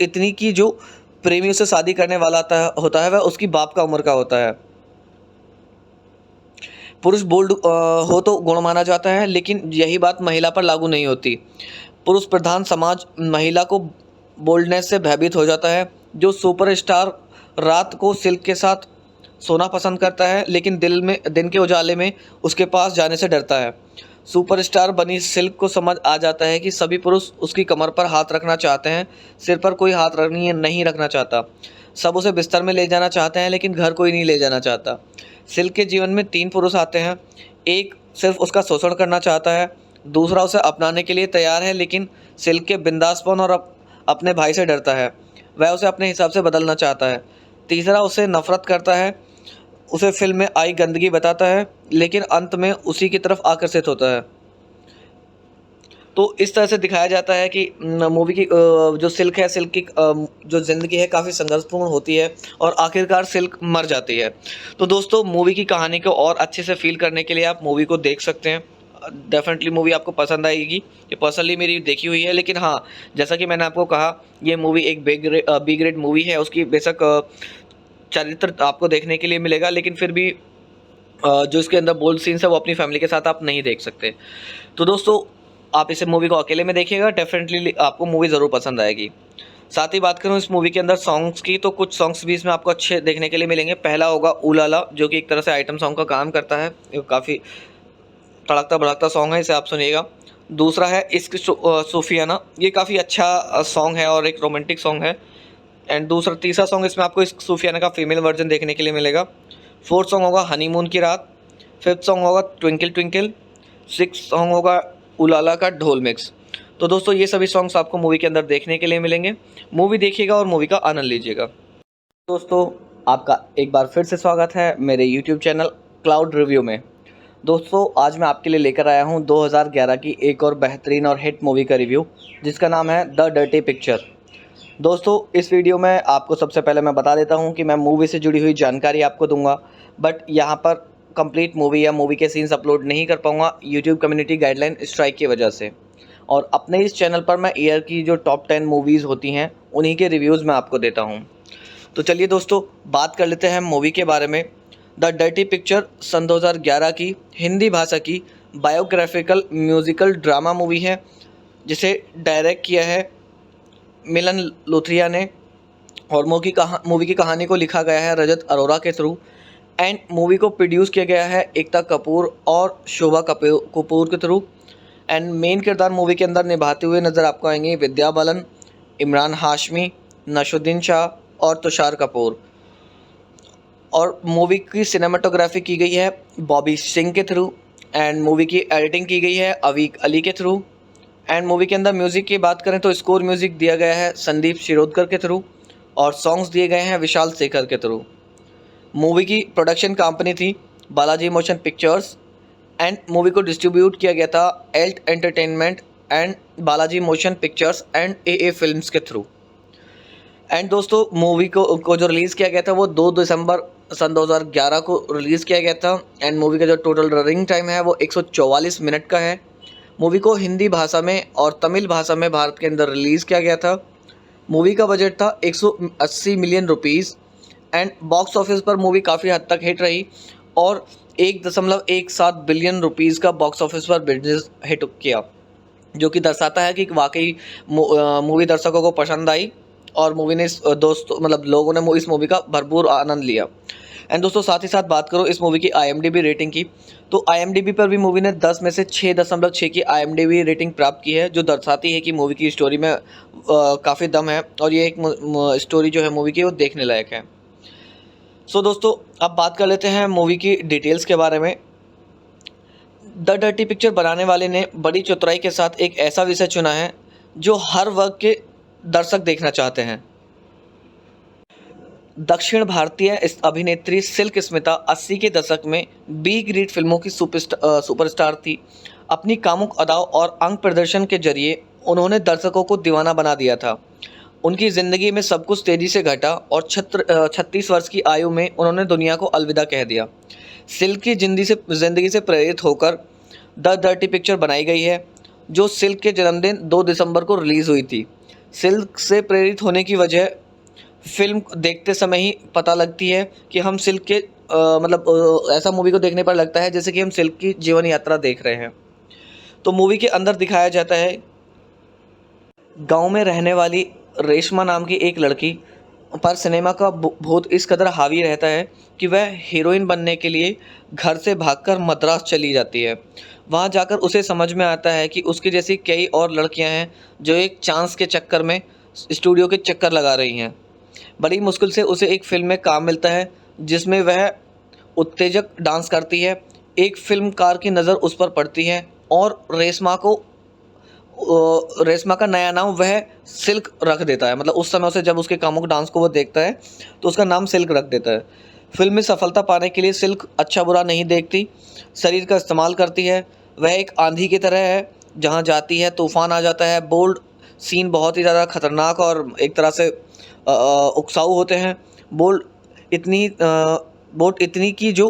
इतनी की जो प्रेमियों से शादी करने वाला होता है वह उसकी बाप का उम्र का होता है। पुरुष बोल्ड हो तो गुण माना जाता है, लेकिन यही बात महिला पर लागू नहीं होती। पुरुष प्रधान समाज महिला को बोल्डनेस से भयभीत हो जाता है। जो सुपरस्टार रात को सिल्क के साथ सोना पसंद करता है, लेकिन दिन के उजाले में उसके पास जाने से डरता है। सुपरस्टार बनी सिल्क को समझ आ जाता है कि सभी पुरुष उसकी कमर पर हाथ रखना चाहते हैं, सिर पर कोई हाथ नहीं रखना चाहता। सब उसे बिस्तर में ले जाना चाहते हैं, लेकिन घर कोई नहीं ले जाना चाहता। सिल्क के जीवन में 3 पुरुष आते हैं। एक सिर्फ उसका शोषण करना चाहता है, दूसरा उसे अपनाने के लिए तैयार है लेकिन सिल्क के बिंदासपन और अपने भाई से डरता है, वह उसे अपने हिसाब से बदलना चाहता है। तीसरा उसे नफरत करता है, उसे फिल्म में आई गंदगी बताता है, लेकिन अंत में उसी की तरफ आकर्षित होता है। तो इस तरह से दिखाया जाता है कि मूवी की जो सिल्क है, सिल्क की जो ज़िंदगी है काफ़ी संघर्षपूर्ण होती है और आखिरकार सिल्क मर जाती है। तो दोस्तों मूवी की कहानी को और अच्छे से फील करने के लिए आप मूवी को देख सकते हैं। डेफिनेटली मूवी आपको पसंद आएगी। ये पर्सनली मेरी देखी हुई है, लेकिन हाँ, जैसा कि मैंने आपको कहा, ये मूवी एक बी ग्रेड मूवी है। उसकी बेशक चरित्र आपको देखने के लिए मिलेगा, लेकिन फिर भी जो इसके अंदर बोल्ड सीन्स है वो अपनी फैमिली के साथ आप नहीं देख सकते। तो दोस्तों आप इसे मूवी को अकेले में देखिएगा, डेफिनेटली आपको मूवी ज़रूर पसंद आएगी। साथ ही बात करूँ इस मूवी के अंदर सॉन्ग्स की, तो कुछ सॉन्ग्स भी इसमें आपको अच्छे देखने के लिए मिलेंगे। पहला होगा उलाला, जो कि एक तरह से आइटम सॉन्ग का काम करता है। ये काफ़ी तड़कता भड़कता सॉन्ग है, इसे आप सुनिएगा। दूसरा है इश्क सूफियाना, ये काफ़ी अच्छा सॉन्ग है और एक रोमांटिक सॉन्ग है। एंड तीसरा सॉन्ग इसमें आपको इश्क सूफियाना का फीमेल वर्जन देखने के लिए मिलेगा। फोर्थ सॉन्ग होगा हनीमून की रात। फिफ्थ सॉन्ग होगा ट्विंकल ट्विंकल। सिक्स सॉन्ग होगा उलाला का ढोल मिक्स। तो दोस्तों ये सभी सॉन्ग्स आपको मूवी के अंदर देखने के लिए मिलेंगे। मूवी देखिएगा और मूवी का आनंद लीजिएगा। दोस्तों आपका एक बार फिर से स्वागत है मेरे YouTube चैनल क्लाउड रिव्यू में। दोस्तों आज मैं आपके लिए लेकर आया हूं 2011 की एक और बेहतरीन और हिट मूवी का रिव्यू, जिसका नाम है द डर्टी पिक्चर। दोस्तों इस वीडियो में आपको सबसे पहले मैं बता देता हूं कि मैं मूवी से जुड़ी हुई जानकारी आपको दूंगा, बट यहां पर कंप्लीट मूवी या मूवी के सीन्स अपलोड नहीं कर पाऊंगा यूट्यूब कम्युनिटी गाइडलाइन स्ट्राइक की वजह से। और अपने इस चैनल पर मैं ईयर की जो टॉप 10 मूवीज़ होती हैं उन्हीं के रिव्यूज़ मैं आपको देता हूँ। तो चलिए दोस्तों बात कर लेते हैं मूवी के बारे में। द डर्टी पिक्चर सन 2011 की हिंदी भाषा की बायोग्राफिकल म्यूज़िकल ड्रामा मूवी है, जिसे डायरेक्ट किया है मिलन लोथरिया ने, और मूवी की कहानी को लिखा गया है रजत अरोरा के थ्रू, एंड मूवी को प्रोड्यूस किया गया है एकता कपूर और शोभा कपूर के थ्रू। एंड मेन किरदार मूवी के अंदर निभाते हुए नज़र आपको आएंगे विद्या बालन, इमरान हाशमी, नशुद्दीन शाह और तुषार कपूर। और मूवी की सिनेमाटोग्राफी की गई है बॉबी सिंह के थ्रू, एंड मूवी की एडिटिंग की गई है अवीक अली के थ्रू। एंड मूवी के अंदर म्यूज़िक की बात करें तो स्कोर म्यूज़िक दिया गया है संदीप शिरोडकर के थ्रू, और सॉन्ग्स दिए गए हैं विशाल शेखर के थ्रू। मूवी की प्रोडक्शन कंपनी थी Balaji motion pictures, and movie को डिस्ट्रीब्यूट किया गया था Alt entertainment and Balaji motion pictures and AA films के थ्रू। एंड दोस्तों मूवी को जो रिलीज़ किया गया था वो 2 दिसंबर सन 2011 को रिलीज़ किया गया था। एंड मूवी का जो टोटल रनिंग टाइम है वो 144 मिनट का है। मूवी को हिंदी भाषा में और तमिल भाषा में भारत के अंदर रिलीज़ किया गया था। मूवी का बजट था 180 million rupees, and box office पर मूवी काफ़ी हद तक हिट रही और 1.17 बिलियन रुपीज़ का बॉक्स ऑफिस पर बिजनेस हिट किया, जो कि दर्शाता है कि वाकई मूवी दर्शकों को पसंद आई और मूवी ने लोगों ने इस मूवी का भरपूर आनंद लिया। एंड दोस्तों साथ ही साथ बात करो इस मूवी की IMDb रेटिंग की, तो IMDb पर भी मूवी ने 10 में से 6.6 की IMDb रेटिंग प्राप्त की है, जो दर्शाती है कि मूवी की स्टोरी में काफ़ी दम है और ये एक स्टोरी जो है मूवी की वो देखने लायक है। सो दोस्तों अब बात कर लेते हैं मूवी की डिटेल्स के बारे में। द डर्टी पिक्चर बनाने वाले ने बड़ी चतुराई के साथ एक ऐसा विषय चुना है जो हर वर्ग के दर्शक देखना चाहते हैं। दक्षिण भारतीय इस अभिनेत्री सिल्क स्मिता 80 के दशक में बी ग्रेड फिल्मों की सुपरस्टार थी। अपनी कामुक अदाओं और अंग प्रदर्शन के जरिए उन्होंने दर्शकों को दीवाना बना दिया था। उनकी ज़िंदगी में सब कुछ तेज़ी से घटा और 36 वर्ष की आयु में उन्होंने दुनिया को अलविदा कह दिया। सिल्क की ज़िंदगी से प्रेरित होकर द डर्टी पिक्चर बनाई गई है, जो सिल्क के जन्मदिन 2 दिसंबर को रिलीज़ हुई थी। सिल्क से प्रेरित होने की वजह फिल्म देखते समय ही पता लगती है कि हम सिल्क के ऐसा मूवी को देखने पर लगता है जैसे कि हम सिल्क की जीवन यात्रा देख रहे हैं। तो मूवी के अंदर दिखाया जाता है गांव में रहने वाली रेशमा नाम की एक लड़की पर सिनेमा का भूत इस कदर हावी रहता है कि वह हीरोइन बनने के लिए घर से भागकर मद्रास चली जाती है। वहां जाकर उसे समझ में आता है कि उसकी जैसी कई और लड़कियां हैं जो एक चांस के चक्कर में स्टूडियो के चक्कर लगा रही हैं। बड़ी मुश्किल से उसे एक फिल्म में काम मिलता है जिसमें वह उत्तेजक डांस करती है। एक फिल्मकार की नज़र उस पर पड़ती है और रेशमा का नया नाम वह सिल्क रख देता है। उस समय से जब उसके कामुक डांस को वो देखता है तो उसका नाम सिल्क रख देता है। फिल्म में सफलता पाने के लिए सिल्क अच्छा बुरा नहीं देखती, शरीर का इस्तेमाल करती है। वह एक आंधी की तरह है, जहाँ जाती है तूफान आ जाता है। बोल्ड सीन बहुत ही ज़्यादा खतरनाक और एक तरह से उकसाऊ होते हैं। बोल्ड इतनी की जो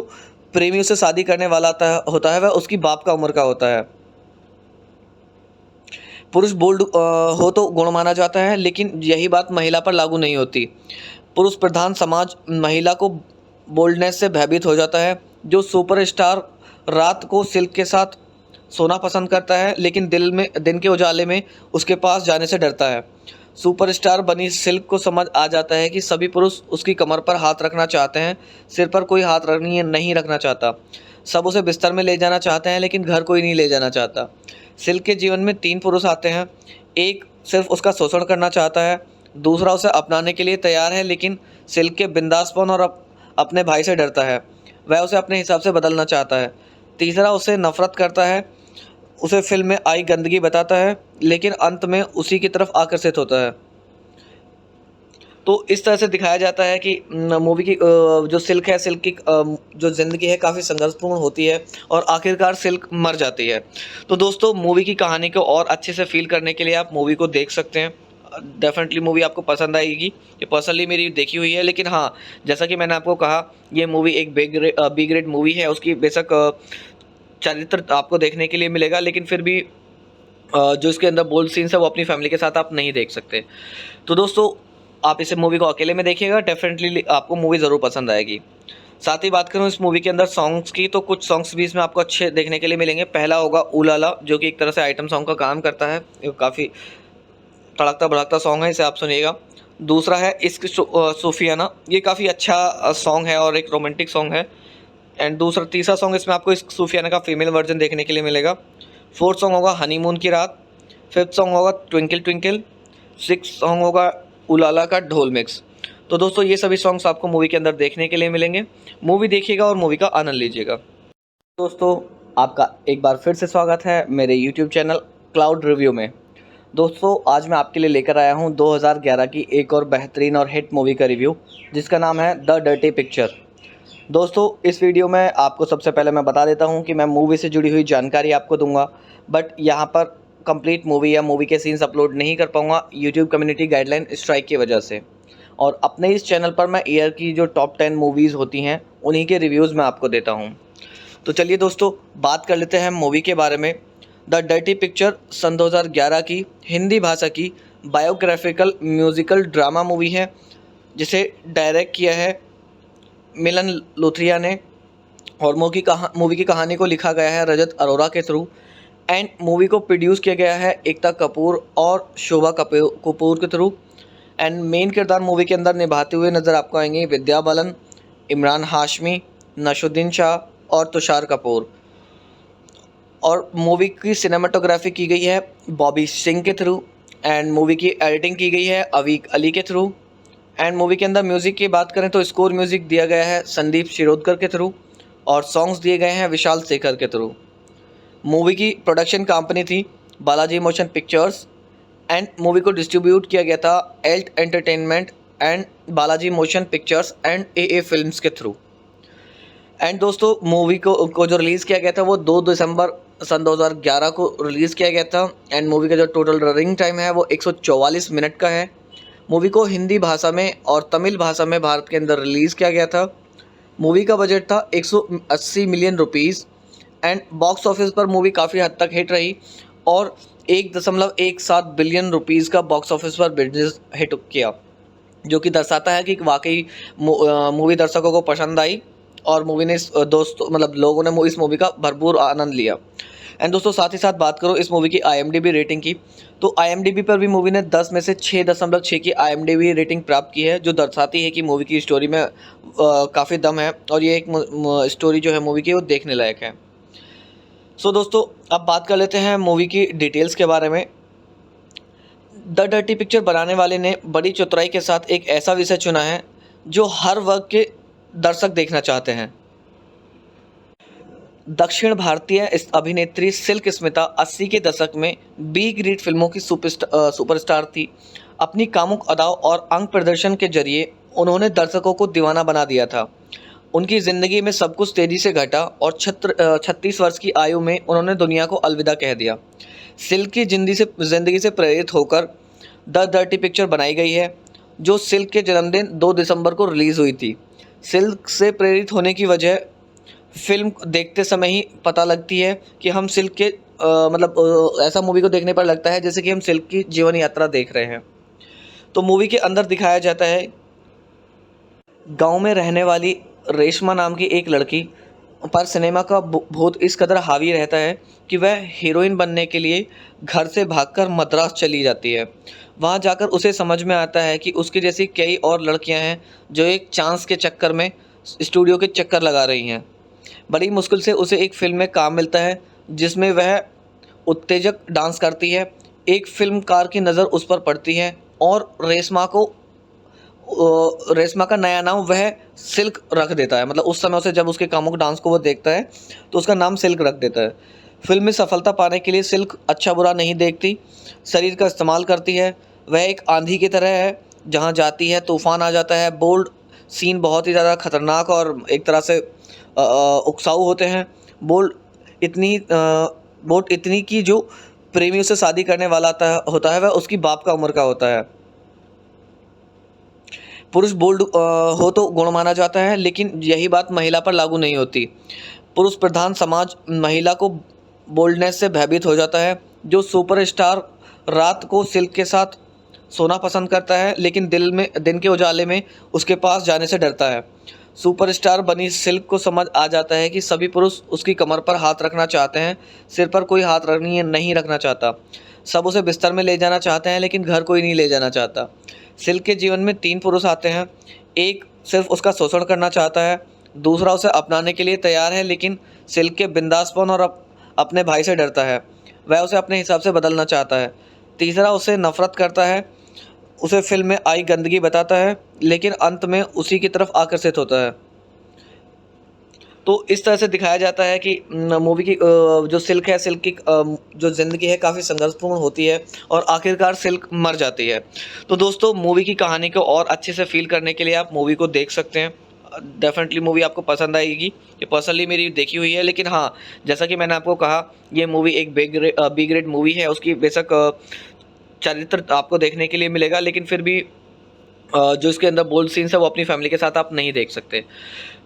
प्रेमियों से शादी करने वाला होता है वह उसकी बाप का उम्र का होता है। पुरुष बोल्ड हो तो गुण माना जाता है, लेकिन यही बात महिला पर लागू नहीं होती। पुरुष प्रधान समाज महिला को बोल्डनेस से भयभीत हो जाता है। जो सुपरस्टार रात को सिल्क के साथ सोना पसंद करता है, लेकिन दिन के उजाले में उसके पास जाने से डरता है। सुपरस्टार बनी सिल्क को समझ आ जाता है कि सभी पुरुष उसकी कमर पर हाथ रखना चाहते हैं, सिर पर कोई हाथ नहीं रखना चाहता। सब उसे बिस्तर में ले जाना चाहते हैं, लेकिन घर कोई नहीं ले जाना चाहता। सिल्क के जीवन में 3 पुरुष आते हैं। एक सिर्फ उसका शोषण करना चाहता है, दूसरा उसे अपनाने के लिए तैयार है, लेकिन सिल्क के बिंदासपन और अपने भाई से डरता है। वह उसे अपने हिसाब से बदलना चाहता है। तीसरा उसे नफरत करता है, उसे फिल्म में आई गंदगी बताता है, लेकिन अंत में उसी की तरफ आकर्षित होता है। तो इस तरह से दिखाया जाता है कि मूवी की जो सिल्क है, सिल्क की जो ज़िंदगी है काफ़ी संघर्षपूर्ण होती है और आखिरकार सिल्क मर जाती है। तो दोस्तों, मूवी की कहानी को और अच्छे से फ़ील करने के लिए आप मूवी को देख सकते हैं। डेफ़िनेटली मूवी आपको पसंद आएगी। ये पर्सनली मेरी देखी हुई है, लेकिन हाँ, जैसा कि मैंने आपको कहा, ये मूवी एक बी ग्रेड मूवी है। उसकी बेशक चरित्र आपको देखने के लिए मिलेगा, लेकिन फिर भी जो इसके अंदर बोल्ड सीन्स है वो अपनी फैमिली के साथ आप नहीं देख सकते। तो दोस्तों, आप इसे मूवी को अकेले में देखिएगा, डेफिनेटली आपको मूवी ज़रूर पसंद आएगी। साथ ही बात करूँ इस मूवी के अंदर सॉन्ग्स की, तो कुछ सॉन्ग्स भी इसमें आपको अच्छे देखने के लिए मिलेंगे। पहला होगा ऊ ला ला, जो कि एक तरह से आइटम सॉन्ग का काम करता है। ये काफ़ी तड़कता भड़कता सॉन्ग है, इसे आप सुनिएगा। दूसरा है इश्क सूफियाना, ये काफ़ी अच्छा सॉन्ग है और एक रोमांटिक सॉन्ग है। एंड तीसरा सॉन्ग इसमें आपको इश्क सूफियाना का फीमेल वर्जन देखने के लिए मिलेगा। फोर्थ सॉन्ग होगा हनीमून की रात। फिफ्थ सॉन्ग होगा ट्विंकल ट्विंकल। सिक्स सॉन्ग होगा उलाला का ढोल मिक्स। तो दोस्तों, ये सभी सॉन्ग्स आपको मूवी के अंदर देखने के लिए मिलेंगे। मूवी देखिएगा और मूवी का आनंद लीजिएगा। दोस्तों, आपका एक बार फिर से स्वागत है मेरे यूट्यूब चैनल क्लाउड रिव्यू में। दोस्तों, आज मैं आपके लिए लेकर आया हूं 2011 की एक और बेहतरीन और हिट मूवी का रिव्यू, जिसका नाम है द डर्टी पिक्चर। दोस्तों, इस वीडियो में आपको सबसे पहले मैं बता देता हूं कि मैं मूवी से जुड़ी हुई जानकारी आपको दूंगा, बट यहाँ पर कंप्लीट मूवी या मूवी के सीन्स अपलोड नहीं कर पाऊंगा यूट्यूब कम्युनिटी गाइडलाइन स्ट्राइक की वजह से। और अपने इस चैनल पर मैं ईयर की जो टॉप 10 मूवीज़ होती हैं उन्हीं के रिव्यूज़ मैं आपको देता हूं। तो चलिए दोस्तों, बात कर लेते हैं मूवी के बारे में। द डर्टी पिक्चर सन 2011 की हिंदी भाषा की बायोग्राफिकल म्यूज़िकल ड्रामा मूवी है, जिसे डायरेक्ट किया है मिलन लोथरिया ने, और मूवी की कहानी को लिखा गया है रजत अरोरा के थ्रू। एंड मूवी को प्रोड्यूस किया गया है एकता कपूर और शोभा कपूर के थ्रू। एंड मेन किरदार मूवी के अंदर निभाते हुए नज़र आपको आएंगे विद्या बालन, इमरान हाशमी, नशुद्दीन शाह और तुषार कपूर। और मूवी की सिनेमाटोग्राफी की गई है बॉबी सिंह के थ्रू। एंड मूवी की एडिटिंग की गई है अवीक अली के थ्रू। एंड मूवी के अंदर म्यूज़िक की बात करें तो स्कोर म्यूज़िक दिया गया है संदीप शिरोडकर के थ्रू, और सॉन्ग्स दिए गए हैं विशाल शेखर के थ्रू। मूवी की प्रोडक्शन कंपनी थी Balaji motion pictures. And movie को डिस्ट्रीब्यूट किया गया था Alt entertainment and Balaji motion pictures and A films के थ्रू। एंड दोस्तों, मूवी को जो रिलीज़ किया गया था वो 2 दिसंबर सन 2011 को रिलीज़ किया गया था। एंड मूवी का जो टोटल रनिंग टाइम है वो 144 मिनट का है। मूवी को हिंदी भाषा में और तमिल भाषा में भारत के अंदर रिलीज़ किया गया था। मूवी का बजट था 180 million rupees. And box office पर मूवी काफ़ी हद तक हिट रही और 1.17 बिलियन रुपीज़ का बॉक्स ऑफिस पर बिजनेस हिट किया, जो कि दर्शाता है कि वाकई मूवी दर्शकों को पसंद आई और मूवी ने लोगों ने इस मूवी का भरपूर आनंद लिया। एंड दोस्तों, साथ ही साथ बात करो इस मूवी की IMDb रेटिंग की, तो IMDb पर भी मूवी ने 10 में से 6.6 की IMDb रेटिंग प्राप्त की है, जो दर्शाती है कि मूवी की स्टोरी में काफ़ी दम है और ये एक स्टोरी जो है मूवी की वो देखने लायक है। सो दोस्तों, अब बात कर लेते हैं मूवी की डिटेल्स के बारे में। द डर्टी पिक्चर बनाने वाले ने बड़ी चतुराई के साथ एक ऐसा विषय चुना है जो हर वर्ग के दर्शक देखना चाहते हैं। दक्षिण भारतीय अभिनेत्री सिल्क स्मिता 80 के दशक में बी ग्रेड फिल्मों की सुपरस्टार थी। अपनी कामुक अदाओं और अंग प्रदर्शन के जरिए उन्होंने दर्शकों को दीवाना बना दिया था। उनकी ज़िंदगी में सब कुछ तेज़ी से घटा और 36 वर्ष की आयु में उन्होंने दुनिया को अलविदा कह दिया। सिल्क की ज़िंदगी से प्रेरित होकर द डर्टी पिक्चर बनाई गई है, जो सिल्क के जन्मदिन 2 दिसंबर को रिलीज़ हुई थी। सिल्क से प्रेरित होने की वजह फिल्म देखते समय ही पता लगती है कि हम सिल्क के ऐसा मूवी को देखने पर लगता है जैसे कि हम सिल्क की जीवन यात्रा देख रहे हैं। तो मूवी के अंदर दिखाया जाता है गांव में रहने वाली रेशमा नाम की एक लड़की पर सिनेमा का भूत इस कदर हावी रहता है कि वह हीरोइन बनने के लिए घर से भागकर मद्रास चली जाती है। वहां जाकर उसे समझ में आता है कि उसकी जैसी कई और लड़कियां हैं जो एक चांस के चक्कर में स्टूडियो के चक्कर लगा रही हैं। बड़ी मुश्किल से उसे एक फिल्म में काम मिलता है जिसमें वह उत्तेजक डांस करती है। एक फिल्मकार की नज़र उस पर पड़ती है और रेशमा का नया नाम वह सिल्क रख देता है। मतलब उस समय उसे जब उसके कामुक डांस को वो देखता है तो उसका नाम सिल्क रख देता है। फिल्म में सफलता पाने के लिए सिल्क अच्छा बुरा नहीं देखती, शरीर का इस्तेमाल करती है। वह एक आंधी की तरह है, जहाँ जाती है तूफान आ जाता है। बोल्ड सीन बहुत ही ज़्यादा खतरनाक और एक तरह से उकसाऊ होते हैं। बोल्ड इतनी की जो प्रेमियों से शादी करने वाला होता है वह उसकी बाप का उम्र का होता है। पुरुष बोल्ड हो तो गुण माना जाता है, लेकिन यही बात महिला पर लागू नहीं होती। पुरुष प्रधान समाज महिला को बोल्डनेस से भयभीत हो जाता है। जो सुपरस्टार रात को सिल्क के साथ सोना पसंद करता है, लेकिन दिन के उजाले में उसके पास जाने से डरता है। सुपरस्टार बनी सिल्क को समझ आ जाता है कि सभी पुरुष उसकी कमर पर हाथ रखना चाहते हैं, सिर पर कोई हाथ नहीं रखना चाहता। सब उसे बिस्तर में ले जाना चाहते हैं, लेकिन घर कोई नहीं ले जाना चाहता। सिल्क के जीवन में 3 पुरुष आते हैं। एक सिर्फ उसका शोषण करना चाहता है, दूसरा उसे अपनाने के लिए तैयार है, लेकिन सिल्क के बिंदासपन और अपने भाई से डरता है। वह उसे अपने हिसाब से बदलना चाहता है। तीसरा उसे नफरत करता है, उसे फिल्म में आई गंदगी बताता है, लेकिन अंत में उसी की तरफ आकर्षित होता है। तो इस तरह से दिखाया जाता है कि मूवी की जो सिल्क है, सिल्क की जो ज़िंदगी है काफ़ी संघर्षपूर्ण होती है और आखिरकार सिल्क मर जाती है। तो दोस्तों, मूवी की कहानी को और अच्छे से फील करने के लिए आप मूवी को देख सकते हैं। डेफिनेटली मूवी आपको पसंद आएगी। ये पर्सनली मेरी देखी हुई है, लेकिन हाँ, जैसा कि मैंने आपको कहा, ये मूवी एक बी ग्रेड मूवी है। उसकी बेशक चरित्र आपको देखने के लिए मिलेगा, लेकिन फिर भी जो इसके अंदर बोल्ड सीन्स है वो अपनी फैमिली के साथ आप नहीं देख सकते।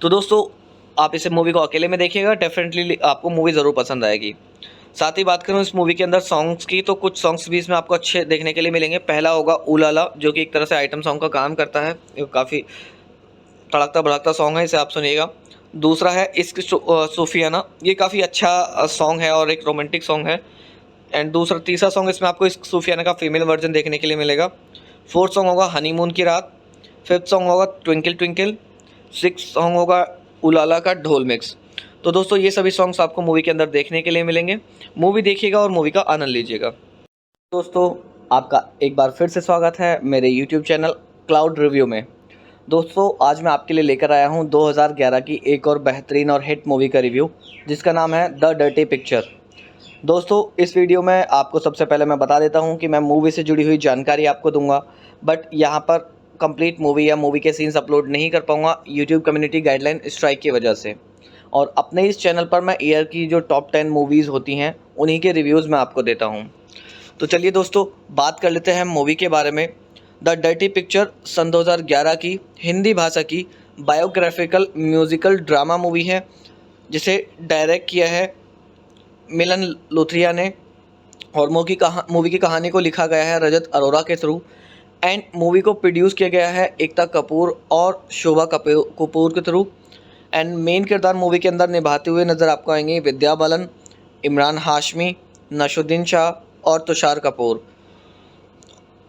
तो दोस्तों, आप इसे मूवी को अकेले में देखिएगा, डेफिनेटली आपको मूवी ज़रूर पसंद आएगी। साथ ही बात करूँ इस मूवी के अंदर सॉन्ग्स की, तो कुछ सॉन्ग्स भी इसमें आपको अच्छे देखने के लिए मिलेंगे। पहला होगा उलाला, जो कि एक तरह से आइटम सॉन्ग का काम करता है। ये काफ़ी तड़कता भड़कता सॉन्ग है, इसे आप सुनिएगा। दूसरा है इश्क सूफियाना, ये काफ़ी अच्छा सॉन्ग है और एक रोमांटिक सॉन्ग है। एंड तीसरा सॉन्ग इसमें आपको इश्क सूफियाना का फीमेल वर्जन देखने के लिए मिलेगा। फोर्थ सॉन्ग होगा हनीमून की रात। फिफ्थ सॉन्ग होगा ट्विंकल ट्विंकल। सिक्स सॉन्ग होगा उलाला का ढोल मिक्स। तो दोस्तों, ये सभी सॉन्ग्स आपको मूवी के अंदर देखने के लिए मिलेंगे। मूवी देखिएगा और मूवी का आनंद लीजिएगा। दोस्तों, आपका एक बार फिर से स्वागत है मेरे यूट्यूब चैनल क्लाउड रिव्यू में। दोस्तों, आज मैं आपके लिए लेकर आया हूं 2011 की एक और बेहतरीन और हिट मूवी का रिव्यू, जिसका नाम है द डर्टी पिक्चर। दोस्तों, इस वीडियो में आपको सबसे पहले मैं बता देता हूं कि मैं मूवी से जुड़ी हुई जानकारी आपको दूंगा, बट यहां पर कंप्लीट मूवी या मूवी के सीन्स अपलोड नहीं कर पाऊंगा यूट्यूब कम्युनिटी गाइडलाइन स्ट्राइक की वजह से। और अपने इस चैनल पर मैं ईयर की जो टॉप 10 मूवीज़ होती हैं उन्हीं के रिव्यूज़ मैं आपको देता हूं। तो चलिए दोस्तों, बात कर लेते हैं मूवी के बारे में। द डर्टी पिक्चर सन 2011 की हिंदी भाषा की बायोग्राफिकल म्यूज़िकल ड्रामा मूवी है, जिसे डायरेक्ट किया है मिलन लोथरिया ने, और मूवी की कहानी को लिखा गया है रजत अरोरा के थ्रू। एंड मूवी को प्रोड्यूस किया गया है एकता कपूर और शोभा कपूर के थ्रू। एंड मेन किरदार मूवी के अंदर निभाते हुए नज़र आपको आएंगे विद्या बालन, इमरान हाशमी, नशुद्दीन शाह और तुषार कपूर।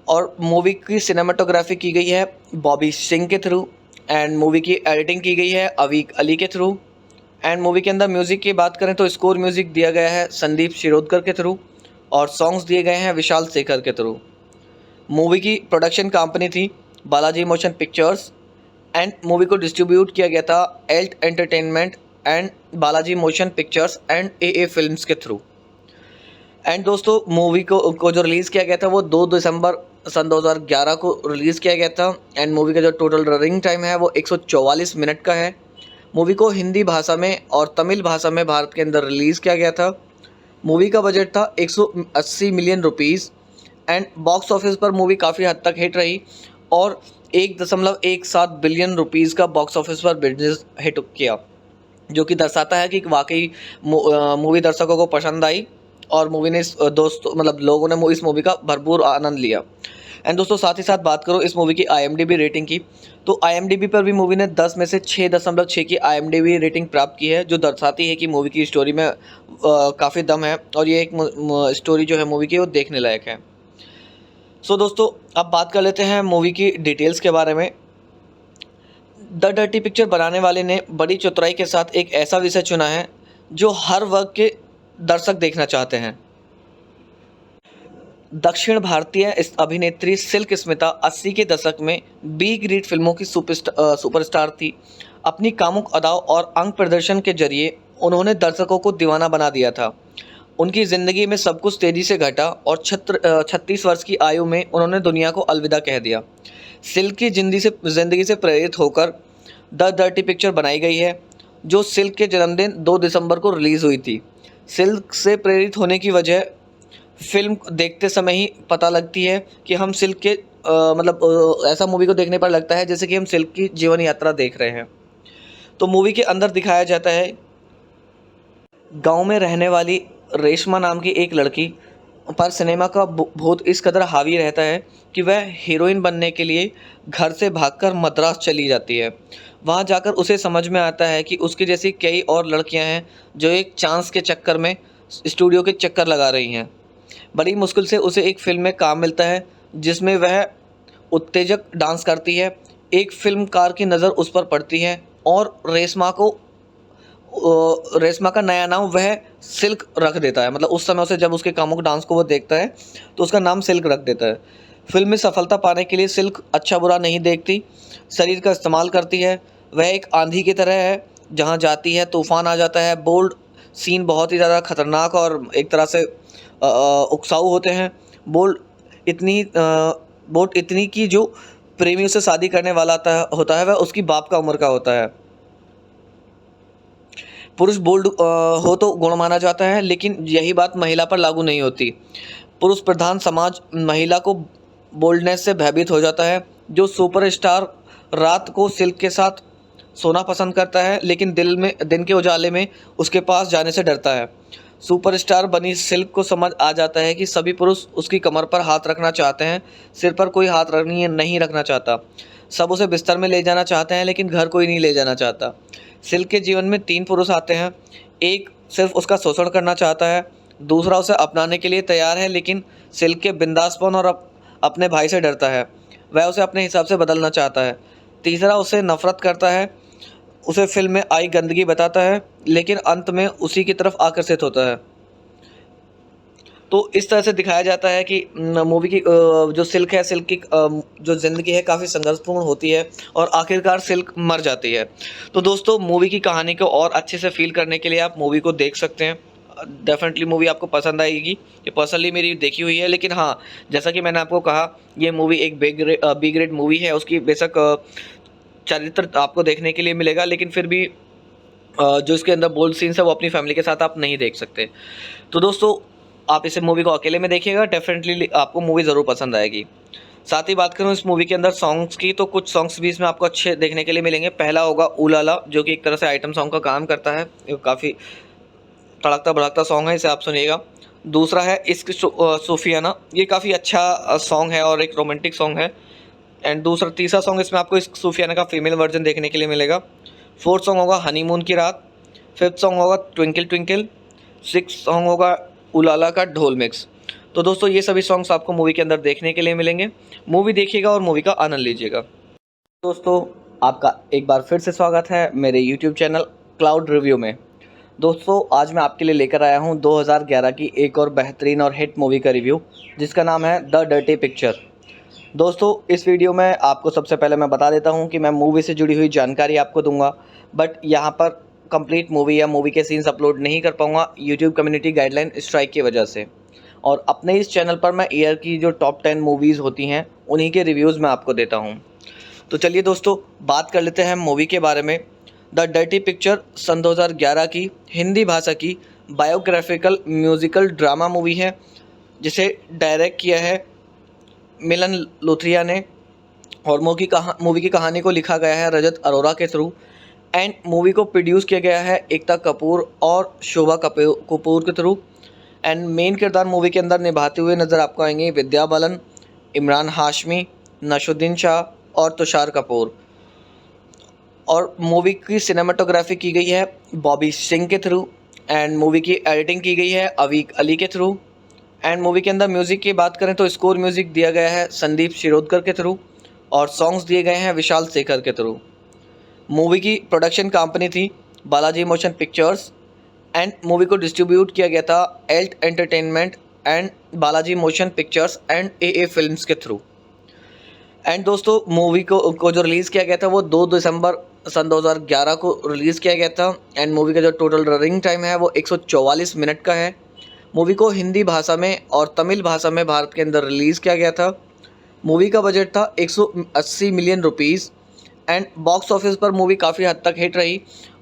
और मूवी की सिनेमाटोग्राफी की गई है बॉबी सिंह के थ्रू। एंड मूवी की एडिटिंग की गई है अवीक अली के थ्रू। एंड मूवी के अंदर म्यूज़िक की बात करें तो स्कोर म्यूज़िक दिया गया है संदीप शिरोडकर के थ्रू, और सॉन्ग्स दिए गए हैं विशाल शेखर के थ्रू। मूवी की प्रोडक्शन कंपनी थी Balaji motion pictures, and movie को डिस्ट्रीब्यूट किया गया था Alt entertainment and Balaji motion pictures and AA films के थ्रू। एंड दोस्तों, मूवी को जो रिलीज़ किया गया था वो 2 दिसंबर सन 2011 को रिलीज़ किया गया था। एंड मूवी का जो टोटल रनिंग टाइम है वो 144 मिनट का है। मूवी को हिंदी भाषा में और तमिल भाषा में भारत के अंदर रिलीज़ किया गया था। मूवी का बजट था 180 million rupees. And box office पर मूवी काफ़ी हद तक हिट रही और 1.17 बिलियन रुपीज़ का बॉक्स ऑफिस पर बिजनेस हिट किया, जो कि दर्शाता है कि वाकई मूवी दर्शकों को पसंद आई और मूवी ने लोगों ने इस मूवी का भरपूर आनंद लिया। एंड दोस्तों, साथ ही साथ बात करो इस मूवी की IMDb रेटिंग की, तो IMDb पर भी मूवी ने 10 में से 6.6 की IMDb रेटिंग प्राप्त की है, जो दर्शाती है कि मूवी की स्टोरी में काफ़ी दम है और ये एक स्टोरी जो है मूवी की वो देखने लायक है। सो दोस्तों, अब बात कर लेते हैं मूवी की डिटेल्स के बारे में। द डर्टी पिक्चर बनाने वाले ने बड़ी चतुराई के साथ एक ऐसा विषय चुना है जो हर वर्ग के दर्शक देखना चाहते हैं। दक्षिण भारतीय अभिनेत्री सिल्क स्मिता 80 के दशक में बी ग्रेड फिल्मों की सुपरस्टार थी। अपनी कामुक अदाओं और अंग प्रदर्शन के जरिए उन्होंने दर्शकों को दीवाना बना दिया था। उनकी ज़िंदगी में सब कुछ तेज़ी से घटा और 36 वर्ष की आयु में उन्होंने दुनिया को अलविदा कह दिया। सिल्क की ज़िंदगी से प्रेरित होकर द डर्टी पिक्चर बनाई गई है, जो सिल्क के जन्मदिन 2 दिसंबर को रिलीज़ हुई थी। सिल्क से प्रेरित होने की वजह फ़िल्म देखते समय ही पता लगती है कि हम सिल्क के ऐसा मूवी को देखने पर लगता है जैसे कि हम सिल्क की जीवन यात्रा देख रहे हैं। तो मूवी के अंदर दिखाया जाता है गांव में रहने वाली रेशमा नाम की एक लड़की पर सिनेमा का भूत इस कदर हावी रहता है कि वह हीरोइन बनने के लिए घर से भागकर मद्रास चली जाती है। वहां जाकर उसे समझ में आता है कि उसकी जैसी कई और लड़कियां हैं जो एक चांस के चक्कर में स्टूडियो के चक्कर लगा रही हैं। बड़ी मुश्किल से उसे एक फिल्म में काम मिलता है जिसमें वह उत्तेजक डांस करती है। एक फिल्मकार की नज़र उस पर पड़ती है और रेशमा का नया नाम वह सिल्क रख देता है। मतलब उस समय उसे जब उसके कामुक डांस को वो देखता है तो उसका नाम सिल्क रख देता है। फिल्म में सफलता पाने के लिए सिल्क अच्छा बुरा नहीं देखती, शरीर का इस्तेमाल करती है। वह एक आंधी की तरह है, जहाँ जाती है तूफान आ जाता है। बोल्ड सीन बहुत ही ज़्यादा खतरनाक और एक तरह से उकसाऊ होते हैं। बोल्ड इतनी की जो प्रेमियों से शादी करने वाला होता है वह उसकी बाप का उम्र का होता है। पुरुष बोल्ड हो तो गुण माना जाता है, लेकिन यही बात महिला पर लागू नहीं होती। पुरुष प्रधान समाज महिला को बोल्डनेस से भयभीत हो जाता है। जो सुपरस्टार रात को सिल्क के साथ सोना पसंद करता है, लेकिन दिन के उजाले में उसके पास जाने से डरता है। सुपरस्टार बनी सिल्क को समझ आ जाता है कि सभी पुरुष उसकी कमर पर हाथ रखना चाहते हैं, सिर पर कोई हाथ नहीं रखना चाहता। सब उसे बिस्तर में ले जाना चाहते हैं, लेकिन घर कोई नहीं ले जाना चाहता। सिल्क के जीवन में 3 पुरुष आते हैं। एक सिर्फ उसका शोषण करना चाहता है, दूसरा उसे अपनाने के लिए तैयार है, लेकिन सिल्क के बिंदासपन और अपने भाई से डरता है। वह उसे अपने हिसाब से बदलना चाहता है। तीसरा उसे नफरत करता है, उसे फिल्म में आई गंदगी बताता है, लेकिन अंत में उसी की तरफ आकर्षित होता है। तो इस तरह से दिखाया जाता है कि मूवी की जो सिल्क है, सिल्क की जो ज़िंदगी है काफ़ी संघर्षपूर्ण होती है और आखिरकार सिल्क मर जाती है। तो दोस्तों, मूवी की कहानी को और अच्छे से फील करने के लिए आप मूवी को देख सकते हैं। डेफिनेटली मूवी आपको पसंद आएगी। ये पर्सनली मेरी देखी हुई है, लेकिन हाँ, जैसा कि मैंने आपको कहा, ये मूवी एक बी ग्रेड मूवी है। उसकी बेशक चरित्र आपको देखने के लिए मिलेगा, लेकिन फिर भी जो इसके अंदर बोल्ड सीन्स है वो अपनी फैमिली के साथ आप नहीं देख सकते। तो दोस्तों, आप इसे मूवी को अकेले में देखिएगा, डेफिनेटली आपको मूवी ज़रूर पसंद आएगी। साथ ही बात करूँ इस मूवी के अंदर सॉन्ग्स की, तो कुछ सॉन्ग्स भी इसमें आपको अच्छे देखने के लिए मिलेंगे। पहला होगा उलाला, जो कि एक तरह से आइटम सॉन्ग का काम करता है। ये काफ़ी तड़कता भड़कता सॉन्ग है, इसे आप सुनिएगा। दूसरा है इश्क सूफियाना, ये काफ़ी अच्छा सॉन्ग है और एक रोमांटिक सॉन्ग है। एंड तीसरा सॉन्ग इसमें आपको इश्क सूफियाना का फीमेल वर्जन देखने के लिए मिलेगा। फोर्थ सॉन्ग होगा हनीमून की रात। फिफ्थ सॉन्ग होगा ट्विंकल ट्विंकल। सिक्स्थ सॉन्ग होगा उलाला का ढोल मिक्स। तो दोस्तों, ये सभी सॉन्ग्स आपको मूवी के अंदर देखने के लिए मिलेंगे। मूवी देखिएगा और मूवी का आनंद लीजिएगा। दोस्तों, आपका एक बार फिर से स्वागत है मेरे YouTube चैनल क्लाउड रिव्यू में। दोस्तों, आज मैं आपके लिए लेकर आया हूं 2011 की एक और बेहतरीन और हिट मूवी का रिव्यू, जिसका नाम है द डर्टी पिक्चर। दोस्तों, इस वीडियो में आपको सबसे पहले मैं बता देता हूं कि मैं मूवी से जुड़ी हुई जानकारी आपको दूंगा, बट यहाँ पर कंप्लीट मूवी या मूवी के सीन्स अपलोड नहीं कर पाऊंगा यूट्यूब कम्युनिटी गाइडलाइन स्ट्राइक की वजह से। और अपने इस चैनल पर मैं ईयर की जो टॉप 10 मूवीज़ होती हैं उन्हीं के रिव्यूज़ मैं आपको देता हूं। तो चलिए दोस्तों, बात कर लेते हैं मूवी के बारे में। द डर्टी पिक्चर सन 2011 की हिंदी भाषा की बायोग्राफिकल म्यूज़िकल ड्रामा मूवी है, जिसे डायरेक्ट किया है मिलन लोथरिया ने, और मूवी की कहानी को लिखा गया है रजत अरोरा के थ्रू। एंड मूवी को प्रोड्यूस किया गया है एकता कपूर और शोभा कपूर के थ्रू। एंड मेन किरदार मूवी के अंदर निभाते हुए नज़र आपको आएंगे विद्या बालन, इमरान हाशमी, नशुद्दीन शाह और तुषार कपूर। और मूवी की सिनेमाटोग्राफी की गई है बॉबी सिंह के थ्रू। एंड मूवी की एडिटिंग की गई है अवीक अली के थ्रू। एंड मूवी के अंदर म्यूज़िक की बात करें तो स्कोर म्यूज़िक दिया गया है संदीप शिरोडकर के थ्रू, और सॉन्ग्स दिए गए हैं विशाल शेखर के थ्रू। मूवी की प्रोडक्शन कंपनी थी Balaji motion pictures, and movie को डिस्ट्रीब्यूट किया गया था Alt entertainment and Balaji motion pictures and AA films के थ्रू। एंड दोस्तों, मूवी को जो रिलीज़ किया गया था वो 2 दिसंबर सन 2011 को रिलीज़ किया गया था। एंड मूवी का जो टोटल रनिंग टाइम है वो 144 मिनट का है। मूवी को हिंदी भाषा में और तमिल भाषा में भारत के अंदर रिलीज़ किया गया था। मूवी का बजट था 180 million rupees and box office पर मूवी काफ़ी हद तक हिट रही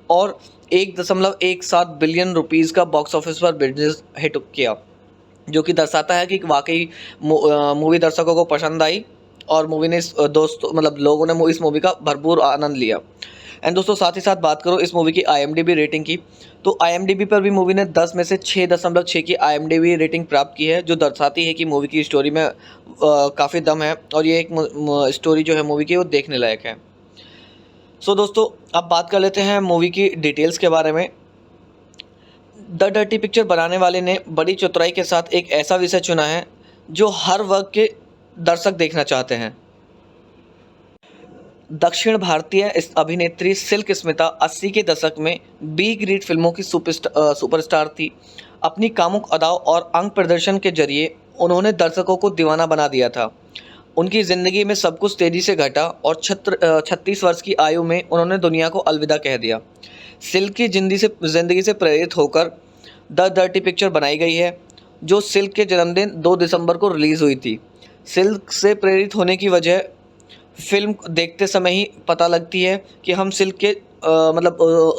और 1.17 बिलियन रुपीज़ का बॉक्स ऑफिस पर बिजनेस हिट किया, जो कि दर्शाता है कि वाकई मूवी दर्शकों को पसंद आई और मूवी ने लोगों ने इस मूवी का भरपूर आनंद लिया। एंड दोस्तों साथ ही साथ बात करो इस मूवी की IMDb रेटिंग की, तो IMDb पर भी मूवी ने 10 में से 6.6 की IMDb रेटिंग प्राप्त की है, जो दर्शाती है कि मूवी की स्टोरी में काफ़ी दम है और ये एक स्टोरी जो है मूवी की वो देखने लायक है। सो दोस्तों अब बात कर लेते हैं मूवी की डिटेल्स के बारे में। द डर्टी पिक्चर बनाने वाले ने बड़ी चतुराई के साथ एक ऐसा विषय चुना है जो हर वर्ग के दर्शक देखना चाहते हैं। दक्षिण भारतीय इस अभिनेत्री सिल्क स्मिता 80 के दशक में बी ग्रेड फिल्मों की सुपरस्टार थी। अपनी कामुक अदाओं और अंग प्रदर्शन के जरिए उन्होंने दर्शकों को दीवाना बना दिया था। उनकी ज़िंदगी में सब कुछ तेज़ी से घटा और 36 वर्ष की आयु में उन्होंने दुनिया को अलविदा कह दिया। सिल्क की ज़िंदगी से प्रेरित होकर द डर्टी पिक्चर बनाई गई है, जो सिल्क के जन्मदिन 2 दिसंबर को रिलीज़ हुई थी। सिल्क से प्रेरित होने की वजह फिल्म देखते समय ही पता लगती है कि हम सिल्क के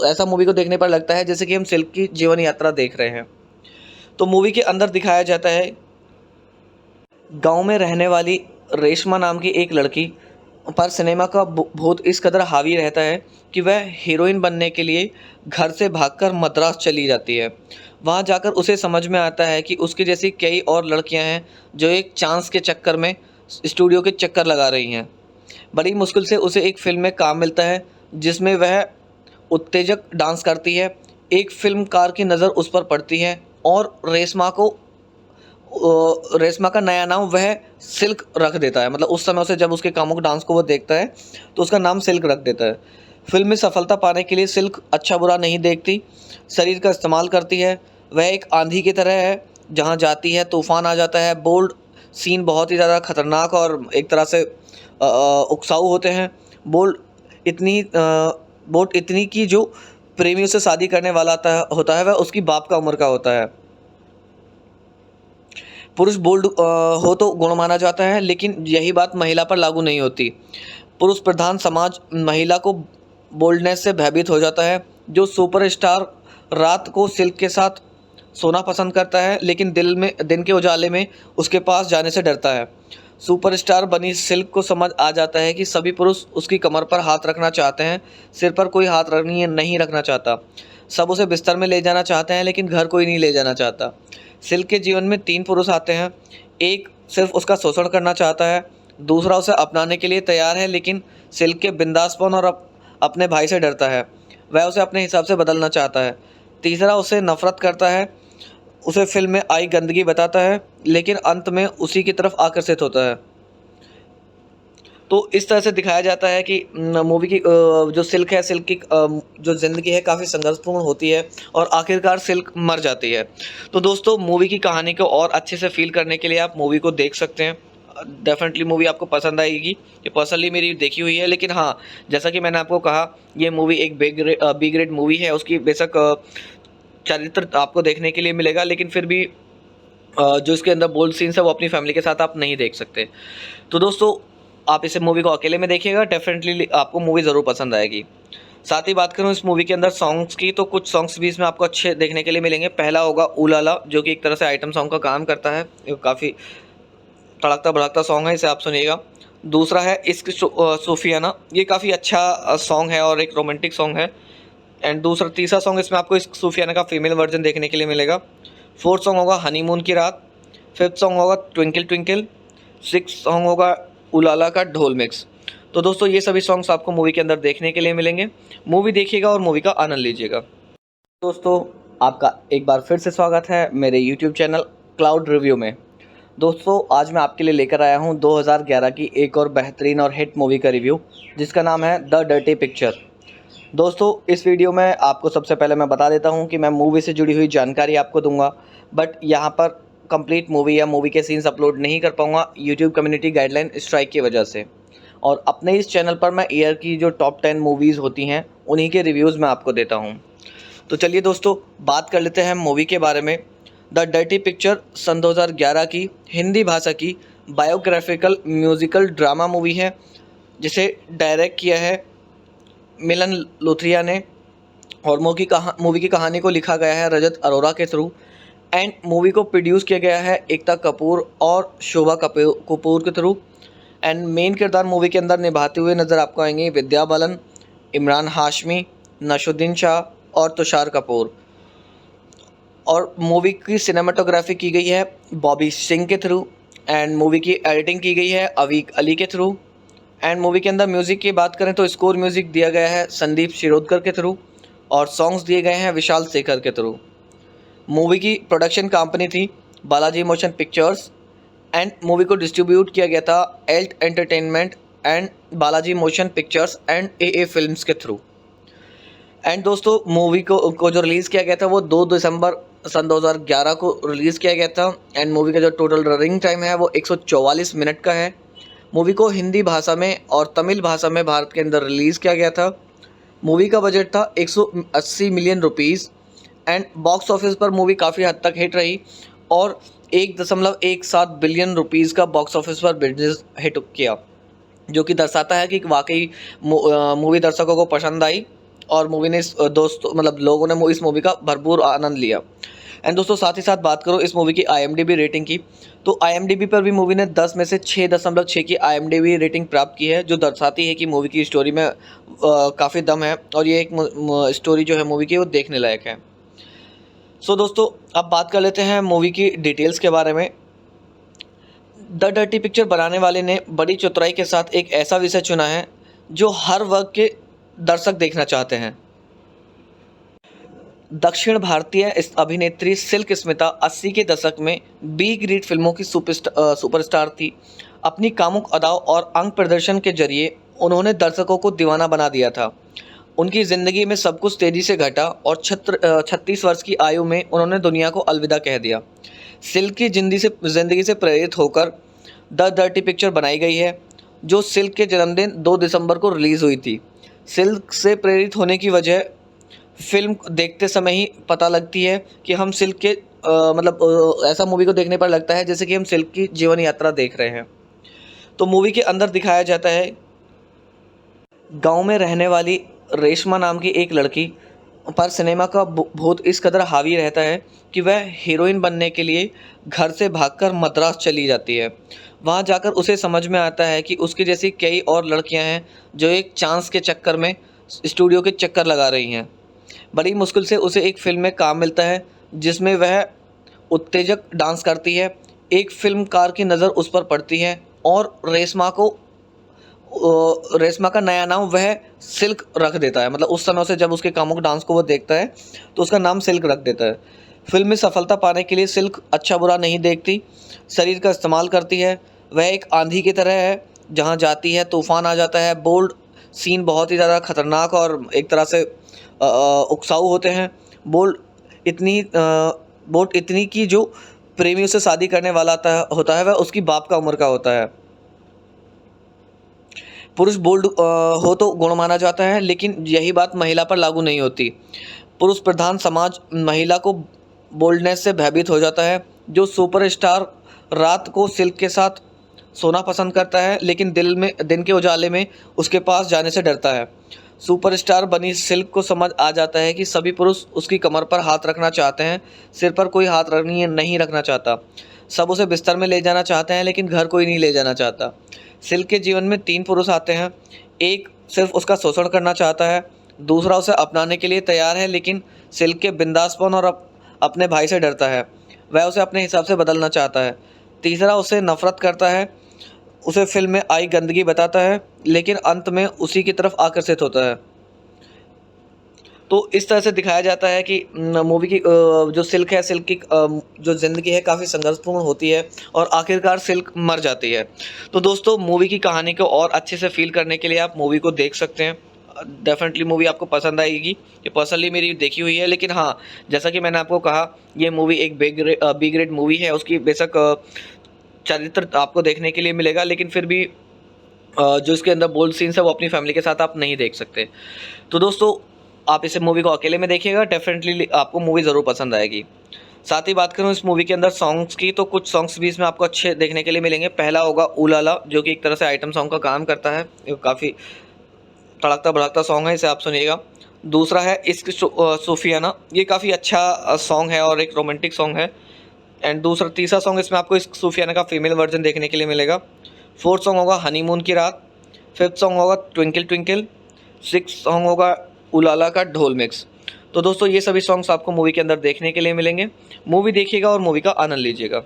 ऐसा मूवी को देखने पर लगता है जैसे कि हम सिल्क की जीवन यात्रा देख रहे हैं। तो मूवी के अंदर दिखाया जाता है गांव में रहने वाली रेशमा नाम की एक लड़की पर सिनेमा का भूत इस कदर हावी रहता है कि वह हीरोइन बनने के लिए घर से भागकर मद्रास चली जाती है। वहां जाकर उसे समझ में आता है कि उसकी जैसी कई और लड़कियां हैं जो एक चांस के चक्कर में स्टूडियो के चक्कर लगा रही हैं। बड़ी मुश्किल से उसे एक फिल्म में काम मिलता है जिसमें वह उत्तेजक डांस करती है। एक फिल्मकार की नज़र उस पर पड़ती है और रेशमा का नया नाम वह सिल्क रख देता है। उस समय उसे जब उसके कामुक डांस को वो देखता है तो उसका नाम सिल्क रख देता है। फिल्म में सफलता पाने के लिए सिल्क अच्छा बुरा नहीं देखती, शरीर का इस्तेमाल करती है। वह एक आंधी की तरह है, जहाँ जाती है तूफान आ जाता है। बोल्ड सीन बहुत ही ज़्यादा खतरनाक और एक तरह से उकसाऊ होते हैं। बोल्ड इतनी की जो प्रेमियों से शादी करने वाला होता है वह उसकी बाप का उम्र का होता है। पुरुष बोल्ड हो तो गुण माना जाता है, लेकिन यही बात महिला पर लागू नहीं होती। पुरुष प्रधान समाज महिला को बोल्डनेस से भयभीत हो जाता है। जो सुपरस्टार रात को सिल्क के साथ सोना पसंद करता है, लेकिन दिन के उजाले में उसके पास जाने से डरता है। सुपरस्टार बनी सिल्क को समझ आ जाता है कि सभी पुरुष उसकी कमर पर हाथ रखना चाहते हैं, सिर पर कोई हाथ नहीं रखना चाहता। सब उसे बिस्तर में ले जाना चाहते हैं, लेकिन घर कोई नहीं ले जाना चाहता। सिल्क के जीवन में 3 पुरुष आते हैं। एक सिर्फ उसका शोषण करना चाहता है, दूसरा उसे अपनाने के लिए तैयार है, लेकिन सिल्क के बिंदासपन और अपने भाई से डरता है। वह उसे अपने हिसाब से बदलना चाहता है। तीसरा उसे नफरत करता है, उसे फिल्म में आई गंदगी बताता है, लेकिन अंत में उसी की तरफ आकर्षित होता है। तो इस तरह से दिखाया जाता है कि मूवी की जो सिल्क है, सिल्क की जो ज़िंदगी है काफ़ी संघर्षपूर्ण होती है और आखिरकार सिल्क मर जाती है। तो दोस्तों मूवी की कहानी को और अच्छे से फील करने के लिए आप मूवी को देख सकते हैं। डेफिनेटली मूवी आपको पसंद आएगी। ये पर्सनली मेरी देखी हुई है, लेकिन हाँ, जैसा कि मैंने आपको कहा, ये मूवी एक बी ग्रेड मूवी है। उसकी बेशक चरित्र आपको देखने के लिए मिलेगा, लेकिन फिर भी जो इसके अंदर बोल्ड सीन्स है वो अपनी फैमिली के साथ आप नहीं देख सकते। तो दोस्तों आप इसे मूवी को अकेले में देखिएगा, डेफिनेटली आपको मूवी ज़रूर पसंद आएगी। साथ ही बात करूँ इस मूवी के अंदर सॉन्ग्स की, तो कुछ सॉन्ग्स भी इसमें आपको अच्छे देखने के लिए मिलेंगे। पहला होगा उलाला, जो कि एक तरह से आइटम सॉन्ग का काम करता है। ये काफ़ी तड़कता भड़कता सॉन्ग है, इसे आप सुनिएगा। दूसरा है इश्क सूफियाना, ये काफ़ी अच्छा सॉन्ग है और एक रोमांटिक सॉन्ग है। एंड तीसरा सॉन्ग इसमें आपको इश्क सूफियाना का फीमेल वर्जन देखने के लिए मिलेगा। फोर्थ सॉन्ग होगा हनीमून की रात। फिफ्थ सॉन्ग होगा ट्विंकल ट्विंकल। सिक्स सॉन्ग होगा उलाला का ढोल मिक्स। तो दोस्तों ये सभी सॉन्ग्स आपको मूवी के अंदर देखने के लिए मिलेंगे। मूवी देखिएगा और मूवी का आनंद लीजिएगा। दोस्तों आपका एक बार फिर से स्वागत है मेरे YouTube चैनल क्लाउड रिव्यू में। दोस्तों आज मैं आपके लिए लेकर आया हूं 2011 की एक और बेहतरीन और हिट मूवी का रिव्यू, जिसका नाम है द डर्टी पिक्चर। दोस्तों इस वीडियो में आपको सबसे पहले मैं बता देता हूं कि मैं मूवी से जुड़ी हुई जानकारी आपको दूंगा, बट यहां पर कंप्लीट मूवी या मूवी के सीन्स अपलोड नहीं कर पाऊंगा यूट्यूब कम्युनिटी गाइडलाइन स्ट्राइक की वजह से। और अपने इस चैनल पर मैं ईयर की जो टॉप 10 मूवीज़ होती हैं उन्हीं के रिव्यूज़ मैं आपको देता हूं। तो चलिए दोस्तों बात कर लेते हैं मूवी के बारे में। द डर्टी पिक्चर सन 2011 की हिंदी भाषा की बायोग्राफिकल म्यूजिकल ड्रामा मूवी है, जिसे डायरेक्ट किया है मिलन लोथरिया ने, और मूवी की कहानी को लिखा गया है रजत अरोरा के थ्रू, एंड मूवी को प्रोड्यूस किया गया है एकता कपूर और शोभा कपूर के थ्रू। एंड मेन किरदार मूवी के अंदर निभाते हुए नज़र आपको आएंगे विद्या बालन, इमरान हाशमी, नशुद्दीन शाह और तुषार कपूर। और मूवी की सिनेमाटोग्राफी की गई है बॉबी सिंह के थ्रू, एंड मूवी की एडिटिंग की गई है अवीक अली के थ्रू। एंड मूवी के अंदर म्यूज़िक की बात करें तो स्कोर म्यूज़िक दिया गया है संदीप शिरोडकर के थ्रू, और सॉन्ग्स दिए गए हैं विशाल शेखर के थ्रू। मूवी की प्रोडक्शन कंपनी थी Balaji motion pictures, and movie को डिस्ट्रीब्यूट किया गया था Alt entertainment and Balaji motion pictures and A films के थ्रू। एंड दोस्तों, मूवी को जो रिलीज़ किया गया था वो 2 दिसंबर सन 2011 को रिलीज़ किया गया था। एंड मूवी का जो टोटल रनिंग टाइम है वो 144 मिनट का है। मूवी को हिंदी भाषा में और तमिल भाषा में भारत के अंदर रिलीज़ किया गया था। मूवी का बजट था 180 million rupees, and box office पर मूवी काफ़ी हद तक हिट रही और 1.17 बिलियन रुपीज़ का बॉक्स ऑफिस पर बिजनेस हिट किया, जो कि दर्शाता है कि वाकई मूवी दर्शकों को पसंद आई और मूवी ने लोगों ने इस मूवी का भरपूर आनंद लिया। एंड दोस्तों, साथ ही साथ बात करो इस मूवी की IMDb रेटिंग की, तो IMDb पर भी मूवी ने 10 में से 6.6 की IMDb रेटिंग प्राप्त की है, जो दर्शाती है कि मूवी की स्टोरी में काफ़ी दम है और ये एक स्टोरी जो है मूवी की वो देखने लायक है। सो दोस्तों, अब बात कर लेते हैं मूवी की डिटेल्स के बारे में। द डर्टी पिक्चर बनाने वाले ने बड़ी चतुराई के साथ एक ऐसा विषय चुना है जो हर वर्ग के दर्शक देखना चाहते हैं। दक्षिण भारतीय अभिनेत्री सिल्क स्मिता 80 के दशक में बी ग्रेड फिल्मों की सुपरस्टार थी। अपनी कामुक अदाओं और अंग प्रदर्शन के जरिए उन्होंने दर्शकों को दीवाना बना दिया था। उनकी ज़िंदगी में सब कुछ तेज़ी से घटा और 36 वर्ष की आयु में उन्होंने दुनिया को अलविदा कह दिया। सिल्क की ज़िंदगी से प्रेरित होकर द डर्टी पिक्चर बनाई गई है, जो सिल्क के जन्मदिन 2 दिसंबर को रिलीज़ हुई थी। सिल्क से प्रेरित होने की वजह फिल्म देखते समय ही पता लगती है कि हम सिल्क के ऐसा मूवी को देखने पर लगता है जैसे कि हम सिल्क की जीवन यात्रा देख रहे हैं। तो मूवी के अंदर दिखाया जाता है गांव में रहने वाली रेशमा नाम की एक लड़की पर सिनेमा का भूत इस कदर हावी रहता है कि वह हीरोइन बनने के लिए घर से भागकर मद्रास चली जाती है। वहां जाकर उसे समझ में आता है कि उसकी जैसी कई और लड़कियां हैं जो एक चांस के चक्कर में स्टूडियो के चक्कर लगा रही हैं। बड़ी मुश्किल से उसे एक फिल्म में काम मिलता है जिसमें वह उत्तेजक डांस करती है। एक फिल्मकार की नज़र उस पर पड़ती है और रेशमा का नया नाम वह सिल्क रख देता है। उस समय से जब उसके कामुक डांस को वो देखता है तो उसका नाम सिल्क रख देता है। फिल्म में सफलता पाने के लिए सिल्क अच्छा बुरा नहीं देखती, शरीर का इस्तेमाल करती है। वह एक आंधी की तरह है, जहाँ जाती है तूफान आ जाता है। बोल्ड सीन बहुत ही ज़्यादा खतरनाक और एक तरह से उकसाऊ होते हैं। बोल्ड इतनी की जो प्रेमियों से शादी करने वाला होता है वह उसकी बाप का उम्र का होता है। पुरुष बोल्ड हो तो गुण माना जाता है, लेकिन यही बात महिला पर लागू नहीं होती। पुरुष प्रधान समाज महिला को बोल्डनेस से भयभीत हो जाता है। जो सुपरस्टार रात को सिल्क के साथ सोना पसंद करता है, लेकिन दिन के उजाले में उसके पास जाने से डरता है। सुपरस्टार बनी सिल्क को समझ आ जाता है कि सभी पुरुष उसकी कमर पर हाथ रखना चाहते हैं, सिर पर कोई हाथ नहीं रखना चाहता। सब उसे बिस्तर में ले जाना चाहते हैं, लेकिन घर कोई नहीं ले जाना चाहता। सिल्क के जीवन में 3 पुरुष आते हैं। एक सिर्फ उसका शोषण करना चाहता है, दूसरा उसे अपनाने के लिए तैयार है, लेकिन सिल्क के बिंदासपन और अपने भाई से डरता है। वह उसे अपने हिसाब से बदलना चाहता है। तीसरा उसे नफरत करता है, उसे फिल्म में आई गंदगी बताता है, लेकिन अंत में उसी की तरफ आकर्षित होता है। तो इस तरह से दिखाया जाता है कि मूवी की जो सिल्क है, सिल्क की जो ज़िंदगी है काफ़ी संघर्षपूर्ण होती है और आखिरकार सिल्क मर जाती है। तो दोस्तों, मूवी की कहानी को और अच्छे से फील करने के लिए आप मूवी को देख सकते हैं। डेफिनेटली मूवी आपको पसंद आएगी। ये पर्सनली मेरी देखी हुई है, लेकिन हाँ, जैसा कि मैंने आपको कहा, ये मूवी एक बी ग्रेड मूवी है। उसकी बेशक चरित्र आपको देखने के लिए मिलेगा, लेकिन फिर भी जो इसके अंदर बोल्ड सीन्स है वो अपनी फैमिली के साथ आप नहीं देख सकते। तो दोस्तों, आप इसे मूवी को अकेले में देखिएगा, डेफिनेटली आपको मूवी ज़रूर पसंद आएगी। साथ ही बात करूँ इस मूवी के अंदर सॉन्ग्स की, तो कुछ सॉन्ग्स भी इसमें आपको अच्छे देखने के लिए मिलेंगे। पहला होगा उलाला, जो कि एक तरह से आइटम सॉन्ग का काम करता है, ये काफ़ी तड़कता भड़कता सॉन्ग है, इसे आप सुनिएगा। दूसरा है इश्क सूफियाना, ये काफ़ी अच्छा सॉन्ग है और एक रोमांटिक सॉन्ग है। एंड तीसरा सॉन्ग इसमें आपको इश्क सूफियाना का फीमेल वर्जन देखने के लिए मिलेगा। फोर्थ सॉन्ग होगा हनीमून की रात। फिफ्थ सॉन्ग होगा ट्विंकल ट्विंकल। सिक्स सॉन्ग होगा उलाला का ढोल मिक्स। तो दोस्तों ये सभी सॉन्ग्स आपको मूवी के अंदर देखने के लिए मिलेंगे। मूवी देखिएगा और मूवी का आनंद लीजिएगा।